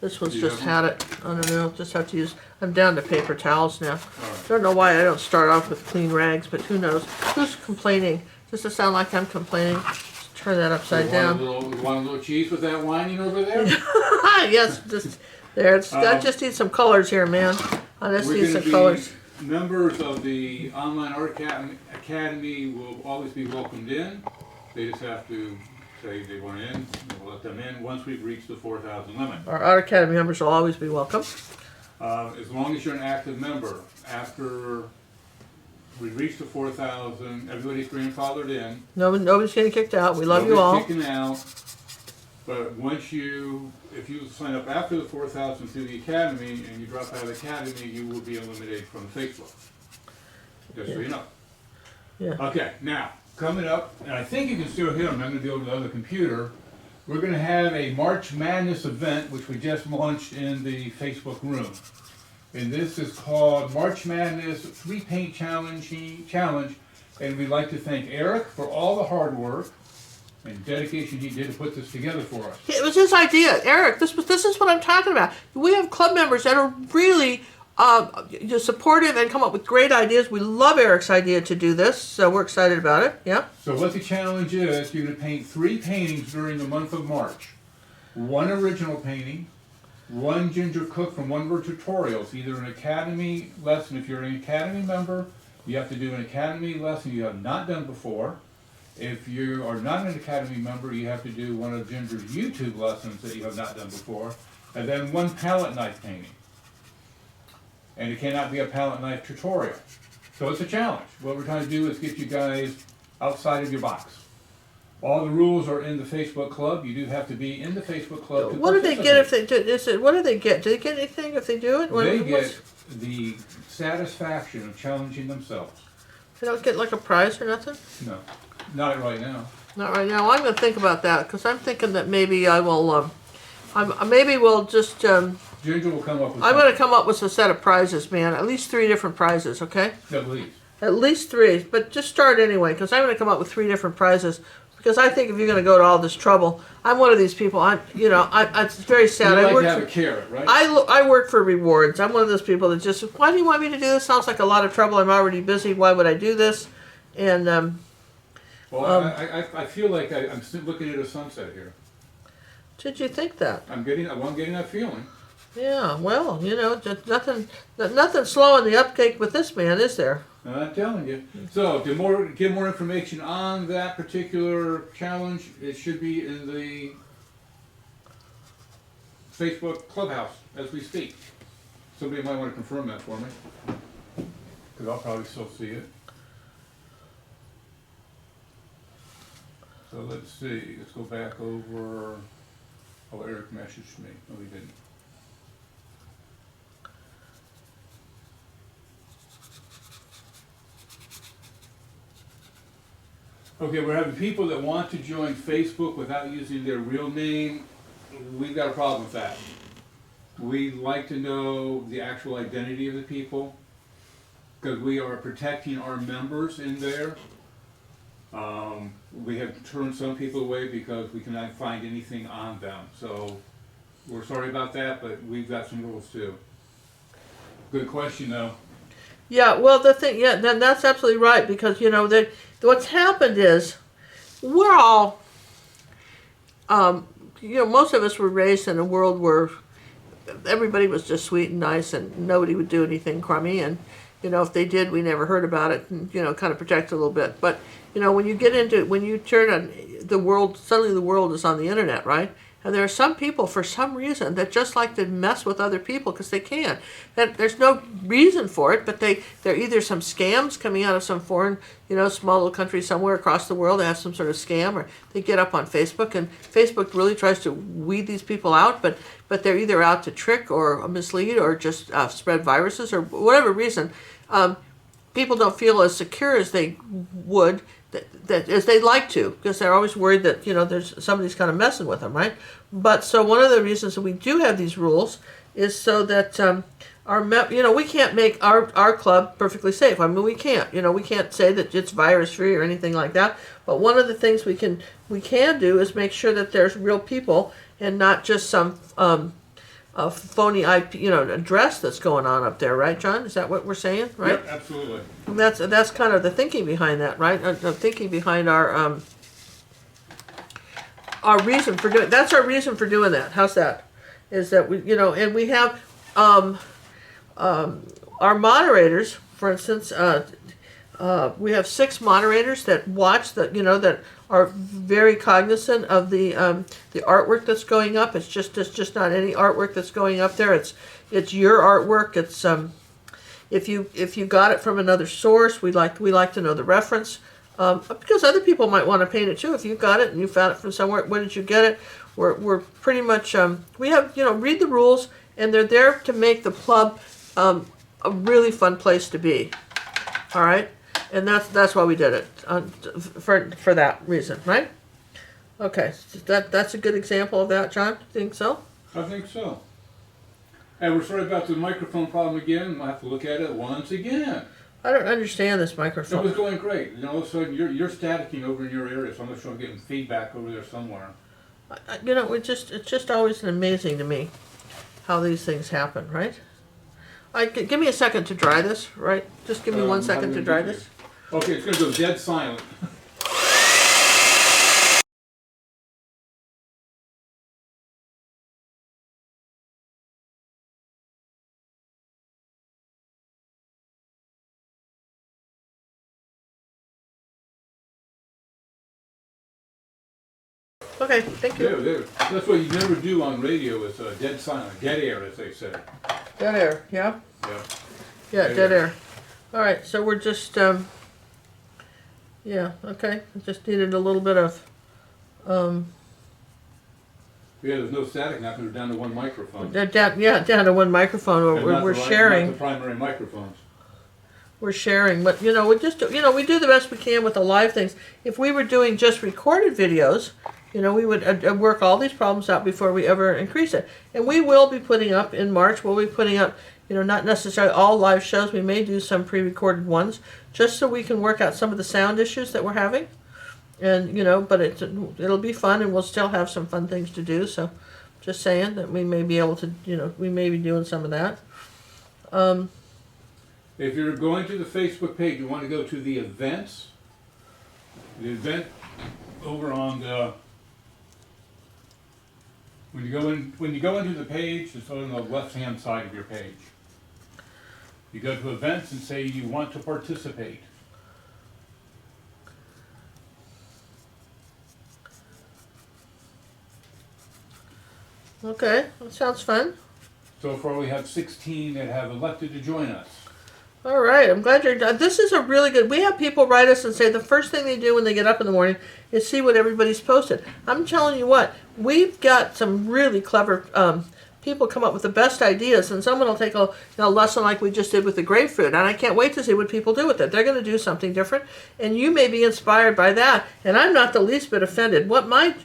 This one's just had it. I don't know. Just have to use. I'm down to paper towels now. Right. Don't know why I don't start off with clean rags, but who knows? Who's complaining? Does it sound like I'm complaining? Just turn that upside down. Want a little cheese with that lining over there? Yes, just there. I just need some colors here, man. I just need some colors. Members of the Online Art Academy will always be welcomed in. They just have to say they want in, and we'll let them in once we've reached the 4,000 limit. Our Art Academy members will always be welcome. As long as you're an active member. After we reach the 4,000, everybody's grandfathered in. Nobody's getting kicked out. We love you all. Nobody's kicking out. But if you sign up after the 4,000 through the Academy and you drop out of the Academy, you will be eliminated from Facebook. Just so you know. Yeah. Okay, now, coming up, and I think you can still hear them, I'm going to do it with the other computer. We're going to have a March Madness event, which we just launched in the Facebook room. And this is called March Madness 3-Paint Challenge. And we'd like to thank Eric for all the hard work and dedication he did to put this together for us. It was his idea, Eric. This is what I'm talking about. We have club members that are really supportive and come up with great ideas. We love Eric's idea to do this, so we're excited about it. Yeah. So what the challenge is, you're going to paint 3 paintings during the month of March. 1 original painting, 1 Ginger Cook from one of our tutorials, either an Academy lesson. If you're an Academy member, you have to do an Academy lesson you have not done before. If you are not an Academy member, you have to do one of Ginger's YouTube lessons that you have not done before, and then 1 palette knife painting. And it cannot be a palette knife tutorial. So it's a challenge. What we're trying to do is get you guys outside of your box. All the rules are in the Facebook club. You do have to be in the Facebook club to What do they get if they do? What do they get? Do they get anything if they do it? They get the satisfaction of challenging themselves. They don't get like a prize or nothing? No. Not right now. Not right now. I'm going to think about that because I'm thinking that maybe I will. Maybe we'll just. Ginger will come up with. I'm going to come up with a set of prizes, man. At least 3 different prizes, okay? At least. At least 3, but just start anyway, because I'm going to come up with 3 different prizes. Because I think if you're going to go to all this trouble, I'm one of these people. It's very sad. You I like work to have for, a carrot, right? I work for rewards. I'm one of those people that just, why do you want me to do this? Sounds like a lot of trouble. I'm already busy. Why would I do this? And I feel like I'm looking at a sunset here. did you think that? I'm getting that feeling. Yeah. Well, just nothing slowing the uptake with this man, is there? I'm telling you. So, to get more information on that particular challenge, it should be in the Facebook Clubhouse as we speak. Somebody might want to confirm that for me, because I'll probably still see it. So let's see. Let's go back over. Oh, Eric messaged me. No, he didn't. Okay, we're having people that want to join Facebook without using their real name. We've got a problem with that. We like to know the actual identity of the people because we are protecting our members in there. We have turned some people away because we cannot find anything on them. So we're sorry about that, but we've got some rules too. Good question though. Yeah, well, then that's absolutely right, because what's happened is we're all, most of us were raised in a world where everybody was just sweet and nice, and nobody would do anything crummy, and if they did, we never heard about it, and kind of protect a little bit. But when you turn on the world, suddenly the world is on the internet, right? And there are some people, for some reason, that just like to mess with other people because they can. That there's no reason for it, but they're either some scams coming out of some foreign, small little country somewhere across the world that have some sort of scam, or they get up on Facebook, and Facebook really tries to weed these people out, but they're either out to trick or mislead or just spread viruses or whatever reason. People don't feel as secure as they would, that as they'd like to, because they're always worried that there's somebody's kind of messing with them, right? But so one of the reasons that we do have these rules is so that we can't make our club perfectly safe. I mean, we can't say that it's virus free or anything like that. But one of the things we can do is make sure that there's real people and not just some a phony IP, address that's going on up there, right, John? Is that what we're saying, right? Yep, absolutely. And that's kind of the thinking behind that, right? The thinking behind our reason for doing. That's our reason for doing that. How's that? Is that we, and we have our moderators, for instance. We have 6 moderators that watch that are very cognizant of the artwork that's going up. It's just not any artwork that's going up there. It's your artwork. It's if you got it from another source, we like to know the reference, because other people might want to paint it too. If you got it and you found it from somewhere, where did you get it? We're pretty much we have read the rules, and they're there to make the club a really fun place to be. All right. And that's why we did it, for that reason, right? Okay, that's a good example of that, John. Think so? I think so. And we're sorry about the microphone problem again. We'll have to look at it once again. I don't understand this microphone. It was going great. All of a sudden you're staticking over in your area, so I'm not sure I'm getting feedback over there somewhere. It's just always amazing to me how these things happen, right? Give me a second to dry this, right? Just give me 1 second to dry this. Okay, it's going to go dead silent. Okay, thank you. There. That's what you never do on radio, is dead silent, dead air, as they say. Dead air, yeah? Yeah. Dead air. All right, so we're just, okay. Just needed a little bit of, there's no static now because we're down to 1 microphone. down to 1 microphone. We're sharing. Not the primary microphones. We're sharing, but we just we do the best we can with the live things. If we were doing just recorded videos, We would work all these problems out before we ever increase it. And we will be putting up in March, we'll be putting up, not necessarily all live shows. We may do some pre-recorded ones just so we can work out some of the sound issues that we're having. And, but it'll be fun, and we'll still have some fun things to do. So just saying that we may be able to, we may be doing some of that. If you're going to the Facebook page, you want to go to the events. The event over on the when you go into the page, it's on the left-hand side of your page. You go to events and say you want to participate. Okay, that sounds fun. So far we have 16 that have elected to join us. All right, I'm glad you're done. This is a really good, we have people write us and say the first thing they do when they get up in the morning is see what everybody's posted. I'm telling you what, we've got some really clever people come up with the best ideas, and someone will take a lesson like we just did with the grapefruit, and I can't wait to see what people do with it. They're going to do something different, and you may be inspired by that, and I'm not the least bit offended. What my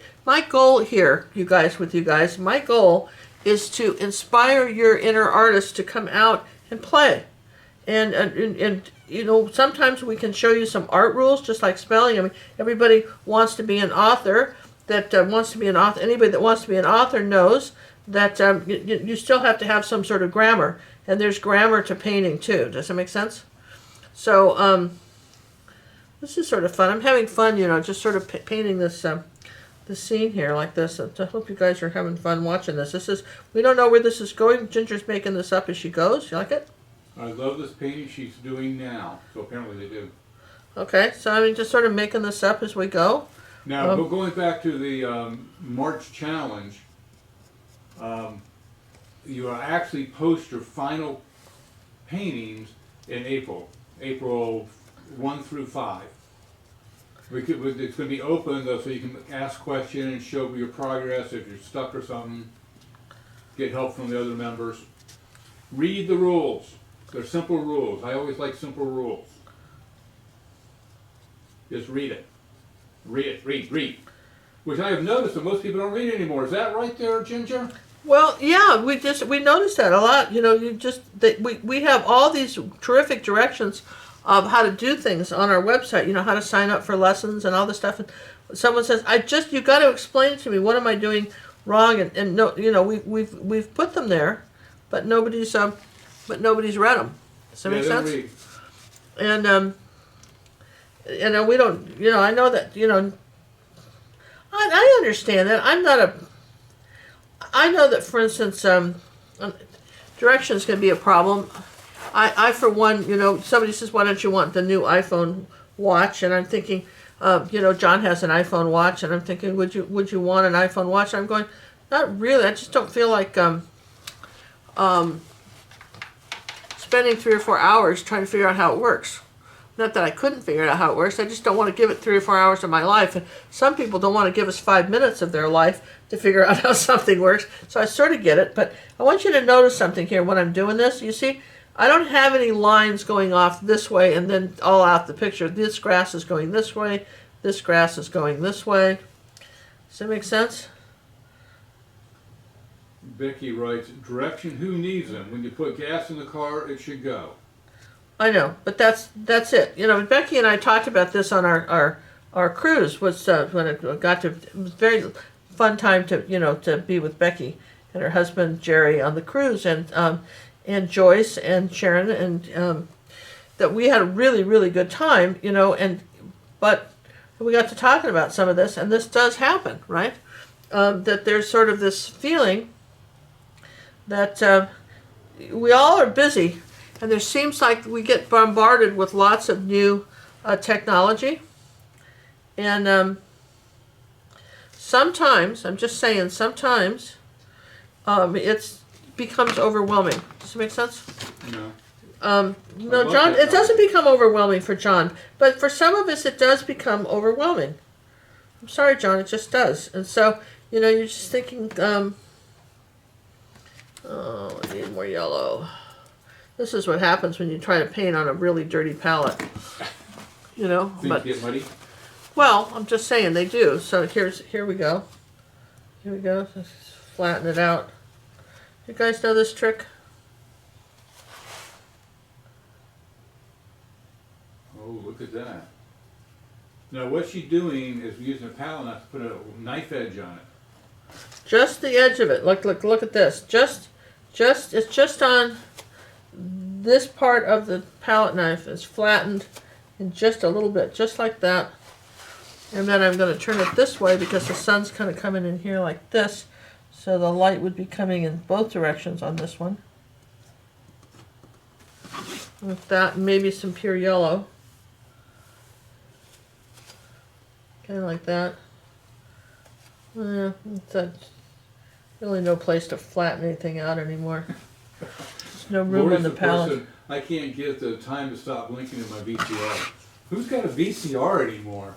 goal here, my goal is to inspire your inner artist to come out and play. And sometimes we can show you some art rules, just like spelling. I mean, everybody wants to be an author. Anybody that wants to be an author knows that you still have to have some sort of grammar, and there's grammar to painting too. Does that make sense? So this is sort of fun. I'm having fun, just sort of painting this scene here like this. I hope you guys are having fun watching this. We don't know where this is going. Ginger's making this up as she goes. You like it? I love this painting she's doing now. So apparently they do. Okay, so I mean, just sort of making this up as we go. Now, going back to the March challenge, you actually post your final paintings in April 1 through 5. It's going to be open, though, so you can ask questions and show your progress if you're stuck or something. Get help from the other members. Read the rules. They're simple rules. I always like simple rules. Just read it. Read. Which I have noticed that most people don't read anymore. Is that right there, Ginger? Well, yeah, we noticed that a lot. We have all these terrific directions of how to do things on our website. How to sign up for lessons and all this stuff. And someone says, you got to explain to me, what am I doing wrong? And no, we've put them there, but nobody's read them. Does that make sense? Read. And we don't. I know that. I understand that. I know that, for instance, directions can be a problem. I for one, somebody says, why don't you want the new iPhone watch? And I'm thinking, John has an iPhone watch, and I'm thinking, would you want an iPhone watch? And I'm going, not really. I just don't feel like spending 3 or 4 hours trying to figure out how it works. Not that I couldn't figure out how it works. I just don't want to give it 3 or 4 hours of my life. And some people don't want to give us 5 minutes of their life to figure out how something works. So I sort of get it. But I want you to notice something here when I'm doing this. You see, I don't have any lines going off this way and then all out the picture. This grass is going this way. This grass is going this way. Does that make sense? Becky writes, direction, who needs them? When you put gas in the car, it should go. I know, but that's it. Becky and I talked about this on our cruise. When it was very fun time to be with Becky and her husband Jerry on the cruise, and Joyce and Sharon, and that we had a really, really good time. But we got to talking about some of this, and this does happen, right? That there's sort of this feeling that we all are busy. And there seems like we get bombarded with lots of new technology. And sometimes, I'm just saying, sometimes it becomes overwhelming. Does it make sense? No. No, John, it doesn't become overwhelming for John. But for some of us, it does become overwhelming. I'm sorry, John, it just does. And so, you're just thinking, I need more yellow. This is what happens when you try to paint on a really dirty palette. Things get muddy. Well, I'm just saying they do. So here we go. Here we go. Just flatten it out. You guys know this trick? Oh, look at that. Now what she's doing is using a palette knife to put a knife edge on it. Just the edge of it. Look at this. It's just on this part of the palette knife is flattened in just a little bit, just like that. And then I'm going to turn it this way because the sun's kind of coming in here like this. So the light would be coming in both directions on this one. With that, maybe some pure yellow. Kind of like that. That's really no place to flatten anything out anymore. There's no room Lori's on the the palette. person, I can't get the time to stop blinking in my VCR. Who's got a VCR anymore?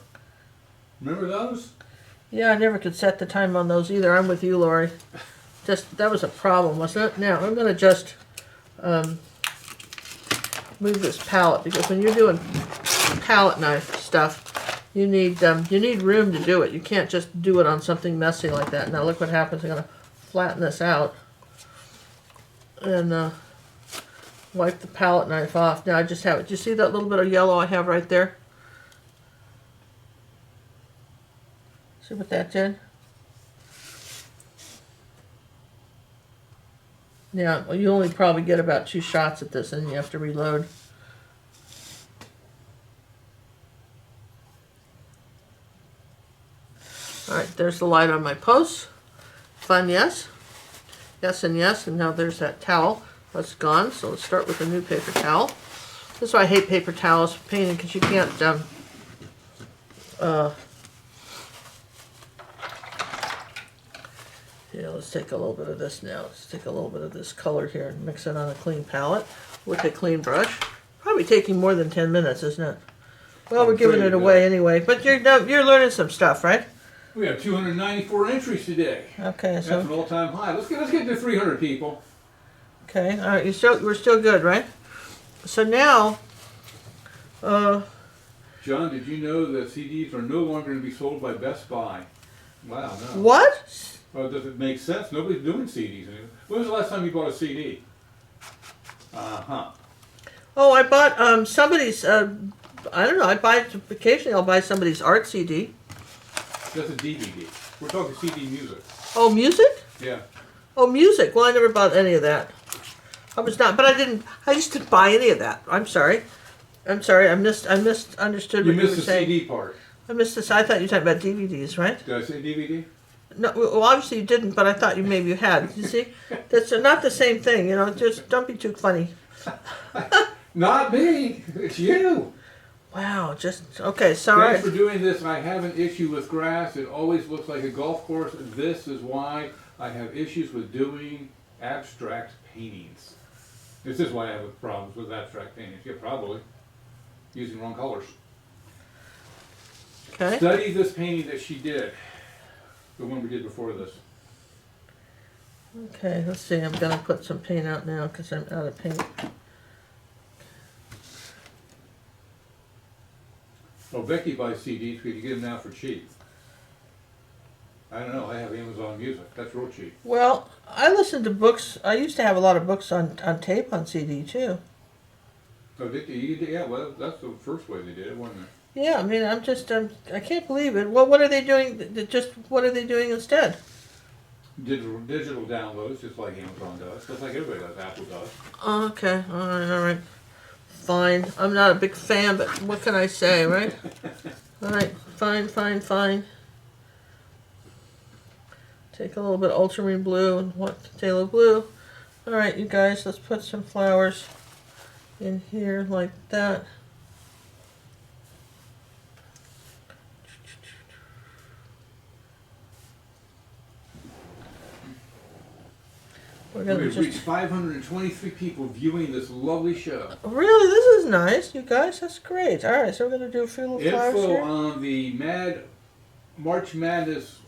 Remember those? Yeah, I never could set the time on those either. I'm with you, Lori. Just that was a problem, wasn't it? Now I'm going to just move this palette because when you're doing palette knife stuff, you need room to do it. You can't just do it on something messy like that. Now look what happens. I'm going to flatten this out and wipe the palette knife off. Now I just have it. Do you see that little bit of yellow I have right there? See what that did? Yeah, well, you only probably get about 2 shots at this and you have to reload. Alright, there's the light on my post. Fun, yes? Yes and yes, and now there's that towel. That's gone, so let's start with a new paper towel. This is why I hate paper towels for painting, because you can't yeah, let's take a little bit of this now. Let's take a little bit of this color here and mix it on a clean palette with a clean brush. Probably taking more than 10 minutes, isn't it? Well, we're giving it away anyway, but you're learning some stuff, right? We have 294 entries today. Okay, That's so an all-time high. Let's get to 300 people. okay, all right. We're still good, right? So now, John, did you know that CDs are no longer going to be sold by Best Buy? Wow, no. what? Well, does it make sense? Nobody's doing CDs anymore. When was the last time you bought a CD? Uh-huh. Oh, I bought somebody's. I don't know. Occasionally I'll buy somebody's art CD. That's a DVD. We're talking CD music. Oh, music? Yeah. Oh, music. Well, I never bought any of that. I was not, but I just didn't buy any of that. I'm sorry. I misunderstood You what you were missed the saying. CD part. I missed this. I thought you were talking about DVDs, right? Did I say DVD? No, well, obviously you didn't, but I thought maybe you had. You see, that's not the same thing. You know, just don't be too funny. Not me. It's you. Wow, just okay. Sorry. Thanks for doing this. I have an issue with grass. It always looks like a golf course. This is why I have issues with doing abstract paintings. This is why I have problems with abstract paintings. Yeah, probably. Using wrong colors. Okay. Study this painting that she did. The one we did before this. Okay. Let's see. I'm gonna put some paint out now because I'm out of paint. Oh, Becky buys CDs. We can get them now for cheap. I don't know. I have Amazon Music. That's real cheap. Well, I listen to books. I used to have a lot of books on tape on CD too. Oh, did you? Yeah, well, that's the first way they did it, wasn't it? Yeah, I mean, I'm just I can't believe it. Well, what are they doing? What are they doing instead? Digital downloads, just like Amazon does, just like everybody does. Apple does. Okay. All right. Fine. I'm not a big fan, but what can I say, right? All right. Fine. Take a little bit of ultramarine blue and phthalo blue. All right, you guys, let's put some flowers in here like that. We're gonna We've just reached 523 people viewing this lovely show. really, this is nice, you guys. That's great. All right, so we're gonna do a few little flowers Info here. on the March Madness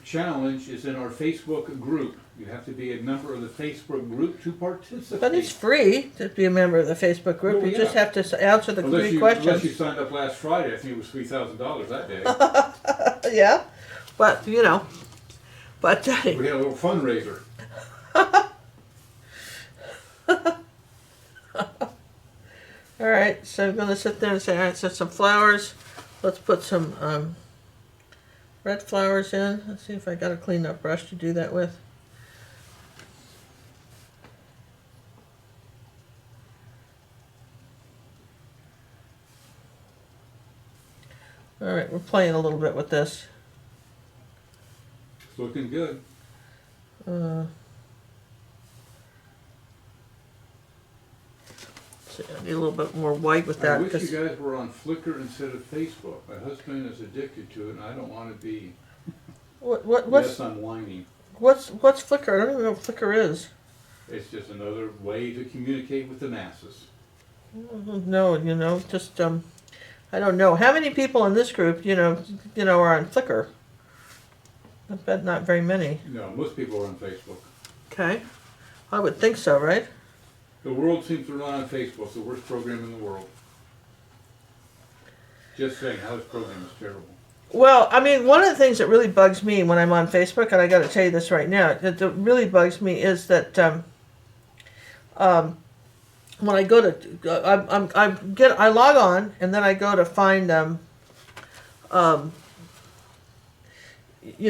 challenge is in our Facebook group. You have to be a member of the Facebook group to participate. But it's free to be a member of the Facebook group. Well, You just yeah. have to answer the Unless 3 you questions. signed up last Friday, I think it was $3,000 that day. Yeah, but you know, but We had a little fundraiser. all right. So I'm gonna sit there and say, all right, so some flowers. Let's put some red flowers in. Let's see if I got a clean up brush to do that with. All right, we're playing a little bit with this. It's looking good. So I need a little bit more white with I that. wish 'cause- you guys were on Flickr instead of Facebook. My husband is addicted to it, and I don't want to be. what's Yes, I'm whining. what's Flickr? I don't even know what Flickr is. It's just another way to communicate with the masses. No, you know, just I don't know how many people in this group, you know, are on Flickr. I bet not very many. No, most people are on Facebook. Okay, I would think so, right? The world seems to run on Facebook. It's the worst program in the world. Just saying, how this program is terrible. Well, I mean, one of the things that really bugs me when I'm on Facebook, and I got to tell you this right now, that really bugs me is that when I go to, I log on and then I go to find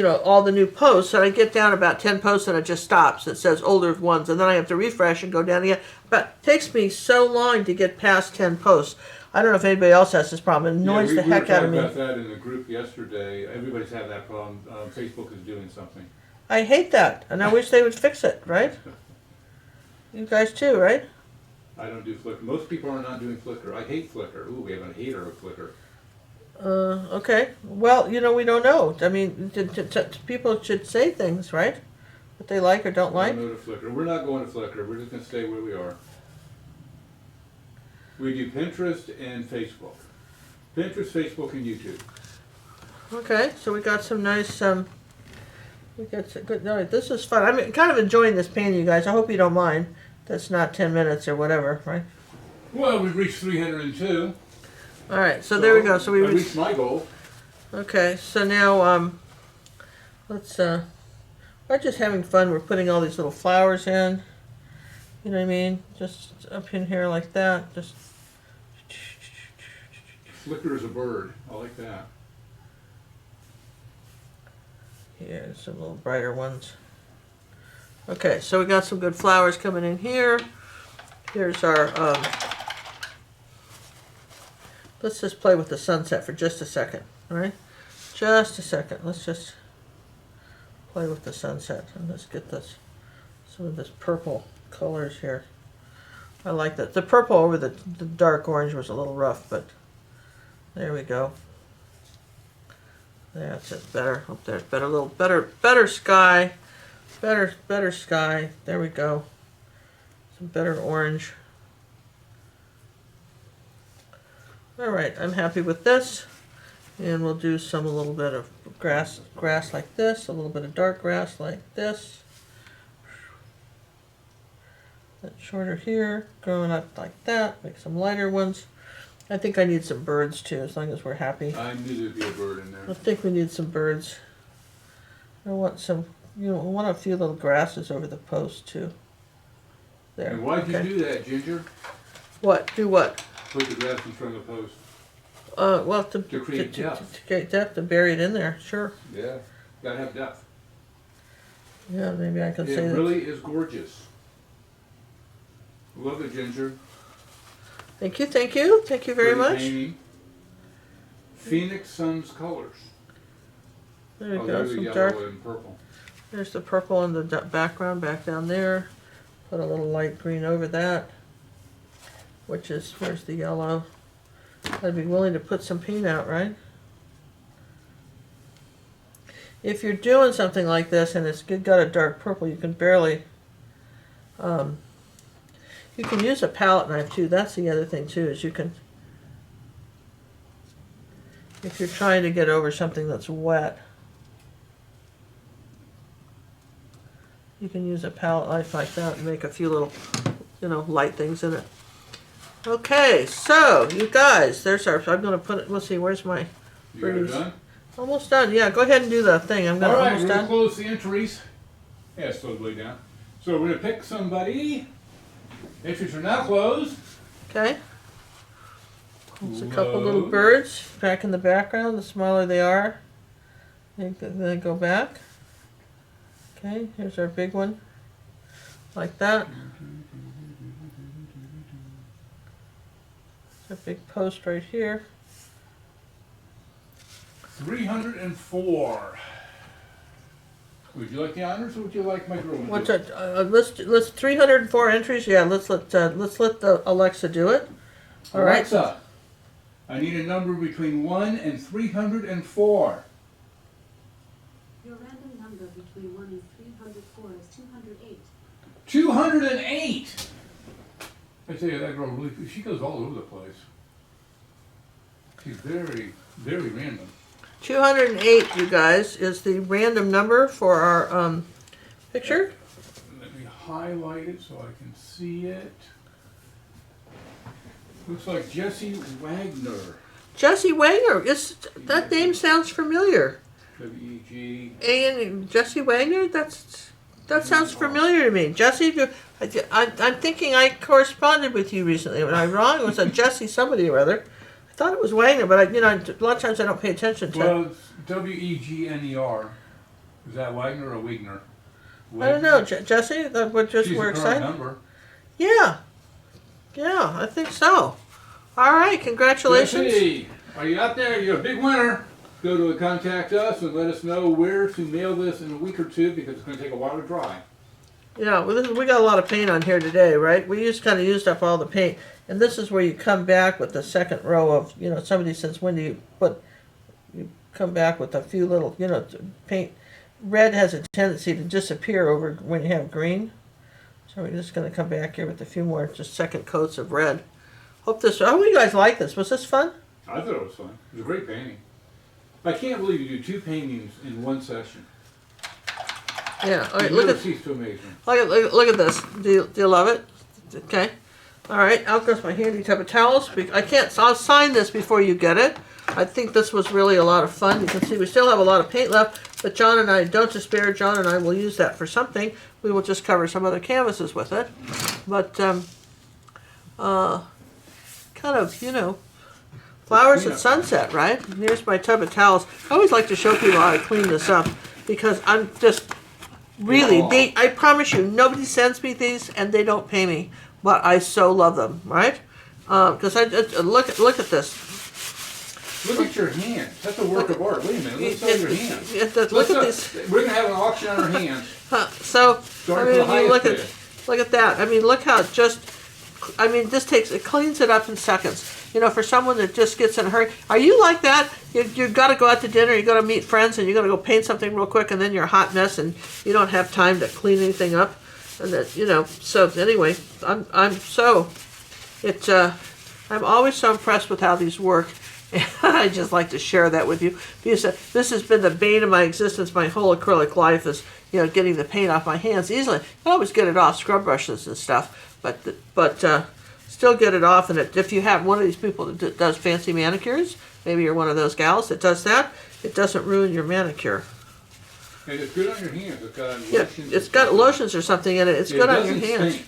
all the new posts, and I get down about 10 posts and it just stops. It says older ones, and then I have to refresh and go down again. But it takes me so long to get past 10 posts. I don't know if anybody else has this problem. It annoys the heck out of me. We were talking about that in the group yesterday. Everybody's had that problem. Facebook is doing something. I hate that, and I wish they would fix it, right? You guys too, right? I don't do Flickr. Most people are not doing Flickr. I hate Flickr. Ooh, we have a hater of Flickr. Okay. Well, we don't know. I mean, people should say things, right? What they like or don't like. Don't go to Flickr. We're not going to Flickr. We're just going to stay where we are. We do Pinterest and Facebook. Pinterest, Facebook, and YouTube. Okay, so we got some nice, we got some good, all right, this is fun. I'm kind of enjoying this painting, you guys. I hope you don't mind. That's not 10 minutes or whatever, right? Well, we've reached 302. All right, so there we go. So we I reached my goal. Okay, so now, let's, we're just having fun. We're putting all these little flowers in. You know what I mean? Just up in here like that. Just. Flickr is a bird. I like that. Here's some little brighter ones. Okay, so we got some good flowers coming in here. Here's our, let's just play with the sunset for just a second, all right? Just a second. Let's just play with the sunset. And let's get some of this purple colors here. I like that. The purple over the dark orange was a little rough, but there we go. That's it. Better. Up there. Better. Little better sky. Better sky. There we go. Some better orange. All right. I'm happy with this. And we'll do a little bit of grass like this. A little bit of dark grass like this. That's shorter here, going up like that. Make some lighter ones. I think I need some birds too, as long as we're happy. I knew there'd be a bird in there. I think we need some birds. I want some, I want a few little grasses over the post too. There. And why'd you do that, Ginger? What? Do what? Put the grass in front of the post. Well, to create depth. To get depth, to bury it in there. Sure. Yeah, gotta have depth. Yeah, maybe I can say It that. really is gorgeous. Love it, Ginger. Thank you very Pretty much. painting. Phoenix Sun's colors. There we go. There's the Some yellow dark. and purple. There's the purple in the background back down there. Put a little light green over that, where's the yellow? I'd be willing to put some paint out, right? If you're doing something like this and it's got a dark purple, you can barely, you can use a palette knife too. That's the other thing too, is you can, if you're trying to get over something that's wet. You can use a palette knife like that and make a few little, you know, light things in it. Okay, so you guys, there's our. I'm gonna put it. Let's see, where's my? You got it done? Almost done. Yeah, go ahead and do the thing. I'm gonna. All right, Almost we're gonna done. close the entries. Yeah, it's slowly way down. So we're gonna pick somebody. Entries are now closed. Okay. There's a couple little birds back in the background. The smaller they are, they go back. Okay, here's our big one. Like that. There's a big post right here. 304. Would you like the honors, or would you like my girl? What's it? Let's 304 entries. Yeah, let's let the Alexa do it. All right. Alexa, I need a number between 1 and 304. Your random number between 1 and 304 is 208. 208. I tell you, that girl really, she goes all over the place. She's very, very random. 208, you guys, is the random number for our picture. Let me highlight it so I can see it. Looks like Jesse Wagner. Jesse Wagner. That name sounds familiar. W-E-G. And Jesse Wagner. That sounds familiar to me. Jesse, I'm thinking I corresponded with you recently. Am I wrong? It was a Jesse somebody or other. I thought it was Wagner, but a lot of times I don't pay attention to. Well, it's W-E-G-N-E-R. Is that Wagner or Wigner? I don't know, Jesse. We're excited. Number. Yeah, I think so. All right, congratulations. Jesse, are you out there? You're a big winner. Go to contact us and let us know where to mail this in a week or two, because it's going to take a while to dry. Yeah, well, we got a lot of paint on here today, right? We kind of used up all the paint. And this is where you come back with the second row of, somebody says, when do you come back with a few little, paint. Red has a tendency to disappear over when you have green. So we're just going to come back here with a few more just second coats of red. Hope you guys like this. Was this fun? I thought it was fun. It was a great painting. I can't believe you do 2 paintings in one session. Yeah, all right, Look at this. Do you love it? Okay. All right, out goes my handy tub of towels. I'll sign this before you get it. I think this was really a lot of fun. You can see we still have a lot of paint left, but John and I, don't despair, John and I will use that for something. We will just cover some other canvases with it. But, kind of, flowers at sunset, right? And here's my tub of towels. I always like to show people how I clean this up, because I'm just really, I promise you, nobody sends me these and they don't pay me. But I so love them, right? Because I just, look at this. Look at your hands. That's a work of art. Wait a minute. Let's show your hands. Look at these. We're gonna have an auction on our hands. So Starting for the highest look at that. I mean, look how it cleans it up in seconds. For someone that just gets in a hurry. Are you like that? You've got to go out to dinner, you got to meet friends, and you got to go paint something real quick, and then you're a hot mess, and you don't have time to clean anything up. And that, so anyway, I'm always so impressed with how these work, and I just like to share that with you, because this has been the bane of my existence my whole acrylic life, is getting the paint off my hands easily. I always get it off scrub brushes and stuff, but still get it off. And if you have one of these people that does fancy manicures, maybe you're one of those gals that does that, it doesn't ruin your manicure. And it's good on your hands. It's got lotions or something in it. It's good on your hands.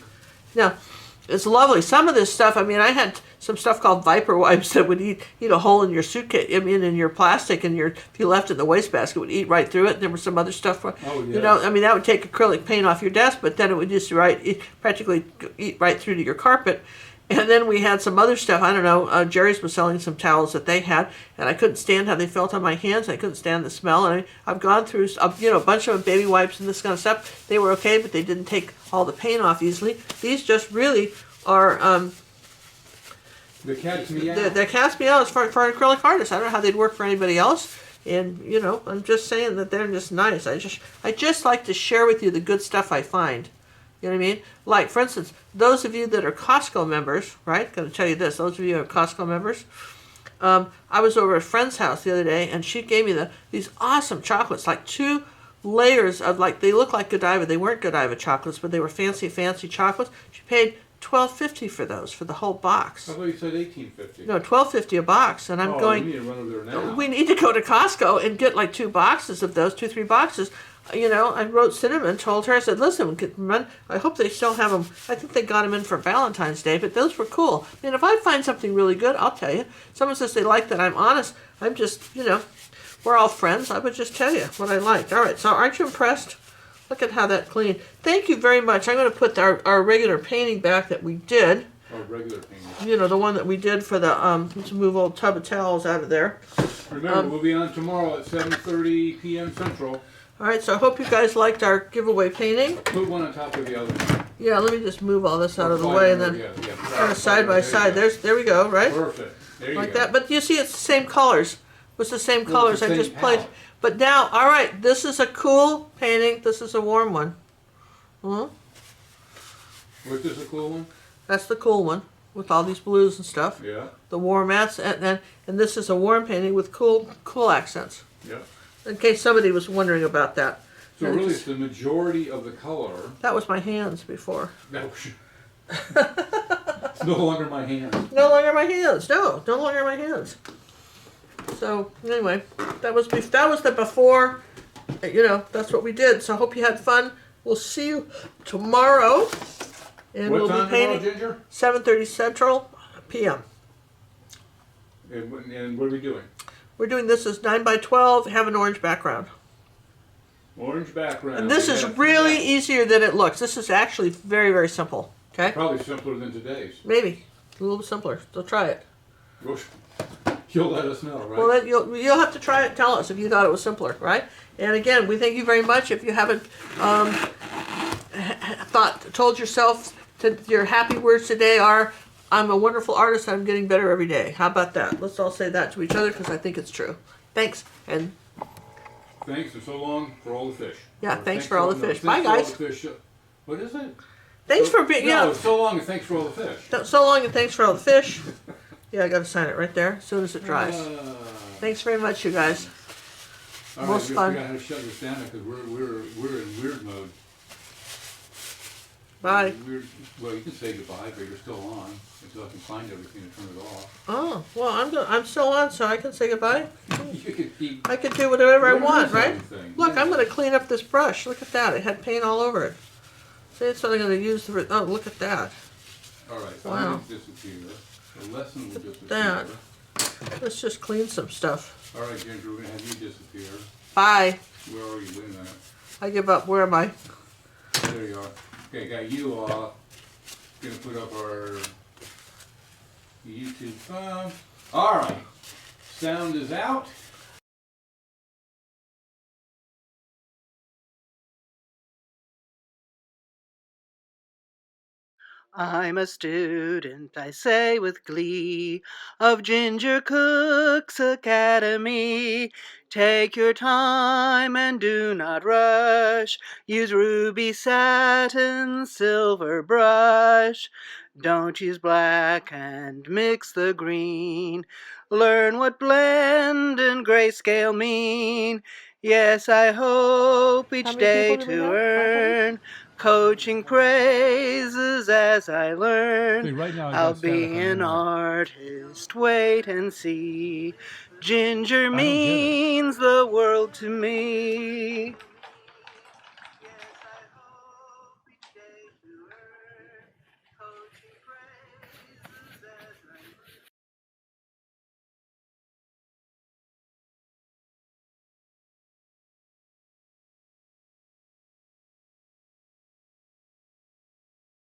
Now, it's lovely. Some of this stuff, I had some stuff called Viper wipes that would eat a hole in your suitcase, in your plastic, and if you left it in the wastebasket, would eat right through it. There was some other stuff. That would take acrylic paint off your desk, but then it would just practically eat right through to your carpet. And then we had some other stuff. I don't know. Jerry's was selling some towels that they had, and I couldn't stand how they felt on my hands. I couldn't stand the smell. And I've gone through, a bunch of baby wipes and this kind of stuff. They were okay, but they didn't take all the paint off easily. These just really are. They cast me out. They cast me out for an acrylic artist. I don't know how they'd work for anybody else. And I'm just saying that they're just nice. I just like to share with you the good stuff I find. You know what I mean? Like, for instance, those of you that are Costco members, right? Going to tell you this. Those of you who are Costco members, I was over at a friend's house the other day, and she gave me these awesome chocolates, like 2 layers of, like, they look like Godiva. They weren't Godiva chocolates, but they were fancy, fancy chocolates. She paid $12.50 for those, for the whole box. I thought you said $18.50. No, $12.50 a box. And I'm going, we need to run over there now. we need to go to Costco and get like 2 boxes of those, 3 boxes. You know, I wrote Cinnamon, told her, I said, listen, I hope they still have them. I think they got them in for Valentine's Day, but those were cool. And if I find something really good, I'll tell you. Someone says they like that I'm honest. I'm just, you know, we're all friends. I would just tell you what I liked. All right, so aren't you impressed? Look at how that cleaned. Thank you very much. I'm going to put our regular painting back that we did. Our regular painting. You know, the one that we did for the, let's move old tub of towels out of there. Remember, we'll be on tomorrow at 7:30 p.m. Central. All right, so I hope you guys liked our giveaway painting. Put one on top of the other. Yeah, let me just move all this out of the way and then kind of side by side. There we go, right? Perfect. There you Like go. that. But you see, it's the same colors. It was the same Well, colors. it's the I just same played. palette. But now, all right, this is a cool painting. This is a warm one. Hmm? Was this a cool one? That's the cool one with all these blues and stuff. Yeah. The warm mats, and this is a warm painting with cool accents. Yeah. In case somebody was wondering about that. So really, it's the majority of the color. That was my hands before. No, it's no longer my hand. No longer my hands. No longer my hands. So anyway, that was the before. You know, that's what we did. So I hope you had fun. We'll see you tomorrow, and What we'll time be painting tomorrow, Ginger? 7:30 Central p.m. And what are we doing? We're doing this as 9 by 12. Have an orange background. Orange background. And this is really easier than it looks. This is actually very, very simple. Okay? Probably simpler than today's. Maybe a little bit simpler. So try it. You'll let us know, right? Well, then you'll have to try it. Tell us if you thought it was simpler, right? And again, we thank you very much. If you haven't told yourself your happy words today are, "I'm a wonderful artist. I'm getting better every day." How about that? Let's all say that to each other because I think it's true. Thanks, and thanks and so long for all the fish. yeah, Or thanks for all the fish. Bye, for all guys. the fish. What is it? Thanks for being. No, Yeah. so long and thanks for all the fish. So long and thanks for all the fish. Yeah, I got to sign it right there as soon as it dries. Thanks very much, you guys. All right, Most we fun. forgot how to shut this down because we're in weird mode. Bye. Well, you can say goodbye, but you're still on until I can find everything to turn it off. Oh, well, I'm still on, so I can say goodbye. You could keep. I can do whatever I What want, is right? everything? Look, I'm going to clean up this brush. Look at that. It had paint all over it. See, it's only going to use the... Oh, look at that. All right, so Wow. I'm going to disappear. The lesson will disappear. that. Let's just clean some stuff. All right, Ginger, we're going to have you disappear. Bye. Where are you? Wait a minute. I give up. Where am I? There you are. Okay, got you off. Gonna put up our YouTube thumb. All right, sound is out. I'm a student, I say with glee, of Ginger Cook's Academy. Take your time and do not rush. Use ruby satin, silver brush. Don't use black and mix the green. Learn what blend and grayscale mean. Yes, I hope each How many day people do we to have? earn coaching praises as I learn. See, right now I I'll got static be on the an internet. artist, wait and see. Ginger I don't get it. means the world to me.